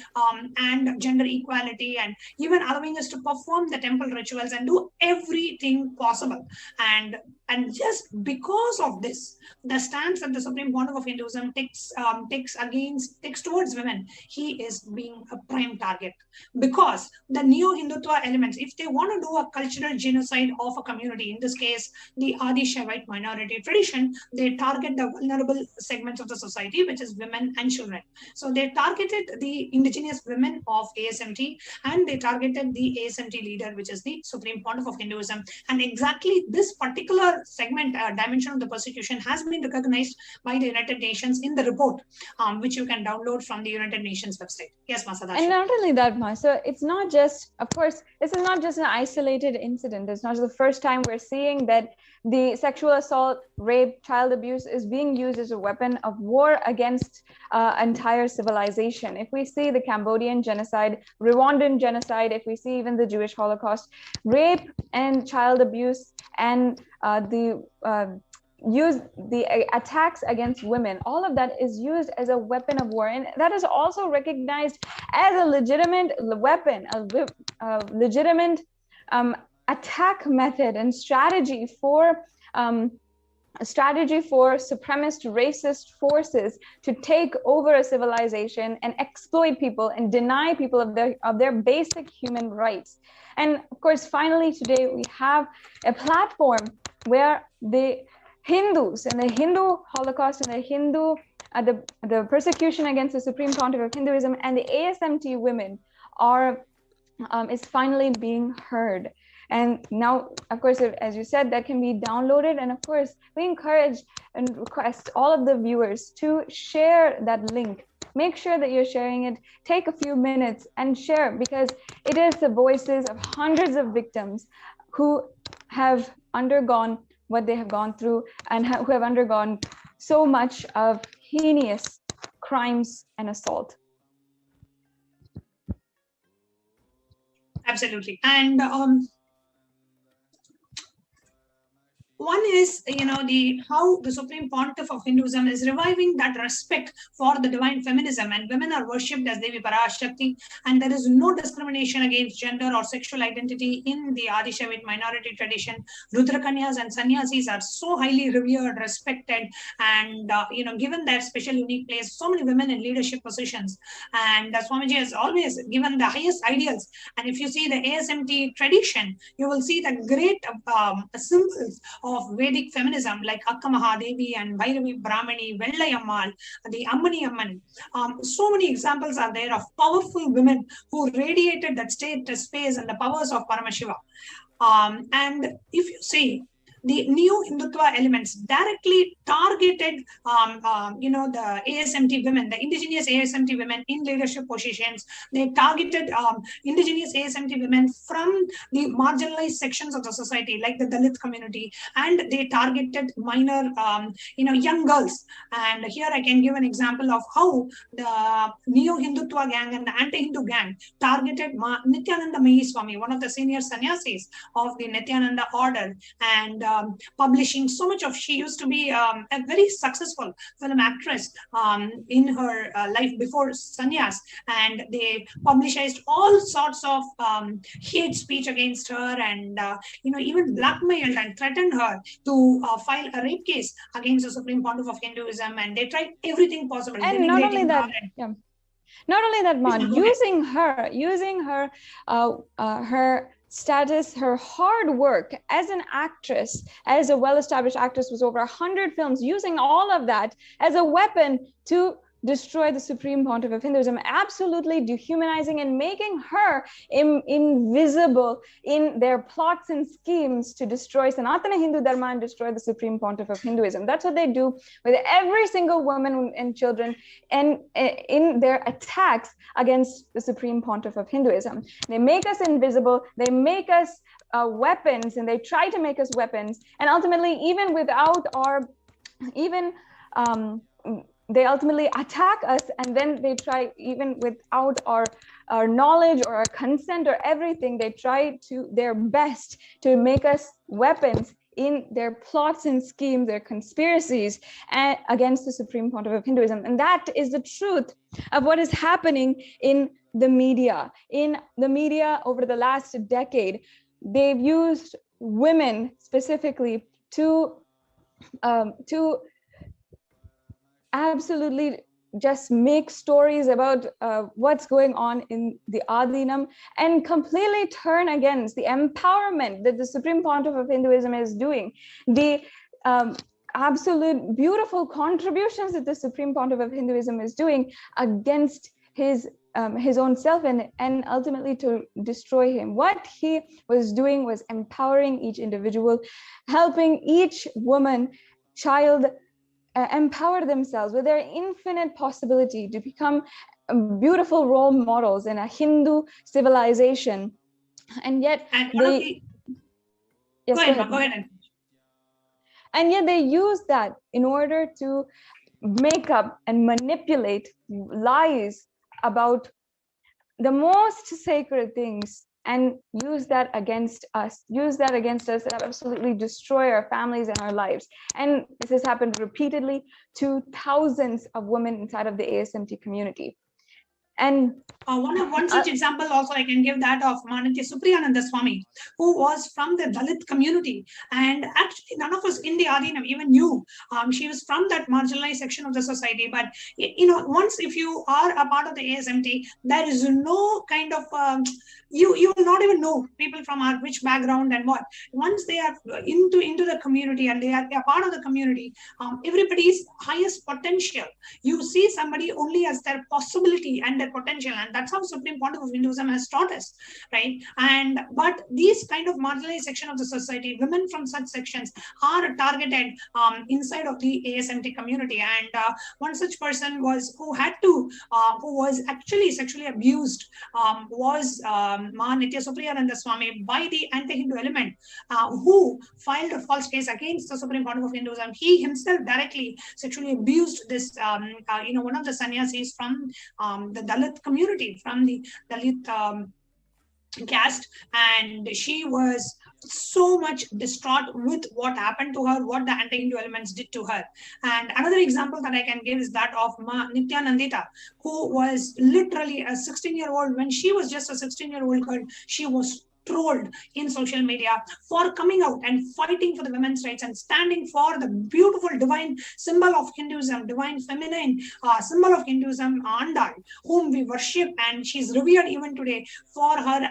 and gender equality, and even allowing us to perform the temple rituals and do everything possible. And just because of this, the stance that the Supreme Pontiff of Hinduism takes towards women, he is being a prime target. Because the neo-Hindutva elements, if they want to do a cultural genocide of a community, in this case the Adi Shaivite minority tradition, they target the vulnerable segments of the society, which is women and children. So they targeted the indigenous women of ASMT, and they targeted the ASMT leader, which is the Supreme Pontiff of Hinduism. And exactly this particular segment, dimension of the persecution, has been recognized by the United Nations in the report, which you can download from the United Nations website. Yes, Masadashi. And not only that, so it's not just, of course, this is not just an isolated incident. It's not the first time we're seeing that the sexual assault, rape, child abuse is being used as a weapon of war against entire civilization. If we see the Cambodian genocide, Rwandan genocide, if we see even the Jewish Holocaust, rape and child abuse and the use the attacks against women, all of that is used as a weapon of war, and that is also recognized as a legitimate weapon, a legitimate attack method and strategy for supremacist racist forces to take over a civilization and exploit people and deny people of their basic human rights. And of course, finally today we have a platform where the Hindus and the Hindu Holocaust and the Hindu the persecution against the Supreme Pontiff of Hinduism and the ASMT women is finally being heard. And now, of course, as you said, that can be downloaded. And of course, we encourage and request all of the viewers to share that link. Make sure that you're sharing it. Take a few minutes and share, because it is the voices of hundreds of victims who have undergone what they have gone through and who have undergone so much of heinous crimes and assault. Absolutely. And one is, how the Supreme Pontiff of Hinduism is reviving that respect for the divine feminism, and women are worshipped as Devi Parashakti, and there is no discrimination against gender or sexual identity in the Adishavit minority tradition. Rudrakanyas and sannyasis are so highly revered, respected, and given their special unique place. So many women in leadership positions, and Swamiji has always given the highest ideals. And if you see the ASMT tradition, you will see the great symbols of Vedic feminism, like Akka Mahadevi and Bhairavi Brahmani, Vellayammal, the Ammani Amman. So many examples are there of powerful women who radiated that space and the powers of Paramashiva. And if you see, the new Hindutva elements directly targeted, the ASMT women, the indigenous ASMT women in leadership positions. They targeted indigenous ASMT women from the marginalized sections of the society, like the Dalit community, and they targeted minor, young girls. And here I can give an example of how the neo-Hindutva gang and the anti-Hindu gang targeted Nithyananda Maheswami, one of the senior sannyasis of the Nithyananda order, and publishing so much of, she used to be a very successful film actress in her life before sannyas, and they publicized all sorts of hate speech against her, and even blackmailed and threatened her to file a rape case against the Supreme Pontiff of Hinduism, and they tried everything possible. And not only that, not only that, Man, using her her status, her hard work as an actress, as a well-established actress with over 100 films, using all of that as a weapon to destroy the Supreme Pontiff of Hinduism, absolutely dehumanizing and making her invisible in their plots and schemes to destroy Sanatana Hindu Dharma and destroy the Supreme Pontiff of Hinduism. That's what they do with every single woman and children, and in their attacks against the Supreme Pontiff of Hinduism. They make us invisible, they make us weapons, and they try to make us weapons, and ultimately, even without our, they ultimately attack us, and then they try, even without our knowledge or our consent or everything, they try to their best to make us weapons in their plots and schemes, their conspiracies against the Supreme Pontiff of Hinduism. And that is the truth of what is happening in the media. In the media over the last decade, they've used women specifically to absolutely just make stories about what's going on in the Adinam, and completely turn against the empowerment that the Supreme Pontiff of Hinduism is doing, the absolute beautiful contributions that the Supreme Pontiff of Hinduism is doing against his own self, and ultimately to destroy him. What he was doing was empowering each individual, helping each woman, child, empower themselves with their infinite possibility to become beautiful role models in a Hindu civilization. And yet go ahead. And yet they use that in order to make up and manipulate lies about the most sacred things and use that against us, and absolutely destroy our families and our lives. And this has happened repeatedly to thousands of women inside of the ASMT community. And one such example also I can give, that of Manitya Supriyananda Swami, who was from the Dalit community, and actually none of us in the Adinam even knew she was from that marginalized section of the society. But once if you are a part of the ASMT, there is no kind of you will not even know people from which background and what. Once they are into the community and they are a part of the community, everybody's highest potential, you see somebody only as their possibility and their potential, and that's how Supreme Pontiff of Hinduism has taught us, right? But these kind of marginalized section of the society, women from such sections are targeted inside of the ASMT community. And one such person who was actually sexually abused was Ma Nitya Supriyananda Swami by the anti-Hindu element, who filed a false case against the Supreme Pontiff of Hinduism. He himself directly sexually abused this, one of the sannyasis from the Dalit community, from the Dalit caste, and she was so much distraught with what happened to her, what the anti-Hindu elements did to her. And another example that I can give is that of Ma Nithyanandita, who was literally a 16-year-old. When she was just a 16-year-old girl, she was trolled in social media for coming out and fighting for the women's rights and standing for the beautiful divine symbol of Hinduism, divine feminine symbol of Hinduism, Andal, whom we worship, and she's revered even today for her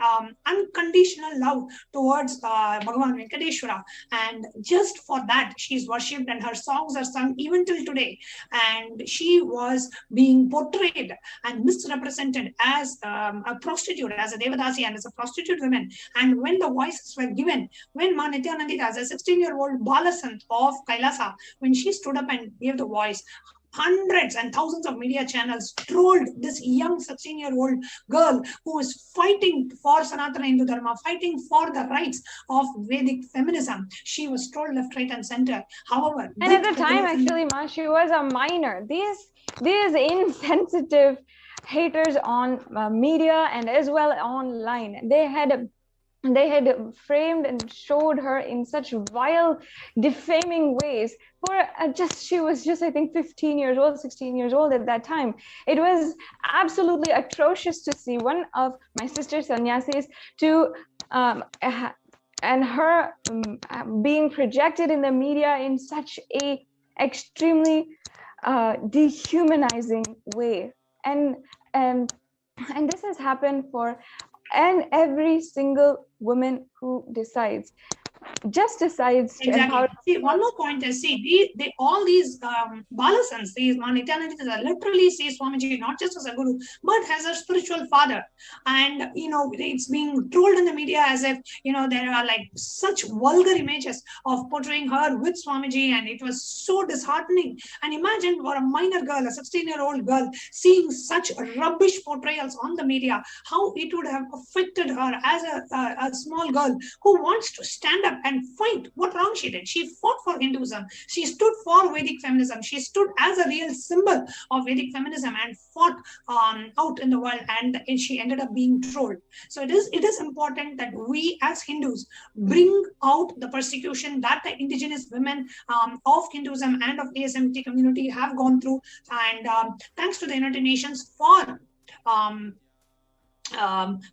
unconditional love towards Bhagavan Venkateshwara. And just for that, she's worshipped and her songs are sung even till today. And she was being portrayed and misrepresented as a prostitute, as a Devadasi and as a prostitute woman. And when the voices were given, when Ma Nithyanandita, as a 16-year-old Balasant of Kailasa, when she stood up and gave the voice, hundreds and thousands of media channels trolled this young 16-year-old girl who is fighting for Sanatana Hindu Dharma, fighting for the rights of Vedic feminism. She was trolled left, right, and center. However, and at the time, actually, Ma, she was a minor. These insensitive haters on media and as well online, they had framed and showed her in such vile, defaming ways. She was just, I think, 15 years old, 16 years old at that time. It was absolutely atrocious to see one of my sister sannyasis and her being projected in the media in such a extremely dehumanizing way. And this has happened for every single woman who decides to empower. See, one more point is, all these Balasans, these Ma Nithyananditas are literally see Swamiji not just as a guru, but as a spiritual father. And, it's being trolled in the media as if, there are like such vulgar images of portraying her with Swamiji, and it was so disheartening. And imagine for a minor girl, a 16-year-old girl, seeing such rubbish portrayals on the media, how it would have affected her as a small girl who wants to stand up and fight what wrong she did. She fought for Hinduism. She stood for Vedic feminism. She stood as a real symbol of Vedic feminism and fought out in the world, and she ended up being trolled. So it is important that we as Hindus bring out the persecution that the indigenous women of Hinduism and of ASMT community have gone through. And thanks to the United Nations for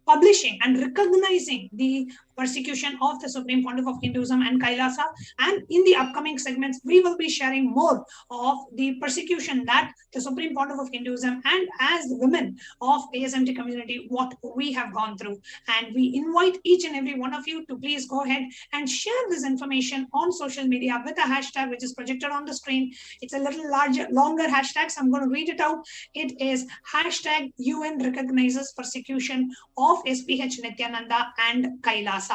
publishing and recognizing the persecution of the Supreme Pontiff of Hinduism and Kailasa. And in the upcoming segments, we will be sharing more of the persecution that the Supreme Pontiff of Hinduism and as the women of ASMT community, what we have gone through. And we invite each and every one of you to please go ahead and share this information on social media with a hashtag which is projected on the screen. It's a little longer hashtag, so I'm going to read it out. It is hashtag UN recognizes persecution of HDH Nithyananda and Kailasa.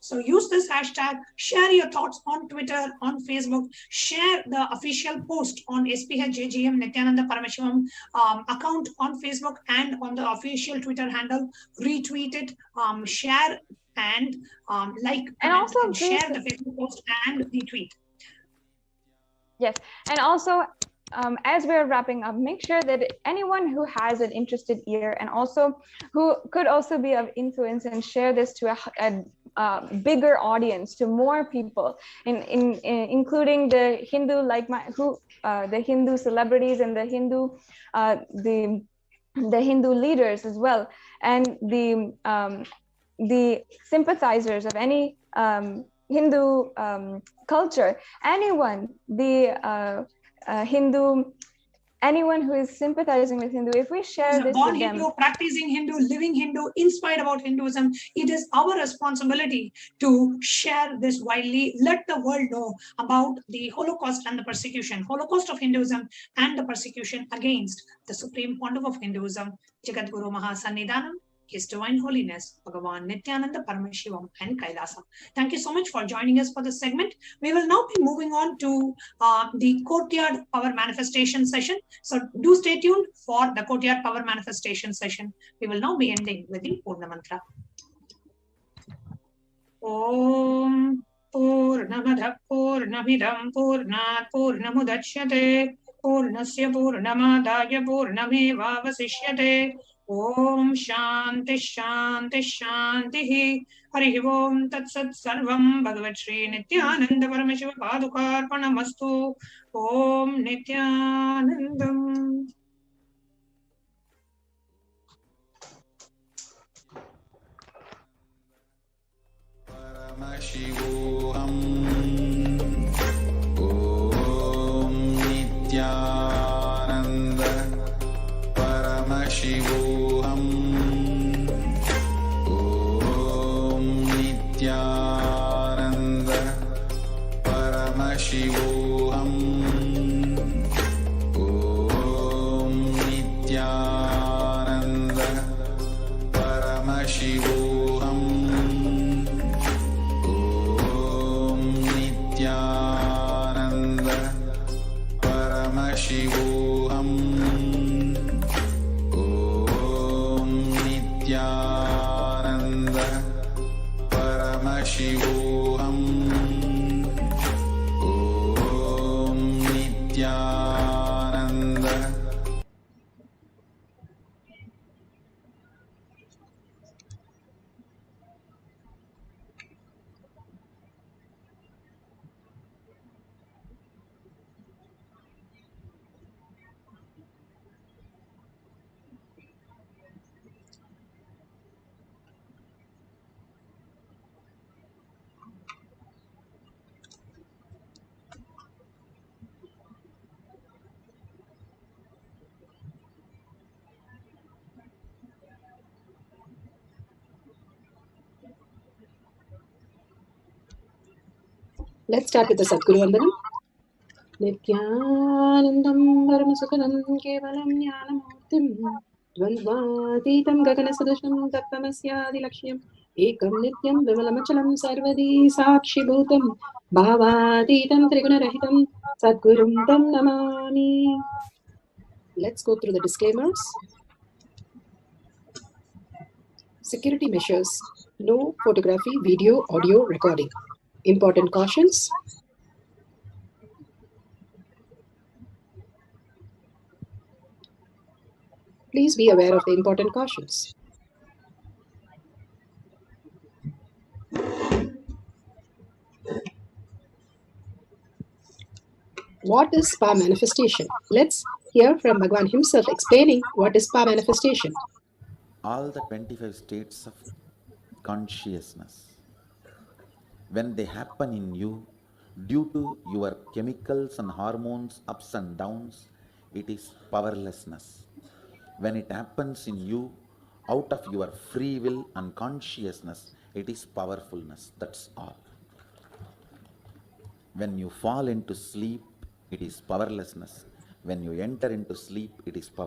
So use this hashtag, share your thoughts on Twitter, on Facebook, share the official post on HDH Nithyananda Paramashivam account on Facebook and on the official Twitter handle, retweet it, share and like, and also share the Facebook post and the tweet. Yes, and also as we're wrapping up, make sure that anyone who has an interested ear and also who could also be of influence and share this to a bigger audience, to more people, including the Hindu the Hindu celebrities and the Hindu leaders as well, and the sympathizers of any Hindu culture, anyone, anyone who is sympathizing with Hindu, if we share this born with Hindu, them, practicing Hindu, living Hindu, inspired about Hinduism, it is our responsibility to share this widely. Let the world know about the Holocaust and the persecution, Holocaust of Hinduism and the persecution against the Supreme Pontiff of Hinduism, Jagadguru Mahasannidhanam, His Divine Holiness, Bhagavan Nithyananda Paramashivam and Kailasa. Thank you so much for joining us for this segment. We will now be moving on to the Courtyard Power Manifestation session. So do stay tuned for the Courtyard Power Manifestation session. We will now be ending with the Purna Mantra. Om Purnamada Purnamidam Purnat Purnamudachyate Purnasya Purnamadaya Purnameva Vasishyate Om Shanti Shanti Shanti Hari Om Tat Sat Sarvam Bhagavat Shri Nithyananda Paramashiva Padukarpanamastu Om Nithyanandam. Paramashivoham. Om Nithyananda Paramashivoham. Om Nithyananda Paramashivoham. Om Nithyananda Paramashivoham. Nithyananda Paramashivoham. Om Nithyananda Paramashivoham. Om Nithyananda. Let's start with the Sadguru Vandanam. Nithyanandam Paramasukhanam Kevalam Jnanamurtim Dvandvatitam Gaganasadasham Tattvamasya Lakshmam Ekam Nityam Vimalamachalam Sarvadi Sakshi Bhutam Bhavatitam Trigunarahitam Sadgurum Tam Namami. Let's go through the disclaimers. Security measures. No photography, video, audio recording. Important cautions. Please be aware of the important cautions. What is power manifestation? Let's hear from Bhagavan himself explaining what is power manifestation. All the 25 states of consciousness, when they happen in you, due to your chemicals and hormones ups and downs, it is powerlessness. When it happens in you, out of your free will and consciousness, it is powerfulness. That's all. When you fall into sleep, it is powerlessness. When you enter into sleep, it is power.